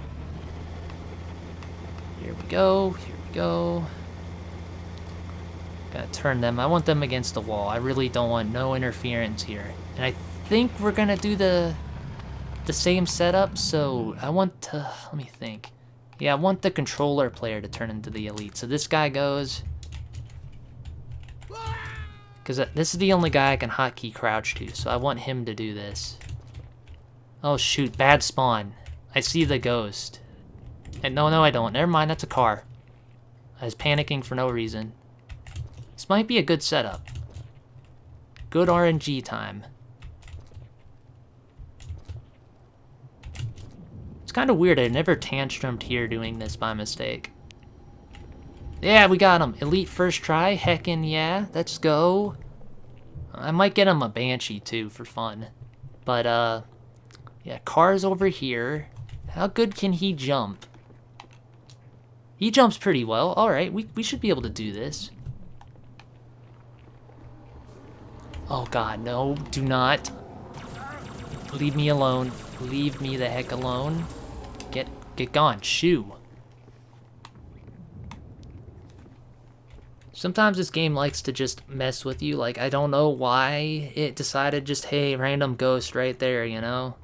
Here we go, here we go. Gotta turn them. I want them against the wall. I really don't want no interference here. And I think we're gonna do the same setup, so I want to, let me think. Yeah, I want the controller player to turn into the elite. So this guy goes, because this is the only guy I can hotkey crouch to, so I want him to do this. Oh shoot, bad spawn. I see the ghost. And no, I don't. Never mind, that's a car. I was panicking for no reason. This might be a good setup. Good RNG time. It's kind of weird. I never tantrumed here doing this by mistake. Yeah, we got him. Elite first try. Heckin' yeah. Let's go. I might get him a Banshee too for fun. But, yeah, car's over here. How good can he jump? He jumps pretty well. Alright, we should be able to do this. Oh god, no. Do not. Leave me alone. Leave me the heck alone. Get gone. Shoo. Sometimes this game likes to just mess with you. Like, I don't know why it decided just, hey, random ghost right there, you know?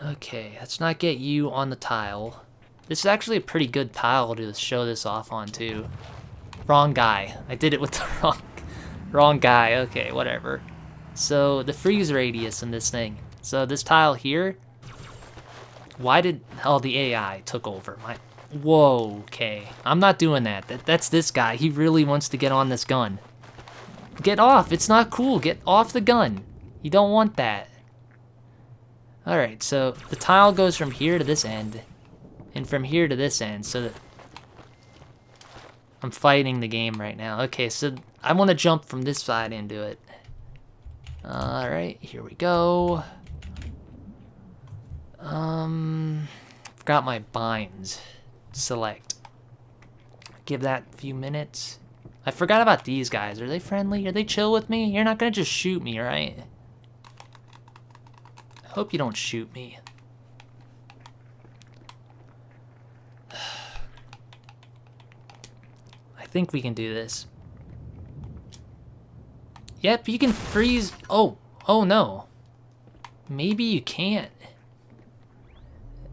Okay, let's not get you on the tile. This is actually a pretty good tile to show this off on, too. Wrong guy. I did it with the wrong guy. Okay, whatever. So, the freeze radius in this thing. So, this tile here. Why did... Oh, the AI took over. Whoa, okay. I'm not doing that. That's this guy. He really wants to get on this gun. Get off. It's not cool. Get off the gun. You don't want that. Alright, so the tile goes from here to this end. And from here to this end. So that... I'm fighting the game right now. Okay, so I want to jump from this side into it. Alright, here we go. Forgot my binds. Select. Give that a few minutes. I forgot about these guys. Are they friendly? Are they chill with me? You're not gonna just shoot me, right? I hope you don't shoot me. I think we can do this. Yep, you can freeze. Oh no. Maybe you can't.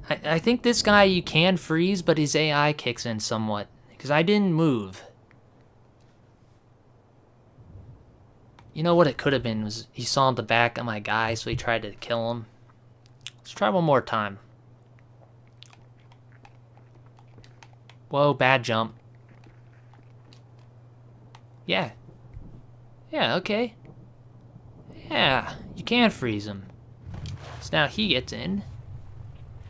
I think this guy you can freeze, but his AI kicks in somewhat. Because I didn't move. You know what it could have been was he saw the back of my guy, so he tried to kill him. Let's try one more time. Whoa, bad jump. Yeah. Yeah, okay. Yeah, you can freeze him. So now he gets in.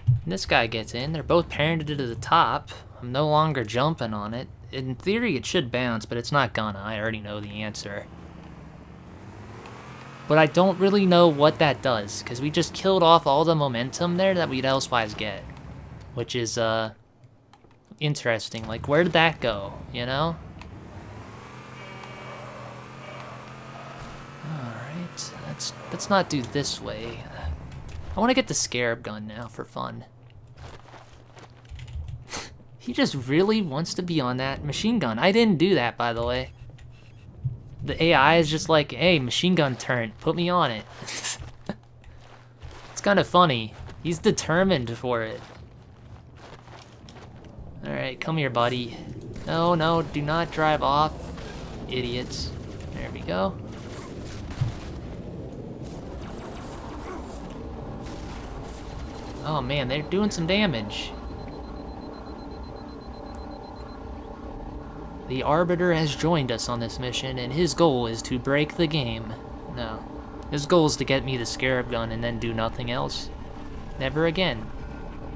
And this guy gets in. They're both parented to the top. I'm no longer jumping on it. In theory, it should bounce, but it's not gonna. I already know the answer. But I don't really know what that does, because we just killed off all the momentum there that we'd elsewise get. Which is, interesting. Like, where did that go, you know? Alright, let's not do this way. I want to get the scarab gun now for fun. He just really wants to be on that machine gun. I didn't do that, by the way. The AI is just like, hey, machine gun turret, put me on it. It's kind of funny. He's determined for it. Alright, come here, buddy. No, no, do not drive off. Idiots. There we go. Oh man, they're doing some damage. The Arbiter has joined us on this mission, and his goal is to break the game. No. His goal is to get me the Scarab gun and then do nothing else. Never again.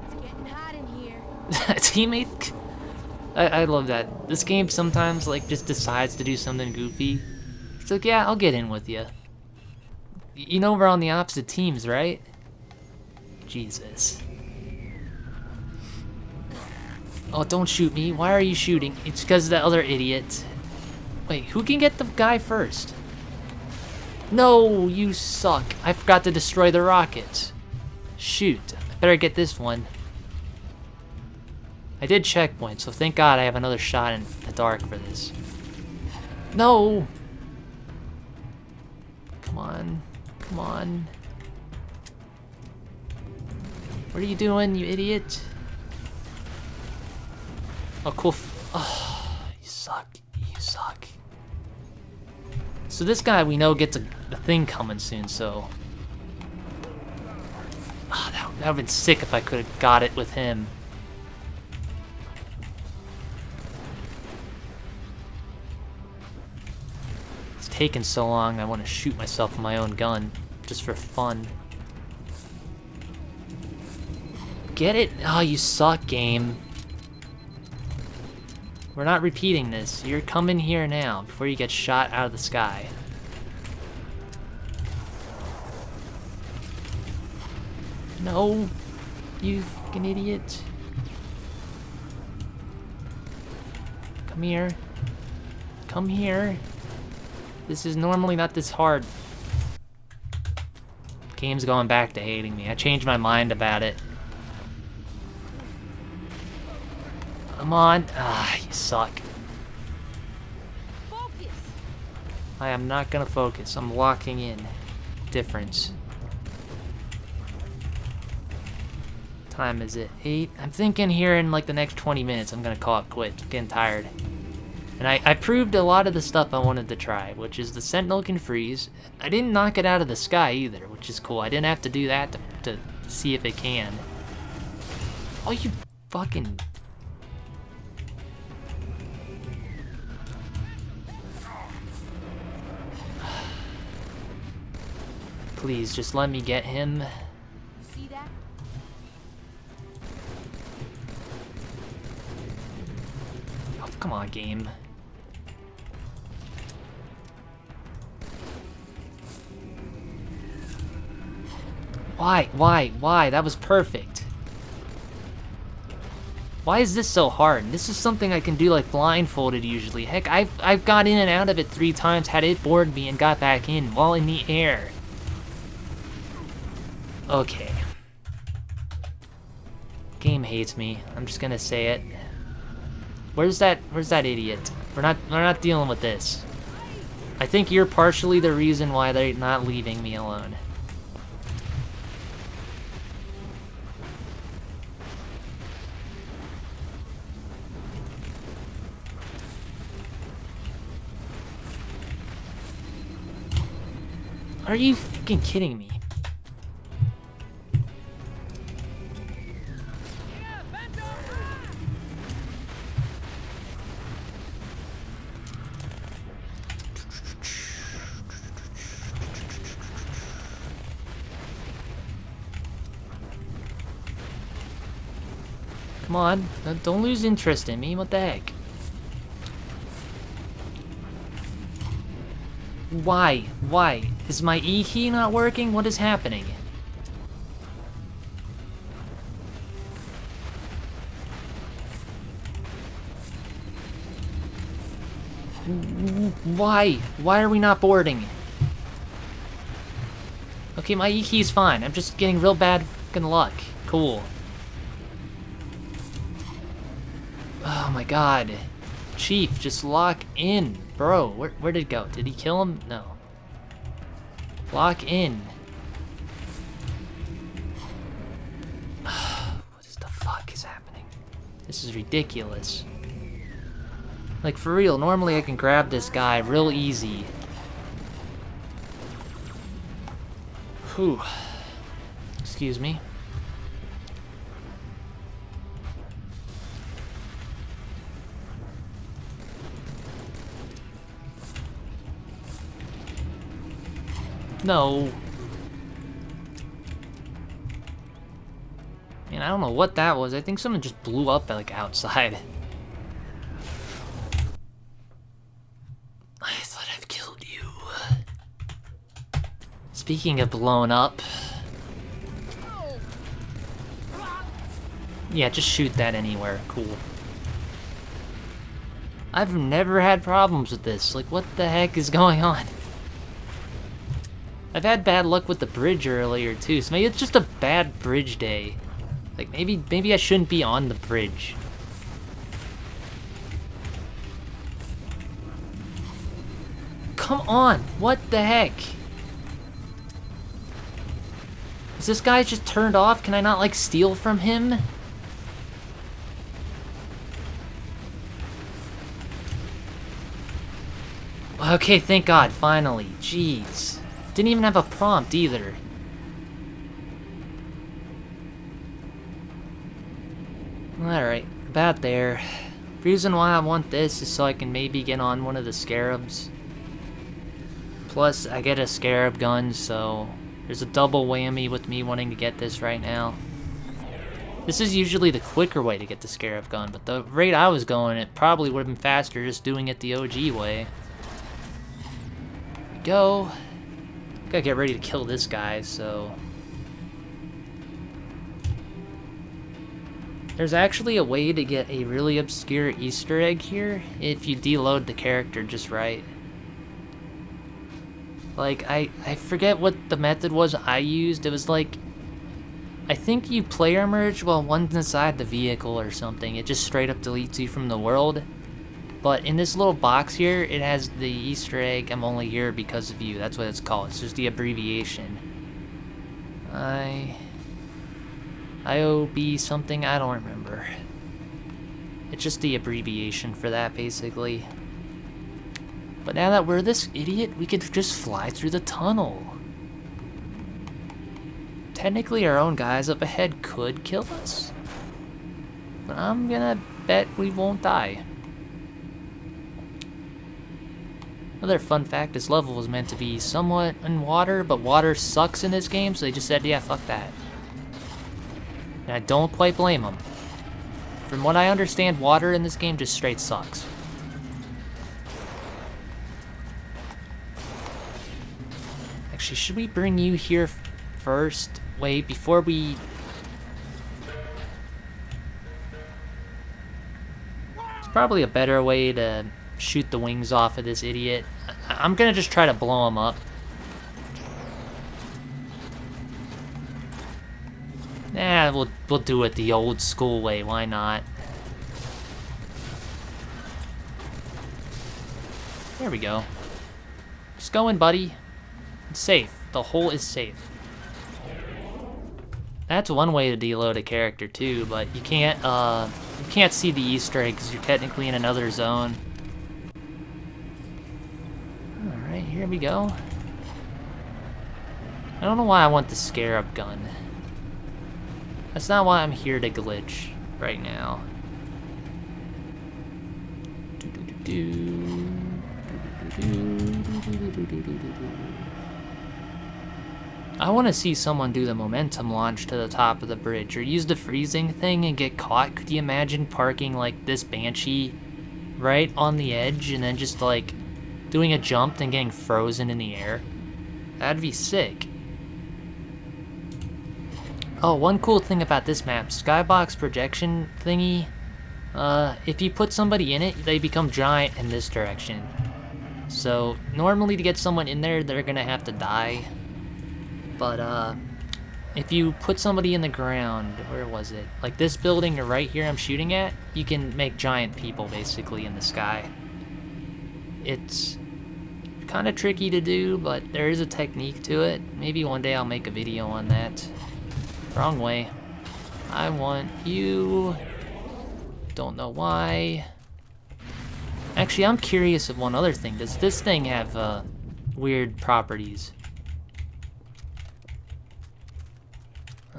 It's getting hot in here. Teammate? I love that. This game sometimes, like, just decides to do something goofy. It's like, yeah, I'll get in with you. You know we're on the opposite teams, right? Jesus. Oh, don't shoot me. Why are you shooting? It's because of the other idiot. Wait, who can get the guy first? No, you suck. I forgot to destroy the rockets. Shoot. I better get this one. I did checkpoint, so thank God I have another shot in the dark for this. No! Come on. Come on. What are you doing, you idiot? Oh, cool. Oh, you suck. You suck. So this guy we know gets a thing coming soon, so... Oh, that would have been sick if I could have got it with him. It's taken so long, I want to shoot myself with my own gun, just for fun. Get it? Oh, you suck, game. We're not repeating this. You're coming here now, before you get shot out of the sky. No, you fucking idiot. Come here. Come here. This is normally not this hard. Game's going back to hating me. I changed my mind about it. Come on. Ah, you suck. Focus. I am not gonna focus. I'm locking in. Difference. Time is it? 8? I'm thinking here in like the next 20 minutes I'm gonna call it quits. I'm getting tired. And I proved a lot of the stuff I wanted to try, which is the Sentinel can freeze. I didn't knock it out of the sky either, which is cool. I didn't have to do that to see if it can. Oh, you fucking... Please, just let me get him. See that? Oh, come on, game. Why? That was perfect. Why is this so hard? This is something I can do like blindfolded usually. Heck, I've got in and out of it 3 times, had it board me and got back in while in the air. Okay. Game hates me. I'm just gonna say it. Where's that idiot? We're not dealing with this. I think you're partially the reason why they're not leaving me alone. Are you fucking kidding me? Come on, don't lose interest in me. What the heck? Why? Why? Is my E key not working? What is happening? Why? Why are we not boarding? Okay, my E key's fine. I'm just getting real bad fucking luck. Cool. Oh my god. Chief, just lock in. Bro, where did it go? Did he kill him? No. Lock in. What the fuck is happening? This is ridiculous. Like, for real, normally I can grab this guy real easy. Whew. Excuse me. No. Man, I don't know what that was. I think someone just blew up like outside. I thought I've killed you. Speaking of blown up. Yeah, just shoot that anywhere. Cool. I've never had problems with this. Like, what the heck is going on? I've had bad luck with the bridge earlier too, so maybe it's just a bad bridge day. Like, maybe I shouldn't be on the bridge. Come on, what the heck? Is this guy just turned off? Can I not, like, steal from him? Okay, thank God, finally. Jeez. Didn't even have a prompt either. Alright, about there. Reason why I want this is so I can maybe get on one of the scarabs. Plus, I get a scarab gun, so there's a double whammy with me wanting to get this right now. This is usually the quicker way to get the scarab gun, but the rate I was going, it probably would have been faster just doing it the OG way. There we go. Gotta get ready to kill this guy, so... There's actually a way to get a really obscure Easter egg here if you deload the character just right. Like, I forget what the method was I used. It was like... I think you player merge while one's inside the vehicle or something. It just straight up deletes you from the world. But in this little box here, it has the Easter egg, I'm only here because of you. That's what it's called. It's just the abbreviation. IOB something, I don't remember. It's just the abbreviation for that, basically. But now that we're this idiot, we could just fly through the tunnel. Technically, our own guys up ahead could kill us. But I'm gonna bet we won't die. Another fun fact, this level was meant to be somewhat in water, but water sucks in this game, so they just said, yeah, fuck that. And I don't quite blame them. From what I understand, water in this game just straight sucks. Actually, should we bring you here first? Wait, before we... It's probably a better way to shoot the wings off of this idiot. I'm gonna just try to blow him up. Nah, we'll do it the old school way, why not? There we go. Just go in, buddy. It's safe. The hole is safe. That's one way to deload a character too, but you can't see the Easter egg because you're technically in another zone. Alright, here we go. I don't know why I want the scarab gun. That's not why I'm here to glitch right now. I want to see someone do the momentum launch to the top of the bridge or use the freezing thing and get caught. Could you imagine parking like this Banshee right on the edge and then just like doing a jump and getting frozen in the air? That'd be sick. Oh, one cool thing about this map, skybox projection thingy, if you put somebody in it, they become giant in this direction. So, normally to get someone in there, they're gonna have to die. But, if you put somebody in the ground, where was it? Like this building right here I'm shooting at, you can make giant people basically in the sky. It's kind of tricky to do, but there is a technique to it. Maybe one day I'll make a video on that. Wrong way. I want you. Don't know why. Actually, I'm curious of one other thing. Does this thing have weird properties?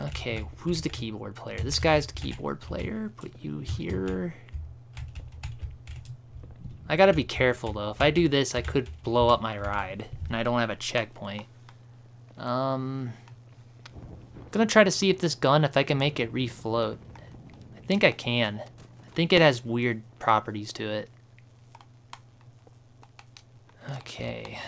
Okay, who's the keyboard player? This guy's the keyboard player. Put you here. I gotta be careful though. If I do this, I could blow up my ride, and I don't have a checkpoint. Gonna try to see if this gun, if I can make it refloat. I think I can. I think it has weird properties to it. Okay.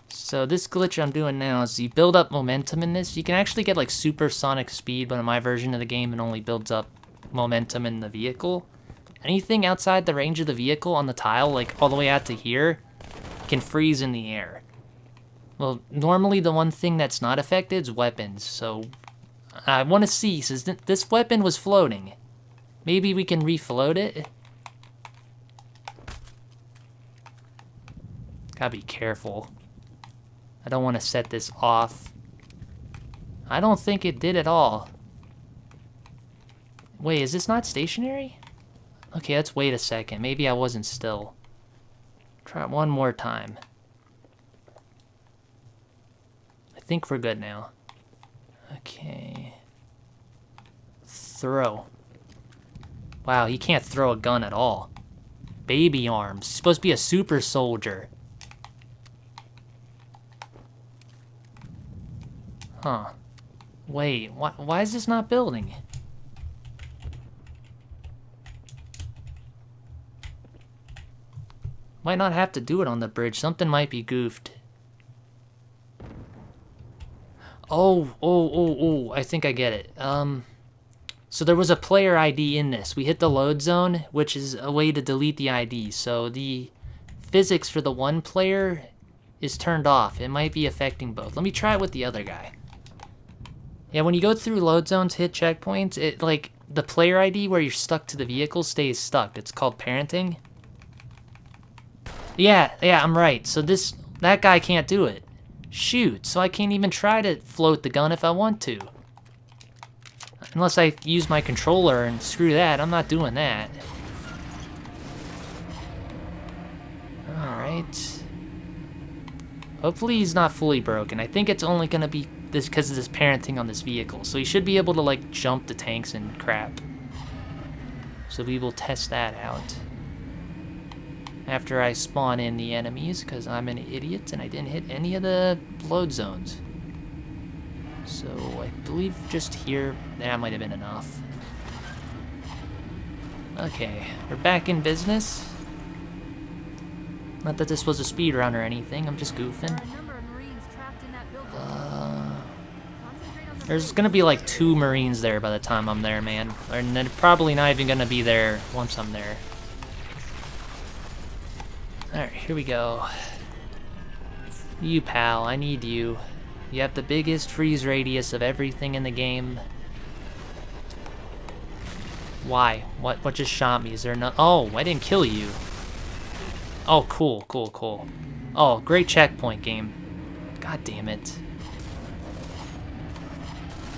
So this glitch I'm doing now is you build up momentum in this. You can actually get like supersonic speed, but in my version of the game, it only builds up momentum in the vehicle. Anything outside the range of the vehicle on the tile, like all the way out to here, can freeze in the air. Well, normally the one thing that's not affected is weapons, so I want to see, since this weapon was floating, maybe we can refloat it? Gotta be careful. I don't want to set this off. I don't think it did at all. Wait, is this not stationary? Okay, let's wait a second. Maybe I wasn't still. Try it one more time. I think we're good now. Okay. Throw. Wow, he can't throw a gun at all. Baby arms. He's supposed to be a super soldier. Huh. Wait, why is this not building? Might not have to do it on the bridge. Something might be goofed. Oh, I think I get it. So there was a player ID in this. We hit the load zone, which is a way to delete the ID. So the physics for the one player is turned off. It might be affecting both. Let me try it with the other guy. Yeah, when you go through load zones, hit checkpoints, it like the player ID where you're stuck to the vehicle stays stuck. It's called parenting. Yeah, I'm right. So that guy can't do it. Shoot, so I can't even try to float the gun if I want to. Unless I use my controller, and screw that, I'm not doing that. Alright. Hopefully he's not fully broken. I think it's only gonna be this because of this parenting on this vehicle. So he should be able to like jump the tanks and crap. So we will test that out. After I spawn in the enemies, because I'm an idiot and I didn't hit any of the load zones. So I believe just here, that might have been enough. Okay, we're back in business. Not that this was a speed run or anything, I'm just goofing. There's gonna be like 2 Marines there by the time I'm there, man. And they're probably not even gonna be there once I'm there. Alright, here we go. You, pal, I need you. You have the biggest freeze radius of everything in the game. Why? What just shot me? Is there no— oh, I didn't kill you. Oh, cool. Oh, great checkpoint game. God damn it.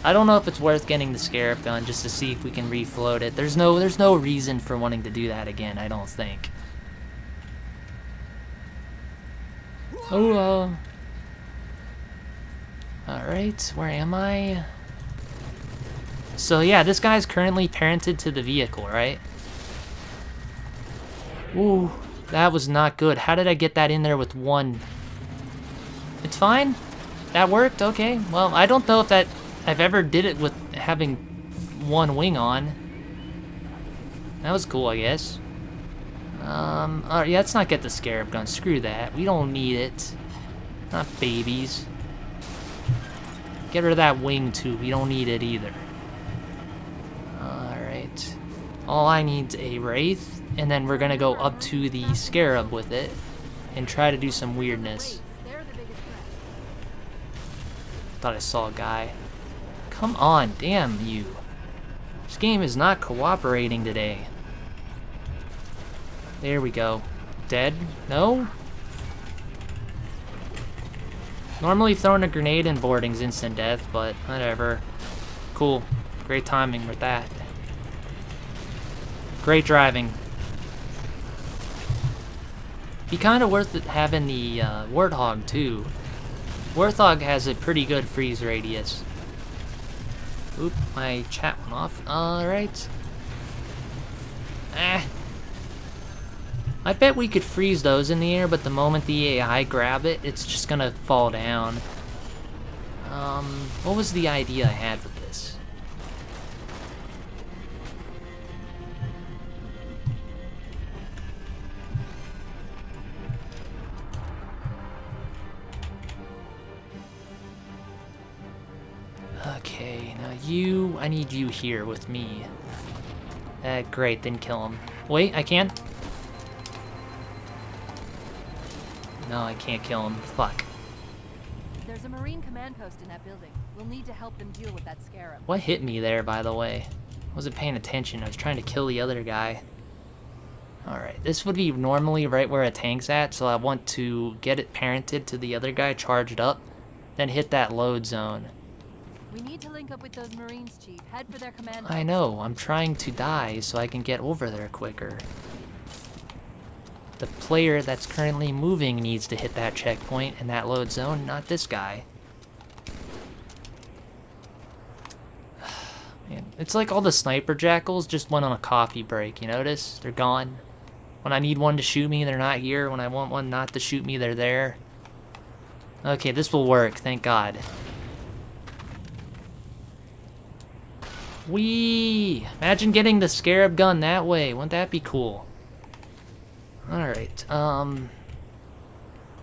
I don't know if it's worth getting the Scarab gun just to see if we can refloat it. There's no reason for wanting to do that again, I don't think. Oh, alright, where am I? So yeah, this guy's currently parented to the vehicle, right? Ooh, that was not good. How did I get that in there with one? It's fine? That worked? Okay. Well, I don't know if I've ever did it with having one wing on. That was cool, I guess. Alright, yeah, let's not get the Scarab gun. Screw that. We don't need it. Not babies. Get rid of that wing, too. We don't need it either. Alright. All I need's a Wraith, and then we're gonna go up to the Scarab with it and try to do some weirdness. Thought I saw a guy. Come on, damn you. This game is not cooperating today. There we go. Dead? No? Normally throwing a grenade in boarding's instant death, but whatever. Cool. Great timing with that. Great driving. Be kind of worth it having the Warthog too. Warthog has a pretty good freeze radius. Oop, my chat went off. Alright. I bet we could freeze those in the air, but the moment the AI grab it, it's just gonna fall down. What was the idea I had with this? Okay, now you, I need you here with me. Great, then kill him. Wait, I can? No, I can't kill him. Fuck. There's a Marine command post in that building. We'll need to help them deal with that scarab. What hit me there, by the way? I wasn't paying attention. I was trying to kill the other guy. Alright, this would be normally right where a tank's at, so I want to get it parented to the other guy, charged up, then hit that load zone. We need to link up with those Marines, Chief. Head for their command I post. know, I'm trying to die so I can get over there quicker. The player that's currently moving needs to hit that checkpoint in that load zone, not this guy. Man, it's like all the sniper jackals just went on a coffee break, you notice? They're gone. When I need one to shoot me, they're not here. When I want one not to shoot me, they're there. Okay, this will work, thank God. Whee! Imagine getting the scarab gun that way. Wouldn't that be cool? Alright,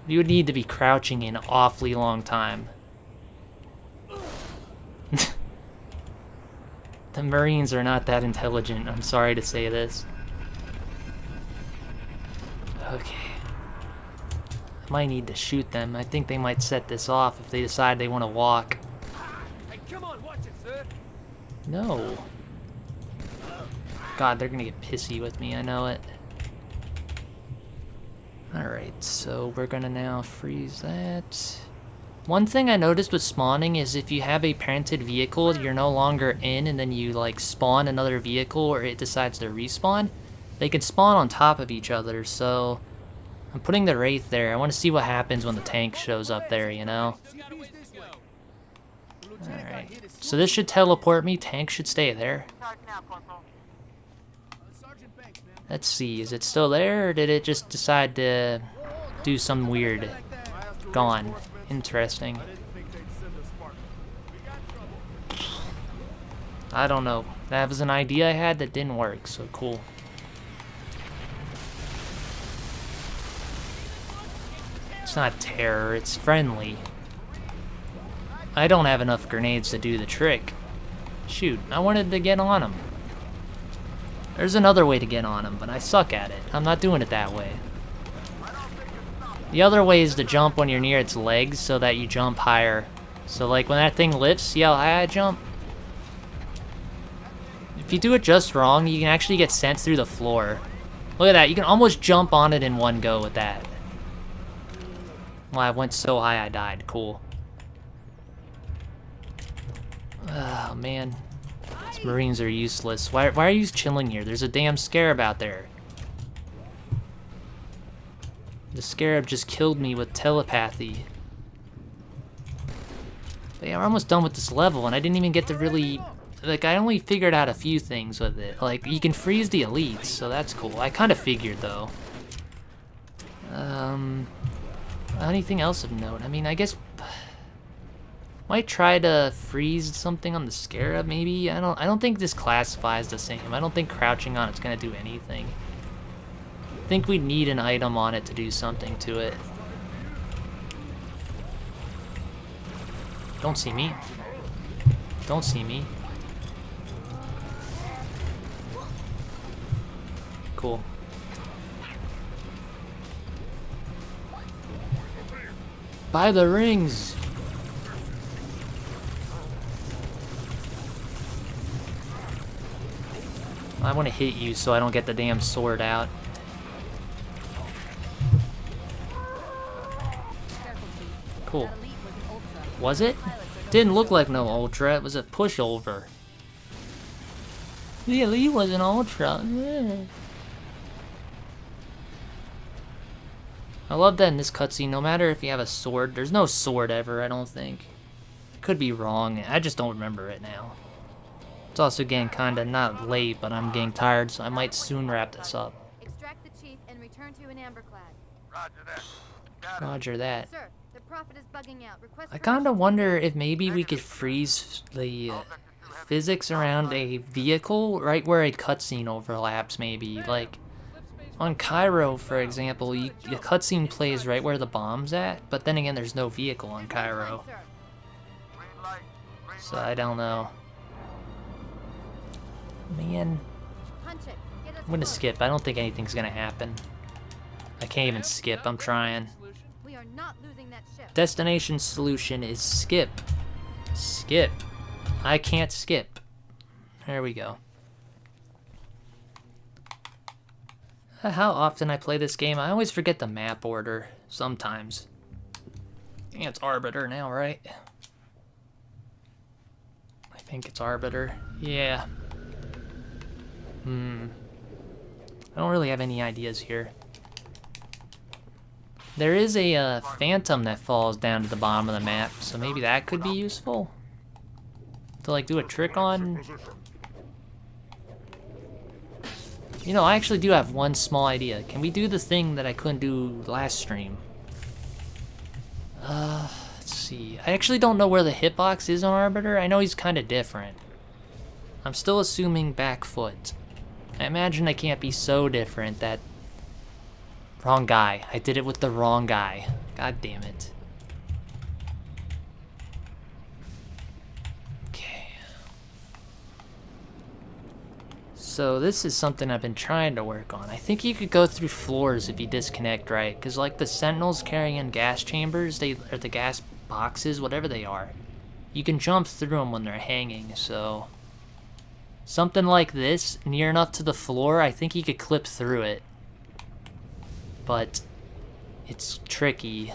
you would need to be crouching an awfully long time. The Marines are not that intelligent, I'm sorry to say this. Okay. I might need to shoot them. I think they might set this off if they decide they want to walk. Hey, come on, watch it, sir. No. God, they're gonna get pissy with me, I know it. Alright, so we're gonna now freeze that. One thing I noticed with spawning is if you have a parented vehicle, you're no longer in, and then you like spawn another vehicle or it decides to respawn, they can spawn on top of each other, so I'm putting the Wraith there. I want to see what happens when the tank shows up there, you know? Alright, so this should teleport me, tank should stay there. Let's see, is it still there, or did it just decide to do some weird? Gone. Interesting. I don't know. That was an idea I had that didn't work, so cool. It's not terror, it's friendly. I don't have enough grenades to do the trick. Shoot, I wanted to get on him. There's another way to get on him, but I suck at it. I'm not doing it that way. The other way is to jump when you're near its legs so that you jump higher. So like when that thing lifts, see how high I jump? If you do it just wrong, you can actually get sent through the floor. Look at that, you can almost jump on it in one go with that. Well, I went so high I died, cool. Oh man. These Marines are useless. Why are you chilling here? There's a damn scarab out there. The scarab just killed me with telepathy. But yeah, we're almost done with this level, and I didn't even get to really... Like, I only figured out a few things with it. Like, you can freeze the elites, so that's cool. I kind of figured, though. Anything else of note? I mean, I guess... Might try to freeze something on the scarab, maybe? I don't think this classifies the same. I don't think crouching on it's gonna do anything. I think we'd need an item on it to do something to it. Don't see me. Don't see me. Cool. Buy the rings! I want to hit you so I don't get the damn sword out. Careful, Chief. Cool. That elite was an ultra. Was it? Pilots are going Didn't to look show like no ultra. It was a pushover. The elite was an ultra. I love that in this cutscene, no matter if you have a sword, there's no sword ever, I don't think. Could be wrong, I just don't remember it now. It's also getting kinda not late, but I'm getting tired, so I might soon wrap this up. Extract the chief and return to an amberclad. Roger that. Got it. Roger that. Sir, the prophet is bugging out. Request I permission kinda to wonder if maybe we could freeze the physics around a vehicle right where a cutscene overlaps, maybe. Like, on Cairo, for example, the cutscene plays right where the bomb's at, but then again, there's no vehicle on Cairo. Sir. Green light. Green So light. I don't know. Man, Punch it. Get us I'm gonna close. skip. I don't think anything's gonna happen. I can't even skip. I'm trying. We are not losing that ship. Destination solution is skip. Skip. I can't skip. There we go. How often I play this game, I always forget the map order. Sometimes. I think it's Arbiter now, right? I think it's Arbiter. Yeah. I don't really have any ideas here. There is a phantom that falls down to the bottom of the map, so maybe that could be useful. To like do a trick on. You know, I actually do have one small idea. Can we do the thing that I couldn't do last stream? Let's see. I actually don't know where the hitbox is on Arbiter. I know he's kind of different. I'm still assuming back foot. I imagine I can't be so different that... Wrong guy. I did it with the wrong guy. God damn it. Okay. So this is something I've been trying to work on. I think you could go through floors if you disconnect right, because like the sentinels carrying gas chambers, or the gas boxes, whatever they are, you can jump through them when they're hanging, so... Something like this, near enough to the floor, I think you could clip through it. But it's tricky.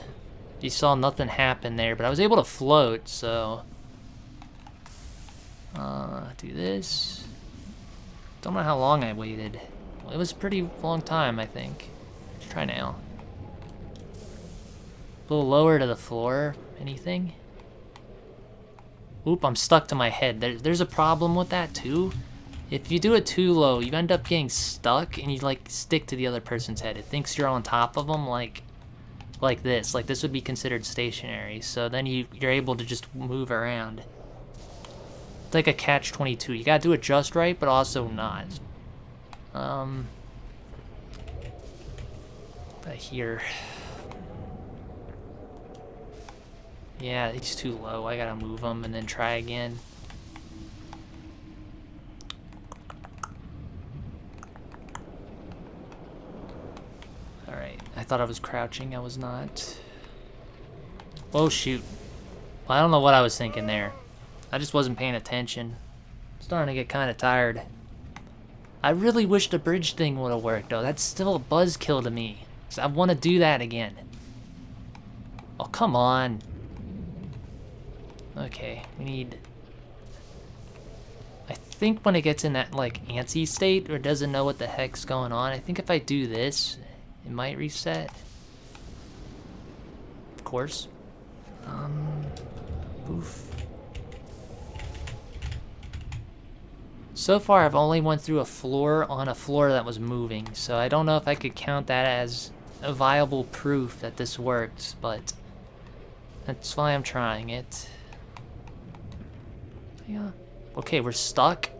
You saw nothing happen there, but I was able to float, so... do this. Don't know how long I waited. Well, it was a pretty long time, I think. Let's try now. A little lower to the floor. Anything? Oop, I'm stuck to my head. There's a problem with that too. If you do it too low, you end up getting stuck and you like stick to the other person's head. It thinks you're on top of them like this. Like this would be considered stationary. So then you're able to just move around. It's like a catch-22. You gotta do it just right, but also not. But here. Yeah, it's too low. I gotta move them and then try again. Alright, I thought I was crouching. I was not. Oh, shoot. Well, I don't know what I was thinking there. I just wasn't paying attention. Starting to get kind of tired. I really wish the bridge thing would have worked, though. That's still a buzzkill to me. 'Cause I want to do that again. Oh, come on. Okay, we need... I think when it gets in that, like, antsy state, or doesn't know what the heck's going on, I think if I do this, it might reset. Of course. Oof. So far, I've only went through a floor on a floor that was moving, so I don't know if I could count that as a viable proof that this works, but that's why I'm trying it. Yeah. Okay, we're stuck.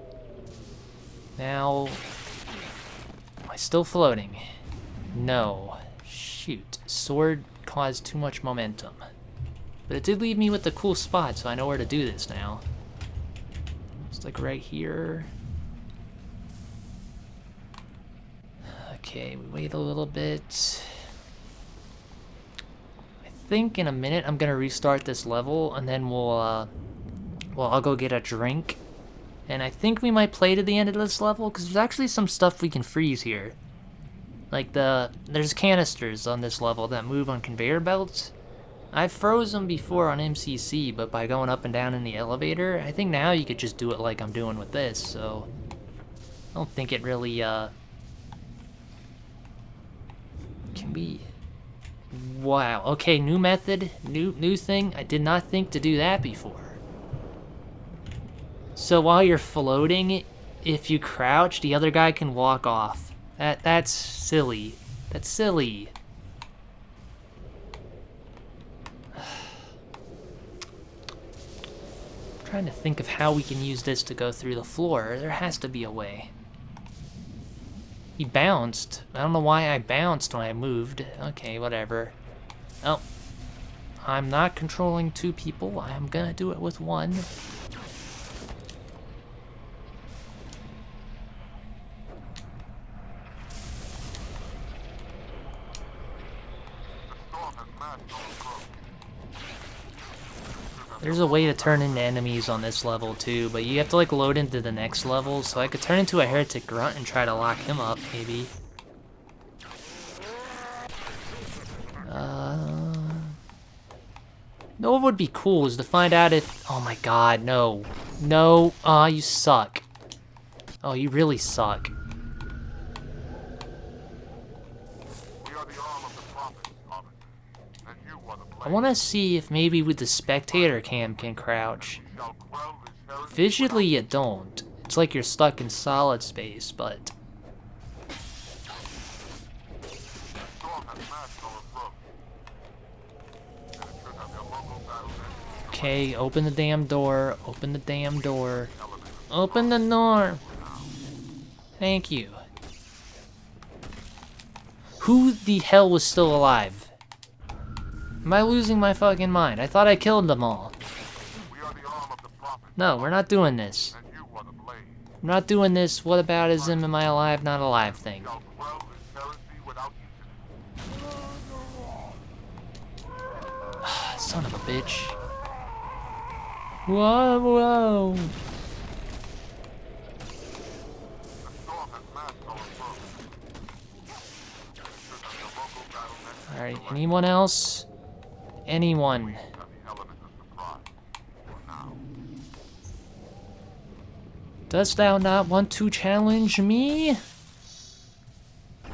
Now, am I still floating? No. Shoot. Sword caused too much momentum. But it did leave me with the cool spot, so I know where to do this now. It's like right here. Okay, we wait a little bit. I think in a minute I'm gonna restart this level, and then we'll, I'll go get a drink, And I think we might play to the end of this level, because there's actually some stuff we can freeze here. Like there's canisters on this level that move on conveyor belts. I've froze them before on MCC, but by going up and down in the elevator, I think now you could just do it like I'm doing with this, so I don't think it really, can we... Wow, okay, new method, new thing. I did not think to do that before. So while you're floating, if you crouch, the other guy can walk off. That's silly. That's silly. Trying to think of how we can use this to go through the floor. There has to be a way. He bounced. I don't know why I bounced when I moved. Okay, whatever. Oh. I'm not controlling two people. I'm gonna do it with one. There's a way to turn into enemies on this level too, but you have to like load into the next level, so I could turn into a heretic grunt and try to lock him up, maybe. No, what would be cool is to find out if... Oh my god, no. No, aw, you suck. Oh, you really suck. I want to see if maybe with the spectator cam can crouch. Visually you don't. It's like you're stuck in solid space, but... Okay, open the damn door. Open the damn door. Open the door! Thank you. Who the hell was still alive? Am I losing my fucking mind? I thought I killed them all. No, we're not doing this. I'm not doing this whataboutism, am I alive, not alive thing. Son of a bitch. Whoa, whoa. Alright, anyone else? Anyone? Dost thou not want to challenge me?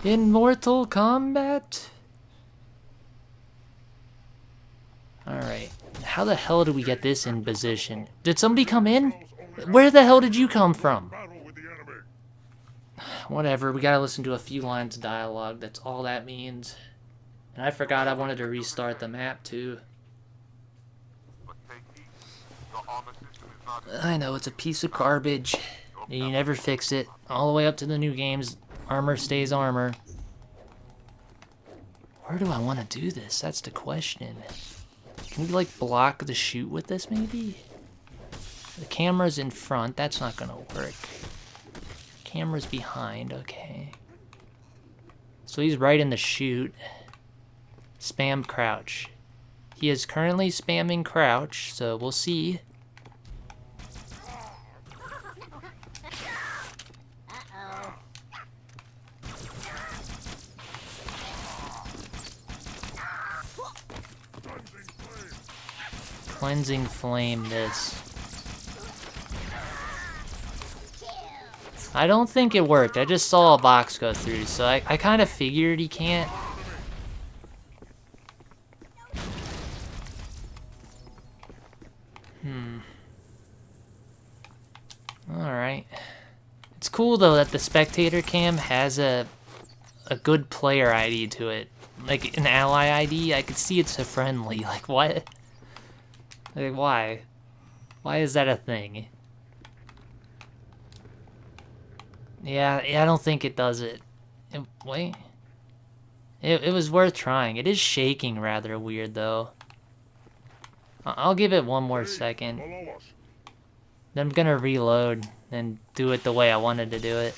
In Mortal Kombat? Alright. How the hell did we get this in position? Did somebody come in? Where the hell did you come from? Whatever, we gotta listen to a few lines of dialogue. That's all that means. And I forgot I wanted to restart the map too. I know, it's a piece of garbage. You never fix it. All the way up to the new games, armor stays armor. Where do I want to do this? That's the question. Can we like block the shoot with this maybe? The camera's in front, that's not gonna work. Camera's behind, okay. So he's right in the shoot. Spam crouch. He is currently spamming crouch, so we'll see. Cleansing flame this. I don't think it worked. I just saw a box go through, so I kind of figured he can't. Alright. It's cool though that the spectator cam has a good player ID to it. Like an ally ID, I could see it's a friendly. Like what? Like why? Why is that a thing? Yeah, I don't think it does it. Wait. It was worth trying. It is shaking rather weird though. I'll give it one more second. Then I'm gonna reload and do it the way I wanted to do it.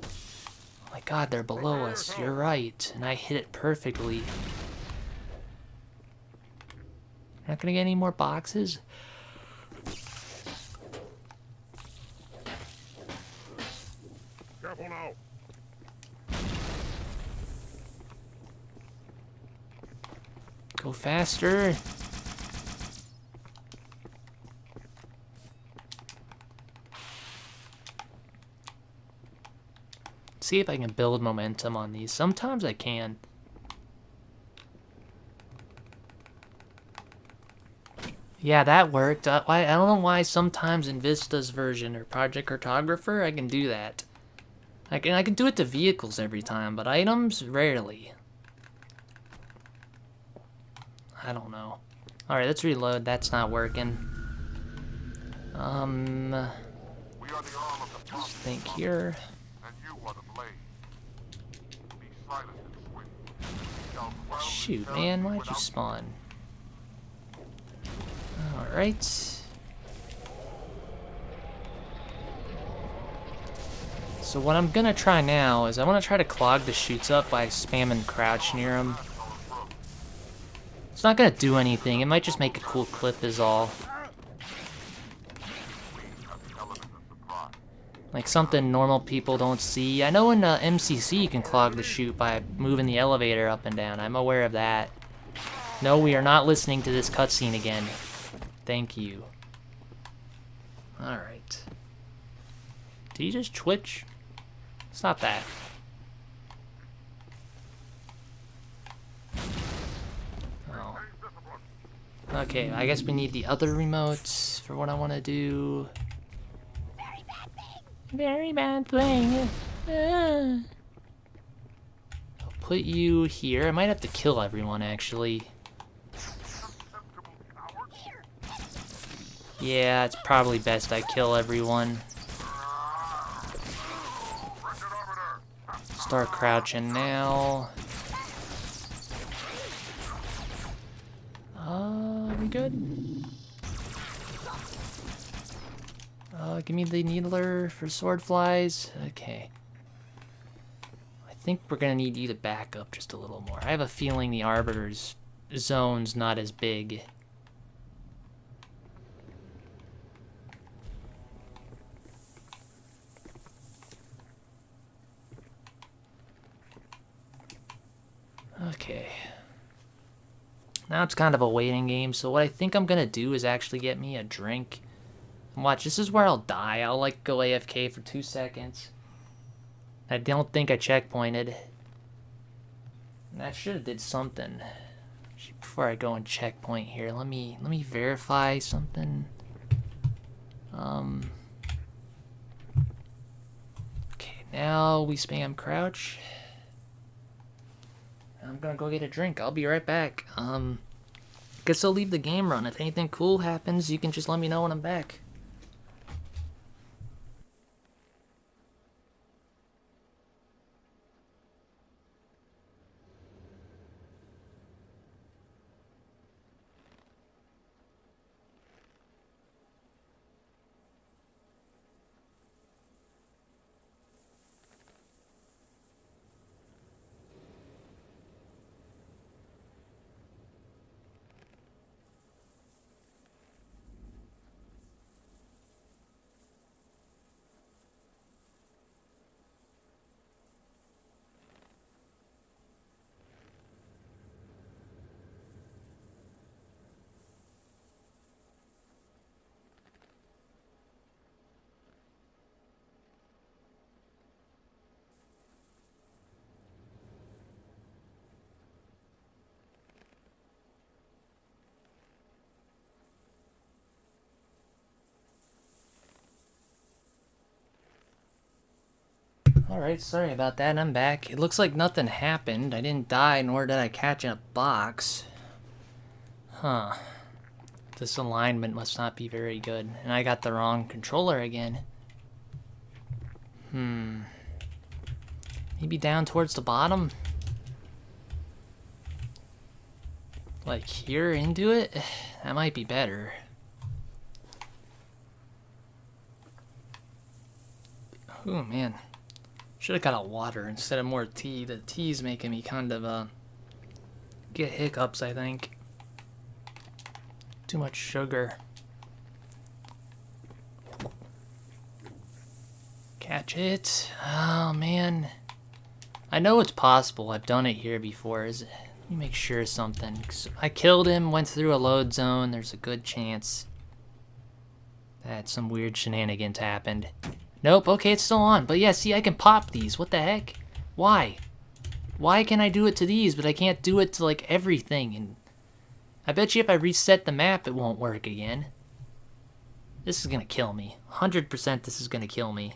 Oh my god, they're below us. You're right. And I hit it perfectly. Not gonna get any more boxes? Careful now. Go faster. See if I can build momentum on these. Sometimes I can. Yeah, that worked. I don't know why sometimes in Vista's version or Project Cartographer I can do that. I can do it to vehicles every time, but items rarely. I don't know. All right, let's reload. That's not working. We are the arm of the Just think here. and you are the blade. Be silent and swift. We shall dwell Shoot, in man, terror why'd you without spawn? All right. So what I'm gonna try now is I want to try to clog the chutes up by spamming crouch near them. It's not gonna do anything. It might just make a cool clip is all. Like something normal people don't see. I know in MCC you can clog the chute by moving the elevator up and down. I'm aware of that. No, we are not listening to this cutscene again. Thank you. Alright. Did he just twitch? Stop that. Oh. Okay, I guess we need the other remotes for what I want to do. Very bad thing. I'll put you here. I might have to kill everyone, actually. Yeah, it's probably best I kill everyone. Start crouching now. We good? Give me the needler for sword flies. Okay. I think we're gonna need you to back up just a little more. I have a feeling the Arbiter's zone's not as big. Okay. Now it's kind of a waiting game, so what I think I'm gonna do is actually get me a drink. And watch, this is where I'll die. I'll like go AFK for 2 seconds. I don't think I checkpointed. And that should have did something. Before I go and checkpoint here, let me verify something. Okay, now we spam crouch. I'm gonna go get a drink. I'll be right back. Guess I'll leave the game run. If anything cool happens, you can just let me know when I'm back. Alright, sorry about that. I'm back. It looks like nothing happened. I didn't die, nor did I catch a box. Huh. This alignment must not be very good. And I got the wrong controller again. Maybe down towards the bottom? Like here into it? That might be better. Oh man. Should have got a water instead of more tea. The tea's making me kind of get hiccups, I think. Too much sugar. Catch it. Oh, man. I know it's possible. I've done it here before. Let me make sure of something. 'Cause I killed him, went through a load zone. There's a good chance that some weird shenanigans happened. Nope, okay, it's still on. But yeah, see, I can pop these. What the heck? Why? Why can I do it to these, but I can't do it to, like, everything? And I bet you if I reset the map, it won't work again. This is gonna kill me. 100% this is gonna kill me.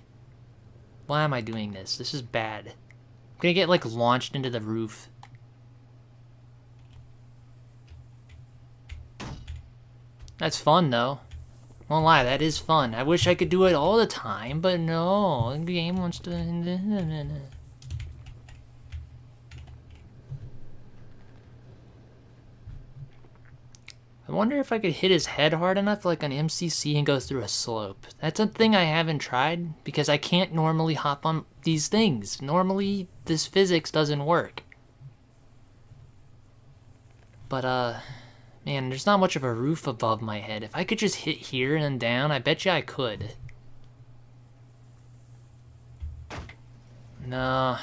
Why am I doing this? This is bad. I'm gonna get, like, launched into the roof. That's fun, though. Won't lie, that is fun. I wish I could do it all the time, but no. The game wants to... I wonder if I could hit his head hard enough like on MCC and go through a slope. That's a thing I haven't tried because I can't normally hop on these things. Normally, this physics doesn't work. But, man, there's not much of a roof above my head. If I could just hit here and down, I bet you I could. No.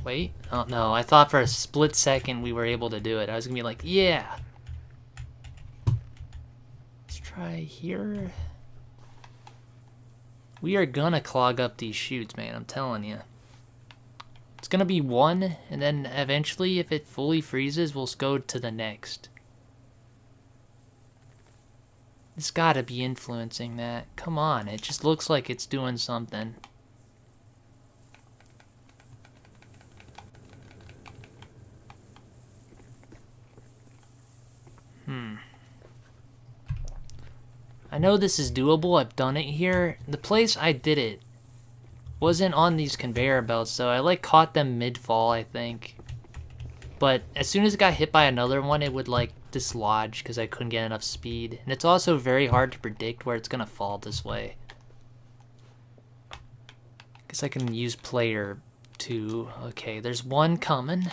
Wait. Oh, no. I thought for a split second we were able to do it. I was gonna be like, yeah. Let's try here. We are gonna clog up these chutes, man. I'm telling you. It's gonna be one, and then eventually, if it fully freezes, we'll go to the next. It's gotta be influencing that. Come on, it just looks like it's doing something. I know this is doable. I've done it here. The place I did it wasn't on these conveyor belts, so I like caught them mid-fall, I think. But as soon as it got hit by another one, it would like dislodge because I couldn't get enough speed. And it's also very hard to predict where it's gonna fall this way. Guess I can use player 2. Okay, there's one coming.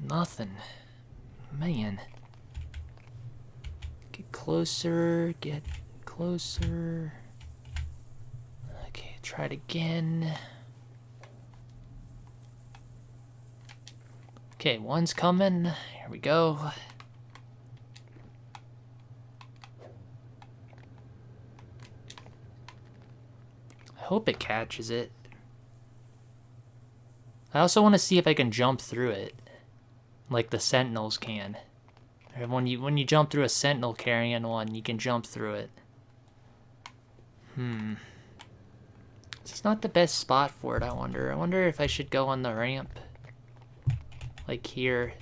Nothing. Man. Get closer, get closer. Okay, try it again. Okay, one's coming. Here we go. I hope it catches it. I also want to see if I can jump through it. Like the sentinels can. When you jump through a sentinel carrying one, you can jump through it. It's not the best spot for it, I wonder. I wonder if I should go on the ramp. Like here.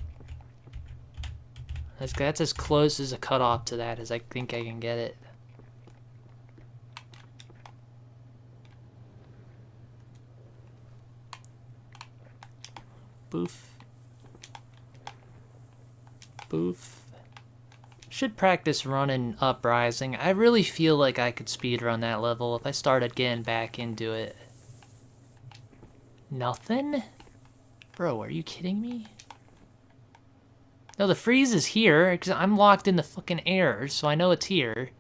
That's as close as a cutoff to that as I think I can get it. Boof. Boof. Should practice running Uprising. I really feel like I could speedrun that level if I started getting back into it. Nothing? Bro, are you kidding me? No, the freeze is here, because I'm locked in the fucking air, so I know it's here.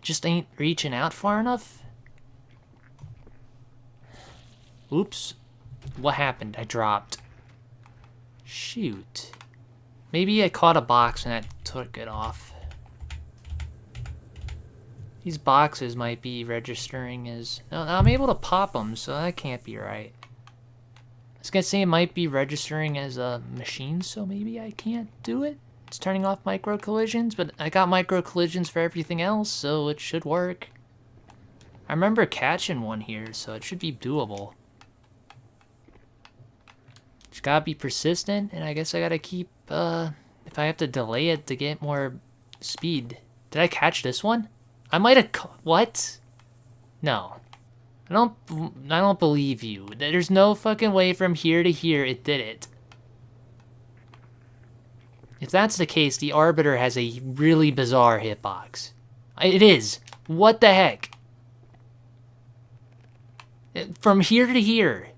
Just ain't reaching out far enough? Oops. What happened? I dropped. Shoot. Maybe I caught a box and that took it off. These boxes might be registering as... No, I'm able to pop them, so that can't be right. I was gonna say it might be registering as a machine, so maybe I can't do it. It's turning off micro collisions, but I got micro collisions for everything else, so it should work. I remember catching one here, so it should be doable. Just gotta be persistent, and I guess I gotta keep, if I have to delay it to get more speed. Did I catch this one? I might have, what? No. I don't believe you. There's no fucking way from here to here it did it. If that's the case, the Arbiter has a really bizarre hitbox. It is. What the heck? From here to here.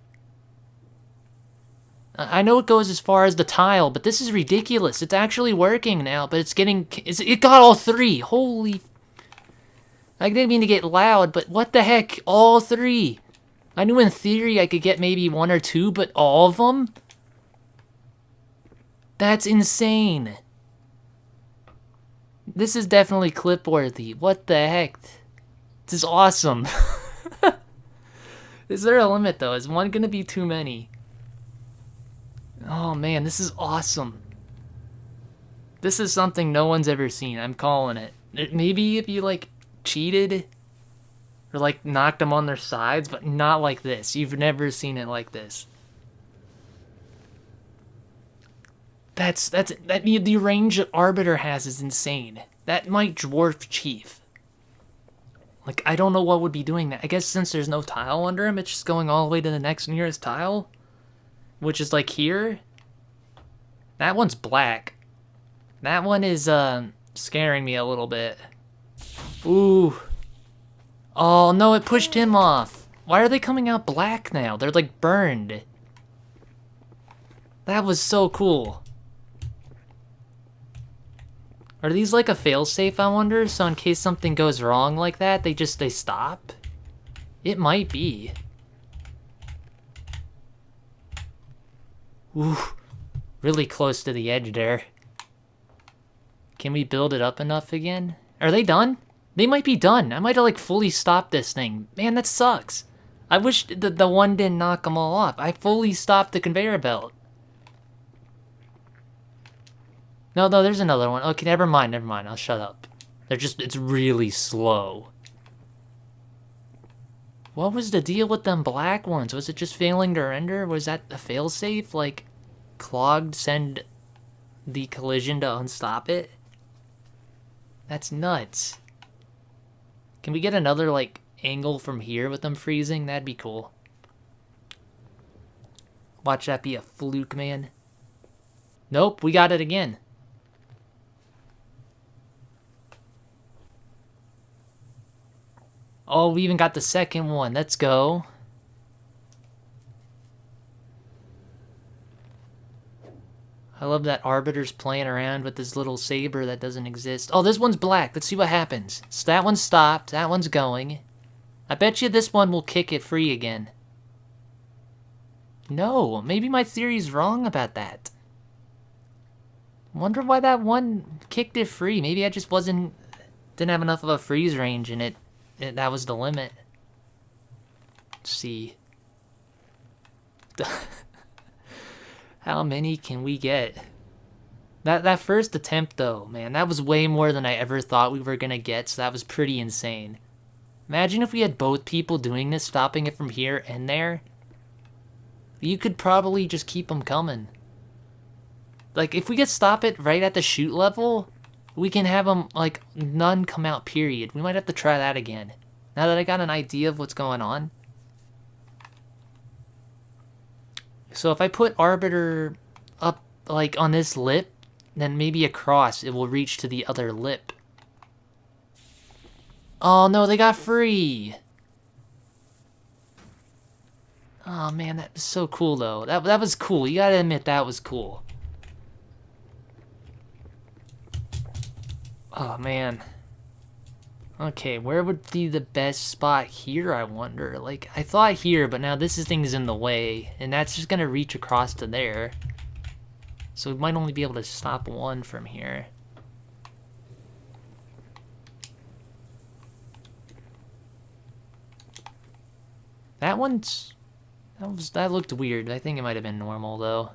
I know it goes as far as the tile, but this is ridiculous. It's actually working now, but it got all three. Holy... I didn't mean to get loud, but what the heck? All three. I knew in theory I could get maybe one or two, but all of them? That's insane. This is definitely clip-worthy. What the heck? This is awesome. Is there a limit, though? Is one gonna be too many? Oh, man, this is awesome. This is something no one's ever seen. I'm calling it. Maybe if you, like, cheated or, like, knocked them on their sides, but not like this. You've never seen it like this. The range that Arbiter has is insane. That might dwarf Chief. Like, I don't know what would be doing that. I guess since there's no tile under him, it's just going all the way to the next nearest tile. Which is, like, here. That one's black. That one is, scaring me a little bit. Ooh. Oh, no, it pushed him off. Why are they coming out black now? They're, like, burned. That was so cool. Are these like a failsafe, I wonder? So in case something goes wrong like that, they stop? It might be. Ooh, really close to the edge there. Can we build it up enough again? Are they done? They might be done. I might have like fully stopped this thing. Man, that sucks. I wish the one didn't knock them all off. I fully stopped the conveyor belt. No, there's another one. Okay, never mind. I'll shut up. It's really slow. What was the deal with them black ones? Was it just failing to render? Was that a failsafe? Like, clogged, send the collision to unstop it? That's nuts. Can we get another, like, angle from here with them freezing? That'd be cool. Watch that be a fluke, man. Nope, we got it again. Oh, we even got the second one. Let's go. I love that Arbiter's playing around with this little saber that doesn't exist. Oh, this one's black. Let's see what happens. So that one's stopped. That one's going. I bet you this one will kick it free again. No, maybe my theory's wrong about that. Wonder why that one kicked it free. Maybe I just didn't have enough of a freeze range and that was the limit. Let's see. How many can we get? That first attempt though, man, that was way more than I ever thought we were gonna get, so that was pretty insane. Imagine if we had both people doing this, stopping it from here and there. You could probably just keep them coming. Like, if we could stop it right at the shoot level, we can have them, like, none come out, period. We might have to try that again. Now that I got an idea of what's going on. So if I put Arbiter up, like, on this lip, then maybe across, it will reach to the other lip. Oh, no, they got free! Oh, man, that was so cool, though. That was cool. You gotta admit, that was cool. Oh, man. Okay, where would be the best spot here, I wonder? Like, I thought here, but now this thing's in the way, and that's just gonna reach across to there. So we might only be able to stop one from here. That looked weird. I think it might have been normal, though.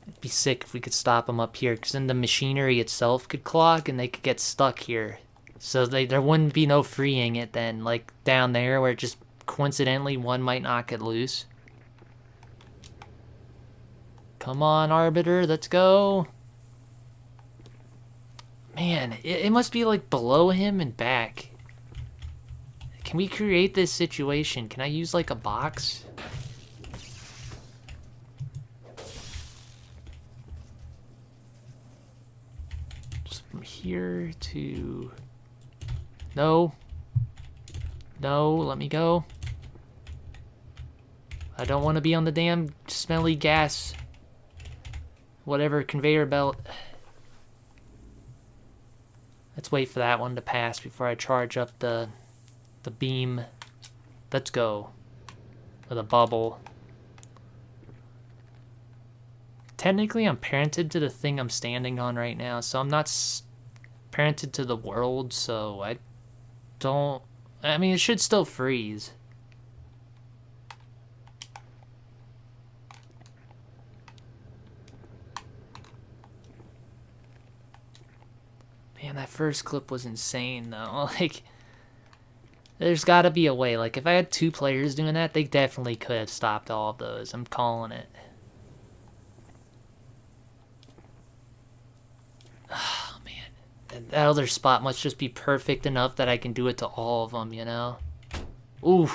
It'd be sick if we could stop them up here, because then the machinery itself could clog and they could get stuck here. So there wouldn't be no freeing it then, like down there where it just coincidentally one might knock it loose. Come on, Arbiter, let's go. Man, it must be like below him and back. Can we create this situation? Can I use like a box? From here to... No. No, let me go. I don't want to be on the damn smelly gas, whatever, conveyor belt. Let's wait for that one to pass before I charge up the beam. Let's go. With a bubble. Technically, I'm parented to the thing I'm standing on right now, so I'm not parented to the world, so I don't... I mean, it should still freeze. Man, that first clip was insane, though. Like, there's gotta be a way. Like, if I had 2 players doing that, they definitely could have stopped all of those. I'm calling it. Oh, man. That other spot must just be perfect enough that I can do it to all of them, you know? Ooh.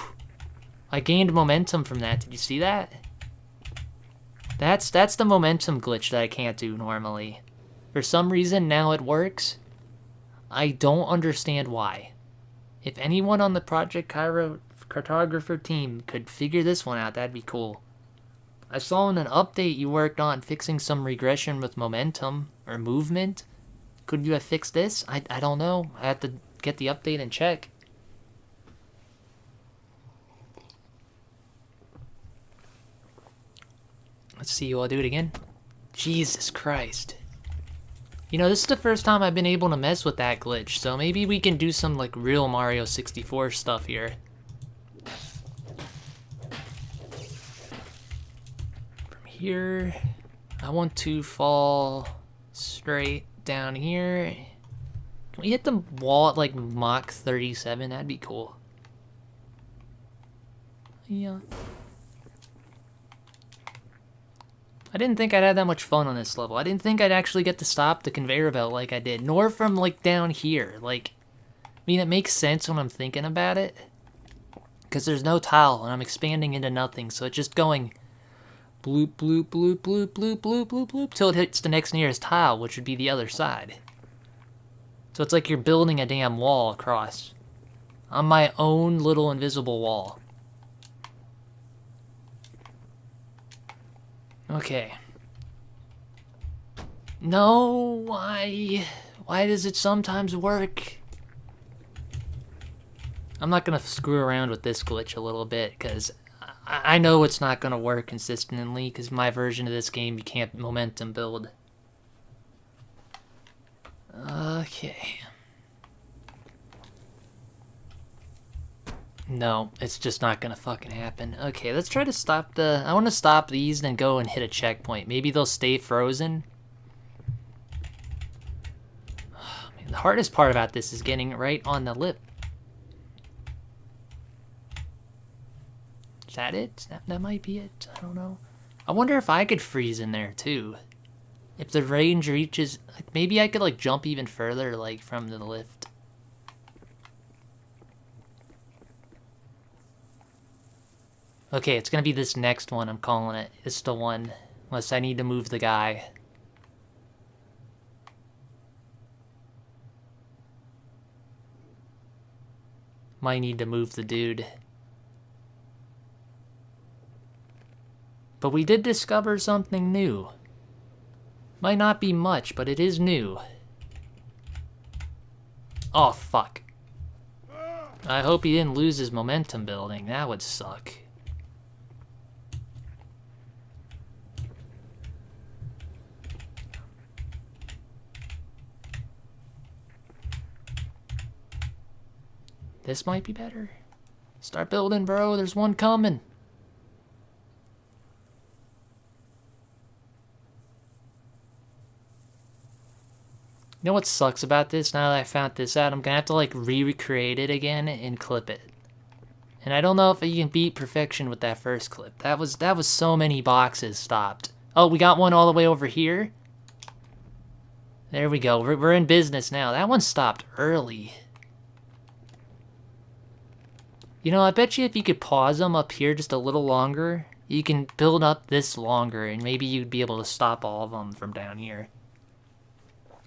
I gained momentum from that. Did you see that? That's the momentum glitch that I can't do normally. For some reason, now it works. I don't understand why. If anyone on the Project Cartographer team could figure this one out, that'd be cool. I saw in an update you worked on fixing some regression with momentum or movement. Could you have fixed this? I don't know. I have to get the update and check. Let's see you all do it again. Jesus Christ. You know, this is the first time I've been able to mess with that glitch, so maybe we can do some, like, real Mario 64 stuff here. From here, I want to fall straight down here. Can we hit the wall at, like, Mach 37? That'd be cool. Yeah. I didn't think I'd have that much fun on this level. I didn't think I'd actually get to stop the conveyor belt like I did, nor from, like, down here. Like, I mean, it makes sense when I'm thinking about it, because there's no tile, and I'm expanding into nothing, so it's just going bloop, bloop, bloop, bloop, bloop, bloop, bloop, bloop, till it hits the next nearest tile, which would be the other side. So it's like you're building a damn wall across. On my own little invisible wall. Okay. No, why? Why does it sometimes work? I'm not gonna screw around with this glitch a little bit, because I know it's not gonna work consistently, because my version of this game, you can't momentum build. Okay. No, it's just not gonna fucking happen. Okay, let's try to stop the... I want to stop these, then go and hit a checkpoint. Maybe they'll stay frozen. Oh, man, the hardest part about this is getting it right on the lip. Is that it? That might be it. I don't know. I wonder if I could freeze in there, too. If the range reaches... Like, maybe I could, like, jump even further, like, from the lift. Okay, it's gonna be this next one, I'm calling it. It's the one. Unless I need to move the guy. Might need to move the dude. But we did discover something new. Might not be much, but it is new. Oh, fuck. I hope he didn't lose his momentum building. That would suck. This might be better. Start building, bro. There's one coming. You know what sucks about this? Now that I found this out, I'm gonna have to like recreate it again and clip it. And I don't know if you can beat perfection with that first clip. That was so many boxes stopped. Oh, we got one all the way over here. There we go. We're in business now. That one stopped early. You know, I bet you if you could pause them up here just a little longer, you can build up this longer, and maybe you'd be able to stop all of them from down here.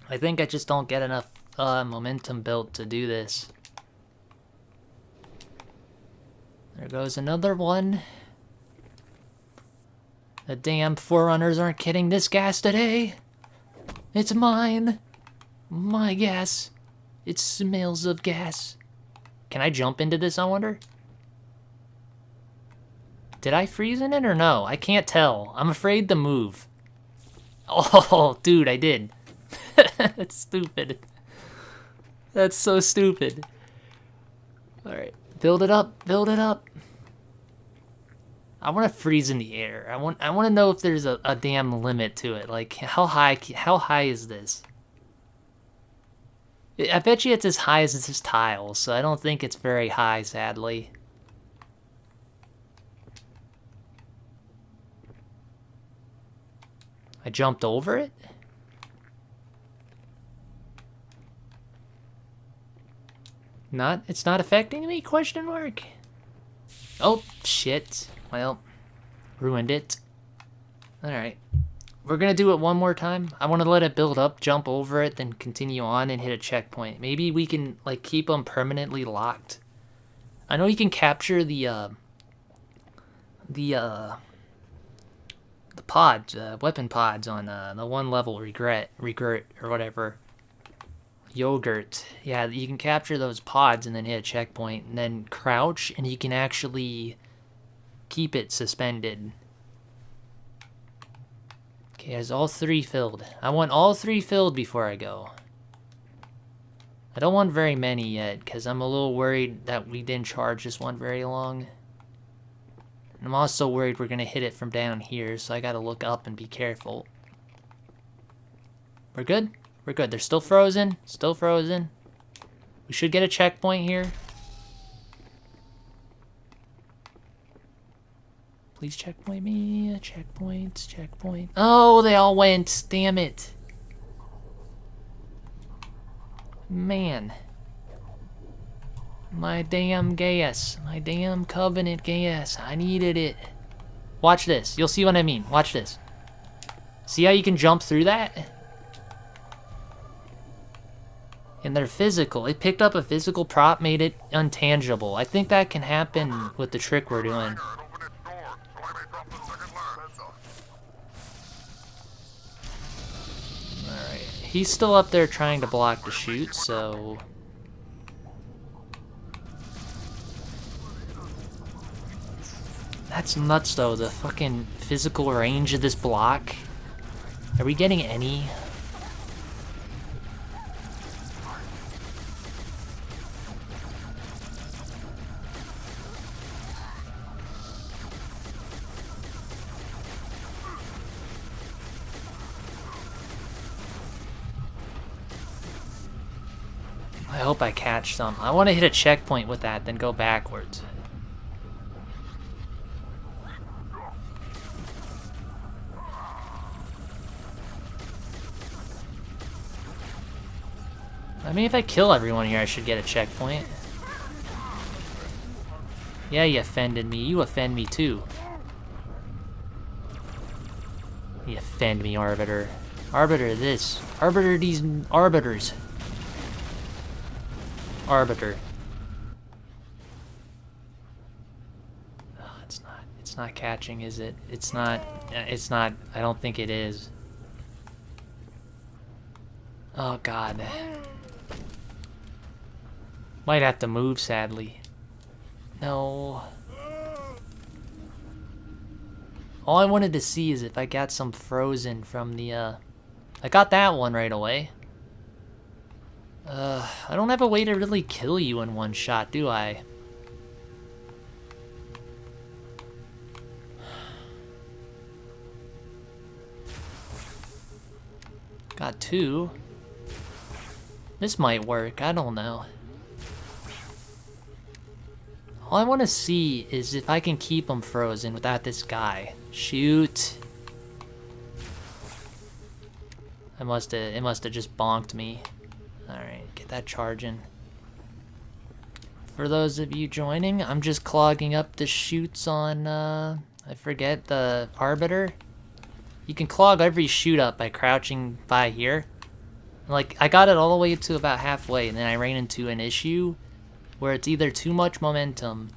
I think I just don't get enough momentum built to do this. There goes another one. The damn Forerunners aren't getting this gas today. It's mine. My gas. It smells of gas. Can I jump into this, I wonder? Did I freeze in it or no? I can't tell. I'm afraid to move. Oh, dude, I did. That's stupid. That's so stupid. Alright, build it up, build it up. I want to freeze in the air. I want to know if there's a damn limit to it. Like, how high is this? I bet you it's as high as this tile, so I don't think it's very high, sadly. I jumped over it? It's not affecting me, question mark? Oh, shit. Well, ruined it. Alright. We're gonna do it one more time. I want to let it build up, jump over it, then continue on and hit a checkpoint. Maybe we can, like, keep them permanently locked. I know you can capture the pods, weapon pods on the one level regret or whatever. Yogurt. Yeah, you can capture those pods and then hit a checkpoint and then crouch and you can actually keep it suspended. Okay, has all 3 filled. I want all 3 filled before I go. I don't want very many yet because I'm a little worried that we didn't charge this one very long. I'm also worried we're going to hit it from down here, so I got to look up and be careful. We're good? We're good. They're still frozen. Still frozen. We should get a checkpoint here. Please checkpoint me. Checkpoint. Checkpoint. Oh, they all went. Damn it. Man. My damn gas. My damn Covenant gas. I needed it. Watch this. You'll see what I mean. Watch this. See how you can jump through that? And they're physical. It picked up a physical prop, made it untangible. I think that can happen with the trick we're doing. Alright. He's still up there trying to block the shoot, so... That's nuts, though. The fucking physical range of this block. Are we getting any? I hope I catch some. I want to hit a checkpoint with that, then go backwards. I mean, if I kill everyone here, I should get a checkpoint. Yeah, you offended me. You offend me, too. You offend me, Arbiter. Arbiter this. Arbiter these Arbiters. Arbiter. Oh, it's not catching, is it? It's not, I don't think it is. Oh, God. Might have to move, sadly. No. All I wanted to see is if I got some frozen from the, I got that one right away. I don't have a way to really kill you in one shot, do I? Got 2. This might work, I don't know. All I want to see is if I can keep them frozen without this guy. Shoot. It must have just bonked me. Alright, get that charging. For those of you joining, I'm just clogging up the chutes on, I forget, the Arbiter. You can clog every chute up by crouching by here. Like, I got it all the way to about halfway, and then I ran into an issue where it's either too much momentum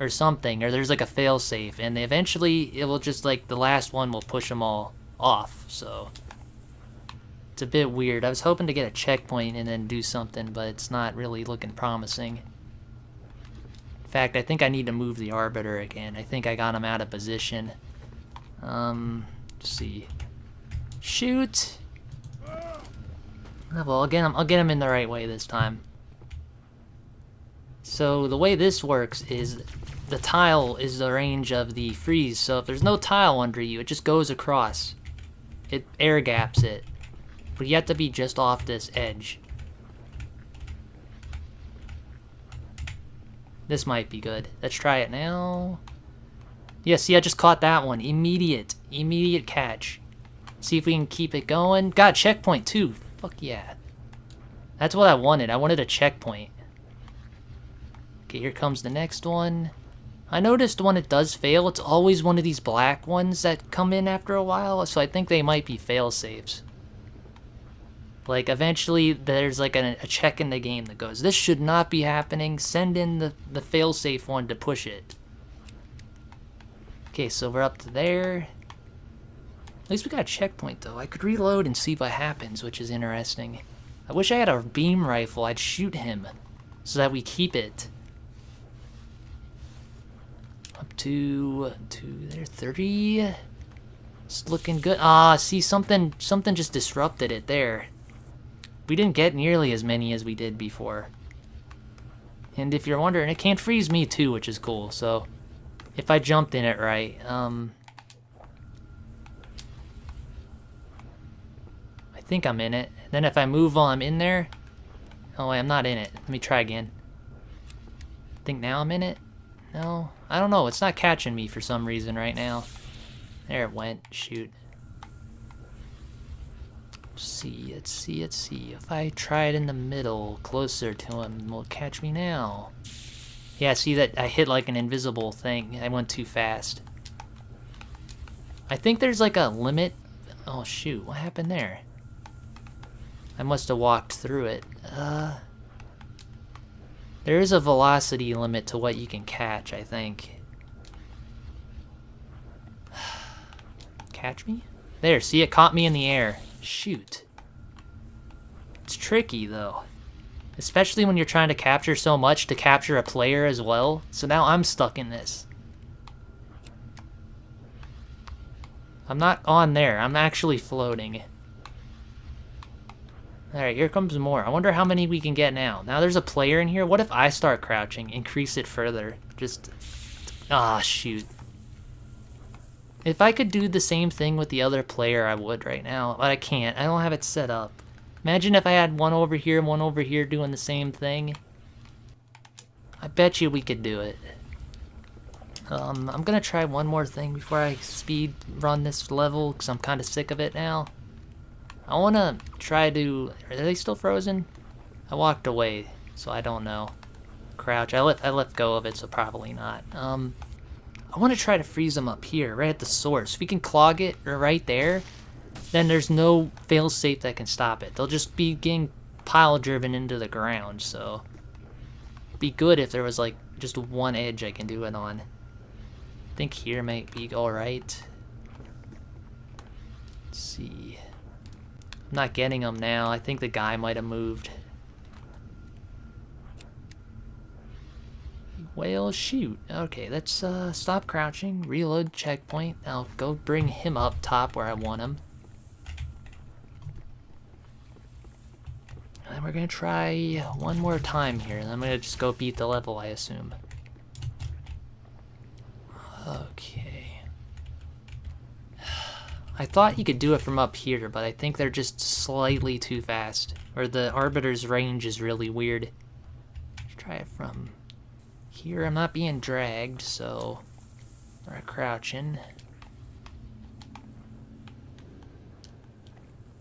or something, or there's like a failsafe, and eventually it will just like the last one will push them all off. So it's a bit weird. I was hoping to get a checkpoint and then do something, but it's not really looking promising. In fact, I think I need to move the Arbiter again. I think I got him out of position. Let's see. Shoot! Oh, well, I'll get him in the right way this time. So the way this works is the tile is the range of the freeze. So if there's no tile under you, it just goes across. It air gaps it. But you have to be just off this edge. This might be good. Let's try it now. Yeah, see, I just caught that one. Immediate catch. See if we can keep it going. Got a checkpoint too. Fuck yeah. That's what I wanted. I wanted a checkpoint. Okay, here comes the next one. I noticed when it does fail, it's always one of these black ones that come in after a while, so I think they might be fail safes. Like, eventually, there's like a check in the game that goes, this should not be happening, send in the fail-safe one to push it. Okay, so we're up to there. At least we got a checkpoint, though. I could reload and see what happens, which is interesting. I wish I had a beam rifle. I'd shoot him so that we keep it. Up to there, 30. It's looking good. Ah, see, something just disrupted it there. We didn't get nearly as many as we did before. And if you're wondering, it can't freeze me too, which is cool. So if I jumped in it right, I think I'm in it. Then if I move while I'm in there, oh wait, I'm not in it. Let me try again. I think now I'm in it. No, I don't know. It's not catching me for some reason right now. There it went. Shoot. Let's see. If I try it in the middle, closer to him, will it catch me now? Yeah, see that I hit like an invisible thing. I went too fast. I think there's like a limit. Oh shoot, what happened there? I must have walked through it. There is a velocity limit to what you can catch, I think. Catch me? There, see, it caught me in the air. Shoot. It's tricky, though. Especially when you're trying to capture so much to capture a player as well. So now I'm stuck in this. I'm not on there. I'm actually floating. Alright, here comes more. I wonder how many we can get now. Now there's a player in here. What if I start crouching? Increase it further. Just... ah, shoot. If I could do the same thing with the other player, I would right now. But I can't. I don't have it set up. Imagine if I had one over here and one over here doing the same thing. I bet you we could do it. I'm gonna try one more thing before I speed run this level, because I'm kind of sick of it now. I want to try to... are they still frozen? I walked away, so I don't know. Crouch. I let go of it, so probably not. I want to try to freeze them up here, right at the source. If we can clog it right there, then there's no failsafe that can stop it. They'll just be getting pile driven into the ground, so... it'd be good if there was like just one edge I can do it on. I think here might be alright. Let's see... I'm not getting them now. I think the guy might have moved. Well, shoot. Okay, let's stop crouching, reload checkpoint. I'll go bring him up top where I want him. And then we're gonna try one more time here, and I'm gonna just go beat the level, I assume. Okay. I thought you could do it from up here, but I think they're just slightly too fast. Or the Arbiter's range is really weird. Let's try it from here. I'm not being dragged, so we're crouching.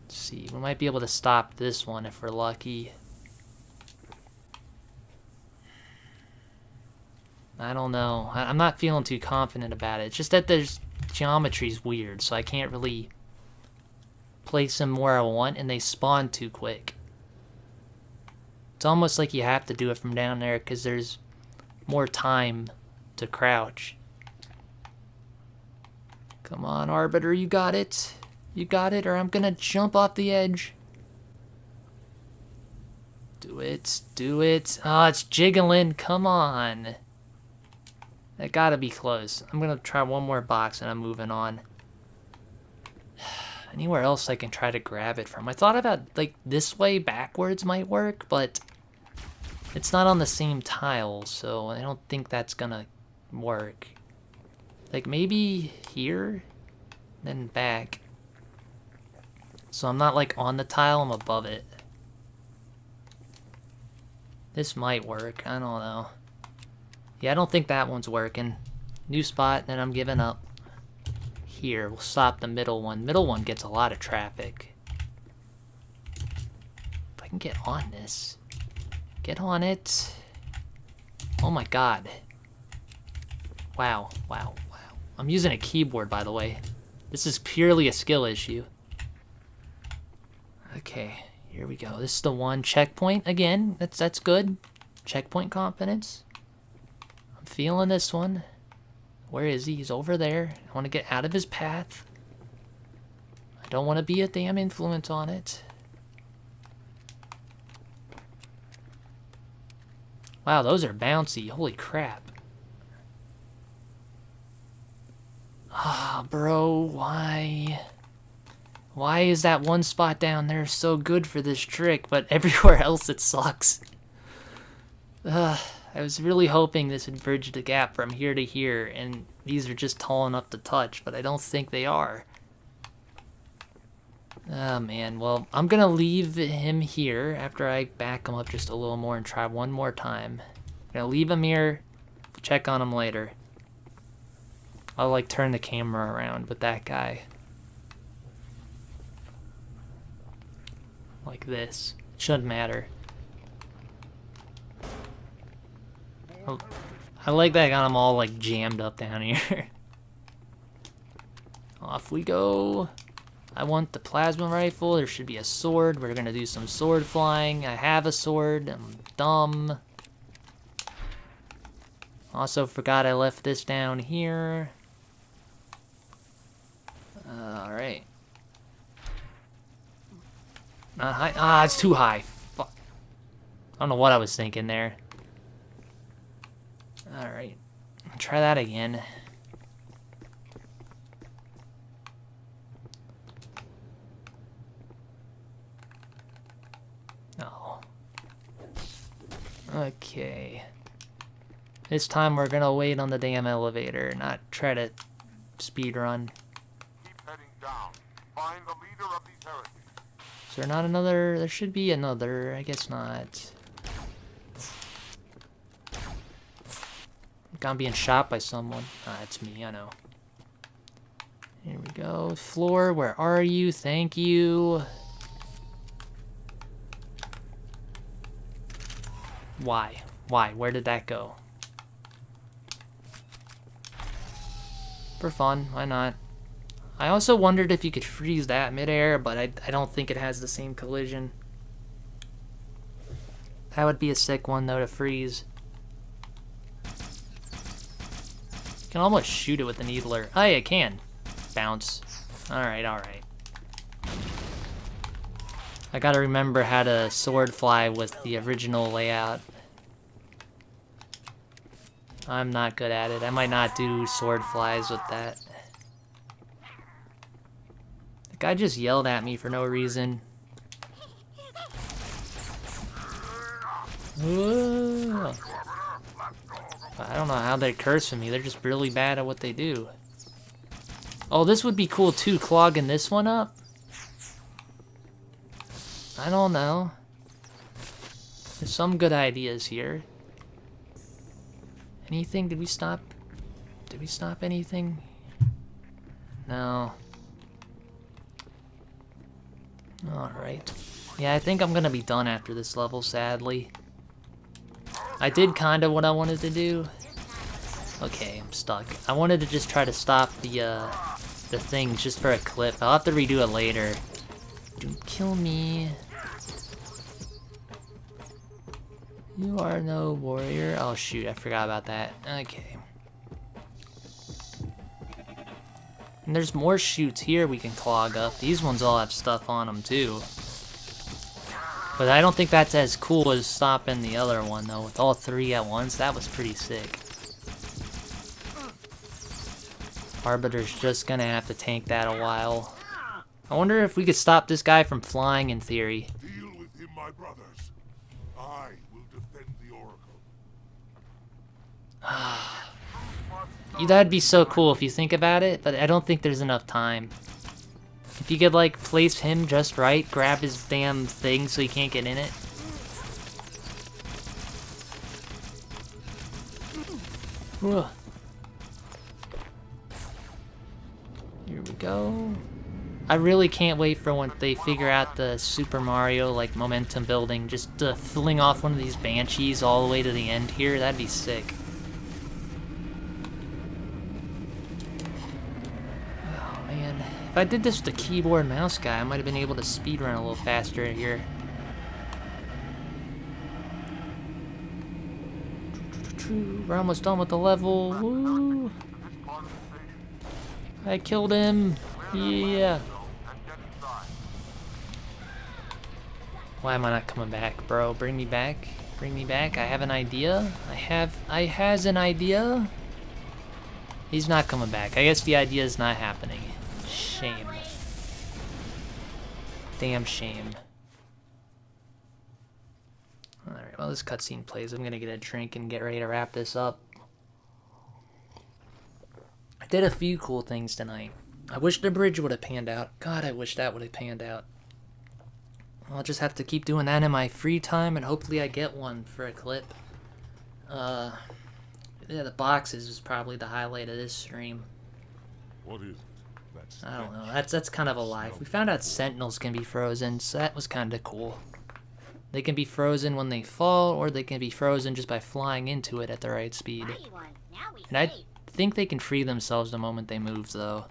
Let's see, we might be able to stop this one if we're lucky. I don't know. I'm not feeling too confident about it. It's just that there's geometry's weird, so I can't really place them where I want, and they spawn too quick. It's almost like you have to do it from down there because there's more time to crouch. Come on, Arbiter, you got it. You got it, or I'm gonna jump off the edge. Do it, do it. Oh, it's jiggling, come on. That gotta be close. I'm gonna try one more box and I'm moving on. Anywhere else I can try to grab it from? I thought about, like, this way backwards might work, but it's not on the same tile, so I don't think that's gonna work. Like, maybe here, then back. So I'm not, like, on the tile, I'm above it. This might work, I don't know. Yeah, I don't think that one's working. New spot, then I'm giving up. Here, we'll stop the middle one. Middle one gets a lot of traffic. If I can get on this. Get on it. Oh my god. Wow, wow, wow. I'm using a keyboard, by the way. This is purely a skill issue. Okay, here we go. This is the one. Checkpoint again. That's good. Checkpoint confidence. I'm feeling this one. Where is he? He's over there. I want to get out of his path. I don't want to be a damn influence on it. Wow, those are bouncy. Holy crap. Ah, bro, why? Why is that one spot down there so good for this trick, but everywhere else it sucks? I was really hoping this would bridge the gap from here to here, and these are just tall enough to touch, but I don't think they are. Oh man, well, I'm gonna leave him here after I back him up just a little more and try one more time. I'm gonna leave him here, check on him later. I'll like turn the camera around with that guy. Like this. Shouldn't matter. Oh, I like that I got them all like jammed up down here. Off we go. I want the plasma rifle. There should be a sword. We're gonna do some sword flying. I have a sword. I'm dumb. Also forgot I left this down here. Alright. Not high. Ah, it's too high. Fuck. I don't know what I was thinking there. Alright. Try that again. Oh. Okay. This time we're gonna wait on the damn elevator, not try to speed run. Keep heading down. Find the leader of these heretics. Is there not another? There should be another. I guess not. I'm being shot by someone. Ah, it's me, I know. Here we go. Floor, where are you? Thank you. Why? Why? Where did that go? For fun, why not? I also wondered if you could freeze that midair, but I don't think it has the same collision. That would be a sick one, though, to freeze. You can almost shoot it with the needler. Oh, yeah, I can. Bounce. Alright, alright. I gotta remember how to sword fly with the original layout. I'm not good at it. I might not do sword flies with that. The guy just yelled at me for no reason. Whoa. I don't know how they're cursing me. They're just really bad at what they do. Oh, this would be cool too, clogging this one up. I don't know. There's some good ideas here. Anything? Did we stop? Did we stop anything? No. Alright. Yeah, I think I'm gonna be done after this level, sadly. I did kind of what I wanted to do. Okay, I'm stuck. I wanted to just try to stop the things just for a clip. I'll have to redo it later. Don't kill me. You are no warrior. Oh shoot, I forgot about that. Okay. And there's more chutes here we can clog up. These ones all have stuff on them too. But I don't think that's as cool as stopping the other one though. With all 3 at once, that was pretty sick. Arbiter's just gonna have to tank that a while. I wonder if we could stop this guy from flying in theory. Deal with him, my brothers. I will defend the Oracle. That'd be so cool if you think about it, but I don't think there's enough time. If you could like place him just right, grab his damn thing so he can't get in it. Ugh. Here we go. I really can't wait for when they figure out the Super Mario like momentum building, just to fling off one of these banshees all the way to the end here. That'd be sick. Oh man, if I did this with the keyboard and mouse guy, I might have been able to speedrun a little faster here. We're almost done with the level. Woo. I killed him. Yeah. Why am I not coming back, bro? Bring me back. Bring me back. I have an idea. I has an idea. He's not coming back. I guess the idea is not happening. Shame. Damn shame. Alright, well this cutscene plays. I'm gonna get a drink and get ready to wrap this up. I did a few cool things tonight. I wish the bridge would have panned out. God, I wish that would have panned out. I'll just have to keep doing that in my free time, and hopefully I get one for a clip. Yeah, the boxes is probably the highlight of this stream. What is it? I don't know. That's kind of a lie. We found out sentinels can be frozen, so that was kind of cool. They can be frozen when they fall, or they can be frozen just by flying into it at the right speed. And I think they can free themselves the moment they move, though.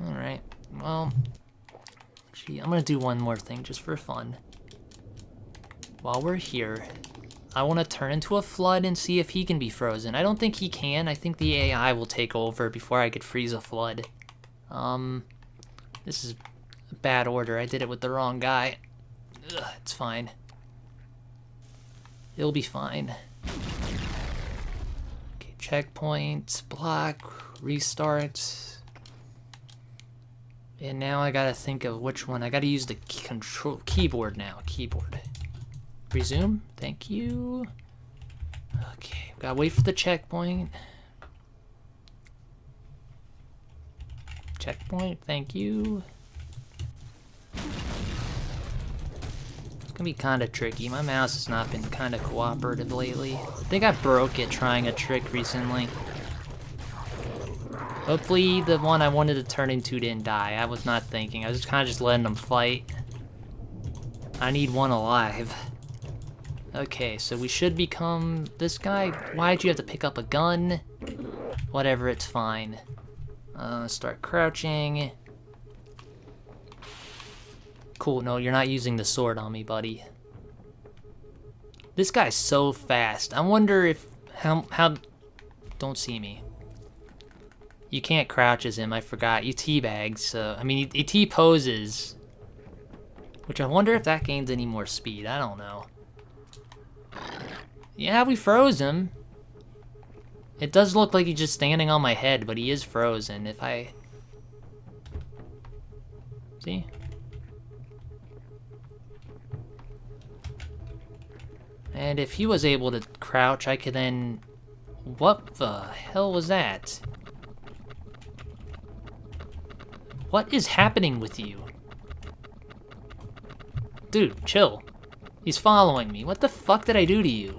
Alright, well... Gee, I'm gonna do one more thing just for fun. While we're here, I want to turn into a flood and see if he can be frozen. I don't think he can. I think the AI will take over before I could freeze a flood. This is a bad order. I did it with the wrong guy. Ugh, it's fine. It'll be fine. Okay, checkpoint, block, restart. And now I gotta think of which one. I gotta use the keyboard now. Keyboard. Resume. Thank you. Okay, gotta wait for the checkpoint. Checkpoint. Thank you. It's gonna be kind of tricky. My mouse has not been kind of cooperative lately. I think I broke it trying a trick recently. Hopefully the one I wanted to turn into didn't die. I was not thinking. I was just kind of just letting them fight. I need one alive. Okay, so we should become this guy. Why'd you have to pick up a gun? Whatever, it's fine. Start crouching. Cool, no, you're not using the sword on me, buddy. This guy's so fast. I wonder if... How... Don't see me. You can't crouch as him, I forgot. You teabags, so... I mean, he T-poses. Which I wonder if that gains any more speed. I don't know. Yeah, we froze him. It does look like he's just standing on my head, but he is frozen. If I... See? And if he was able to crouch, I could then... What the hell was that? What is happening with you? Dude, chill. He's following me. What the fuck did I do to you?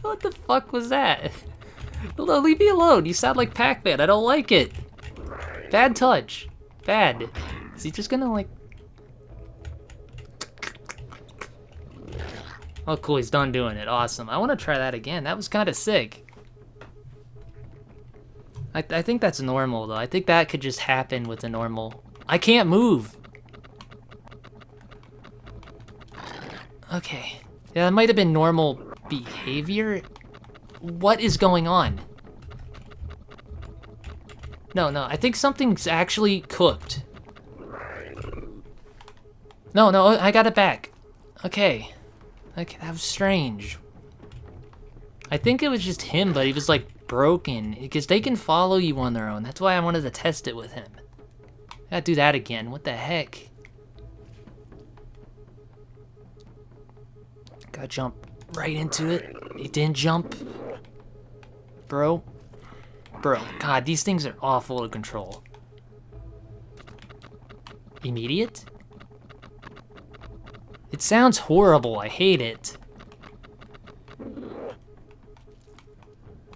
What the fuck was that? Leave me alone. You sound like Pac-Man. I don't like it. Bad touch. Bad. Is he just gonna like... Oh cool, he's done doing it. Awesome. I want to try that again. That was kind of sick. I think that's normal, though. I think that could just happen with a normal... I can't move! Okay. Yeah, that might have been normal behavior. What is going on? No, no, I think something's actually cooked. No, no, I got it back. Okay. Okay, that was strange. I think it was just him, but he was like broken. Because they can follow you on their own. That's why I wanted to test it with him. I gotta do that again. What the heck? Gotta jump right into it. He didn't jump. Bro. Bro. God, these things are awful to control. Immediate? It sounds horrible. I hate it.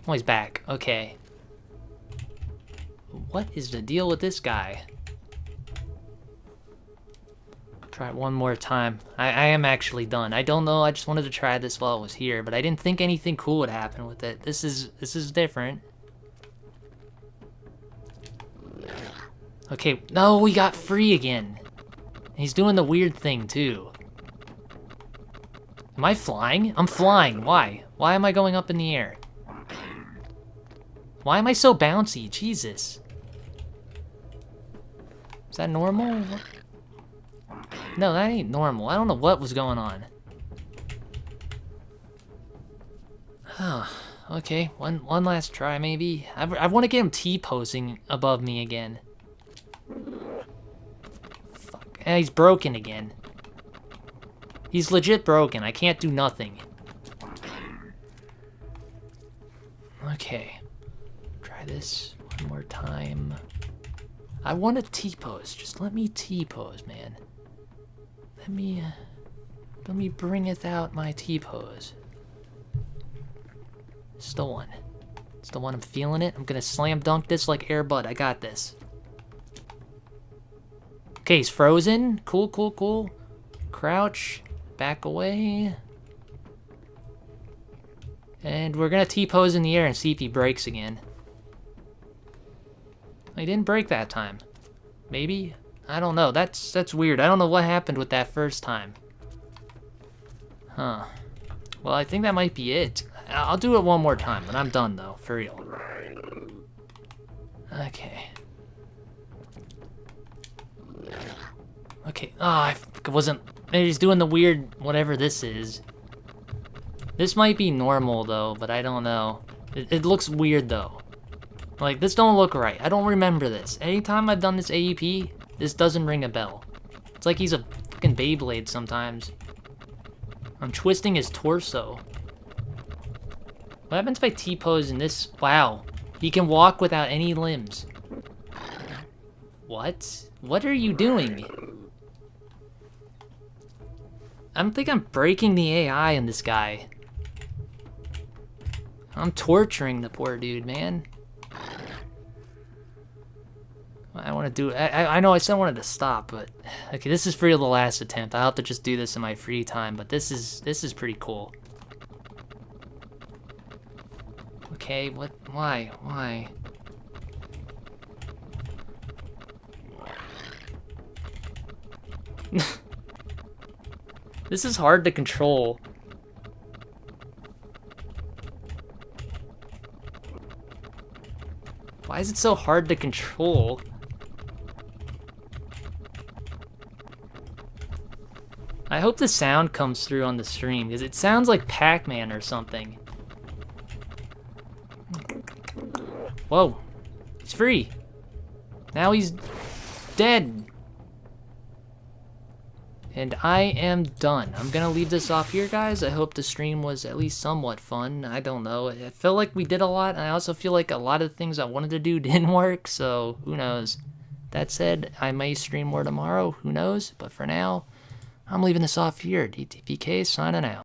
Oh, he's back. Okay. What is the deal with this guy? Try it one more time. I am actually done. I don't know. I just wanted to try this while it was here, but I didn't think anything cool would happen with it. This is different. Okay. No, we got free again. He's doing the weird thing too. Am I flying? I'm flying. Why? Why am I going up in the air? Why am I so bouncy? Jesus. Is that normal? No, that ain't normal. I don't know what was going on. Okay, one last try maybe. I want to get him T-posing above me again. Fuck. He's broken again. He's legit broken. I can't do nothing. Okay. Try this one more time. I want a T-pose. Just let me T-pose, man. Let me bringeth out my T-pose. It's the one. It's the one. I'm feeling it. I'm gonna slam dunk this like Air Bud. I got this. Okay, he's frozen. Cool, cool, cool. Crouch. Back away. And we're gonna T-pose in the air and see if he breaks again. He didn't break that time. Maybe? I don't know. That's weird. I don't know what happened with that first time. Huh. Well, I think that might be it. I'll do it one more time, but I'm done though, for real. Okay. Okay. Oh, I wasn't... He's doing the weird whatever this is. This might be normal though, but I don't know. It looks weird though. Like, this don't look right. I don't remember this. Anytime I've done this AEP, this doesn't ring a bell. It's like he's a fucking Beyblade sometimes. I'm twisting his torso. What happens if I T-pose in this? Wow. He can walk without any limbs. What? What are you doing? I think I'm breaking the AI in this guy. I'm torturing the poor dude, man. I want to do... I know I said I wanted to stop, but... Okay, this is for the last attempt. I'll have to just do this in my free time, but this is pretty cool. Okay, what? Why? Why? This is hard to control. Why is it so hard to control? I hope the sound comes through on the stream, because it sounds like Pac-Man or something. Whoa. He's free. Now he's dead. And I am done. I'm gonna leave this off here, guys. I hope the stream was at least somewhat fun. I don't know. I feel like we did a lot, and I also feel like a lot of things I wanted to do didn't work, so who knows. That said, I may stream more tomorrow. Who knows? But for now, I'm leaving this off here. DTPK signing out.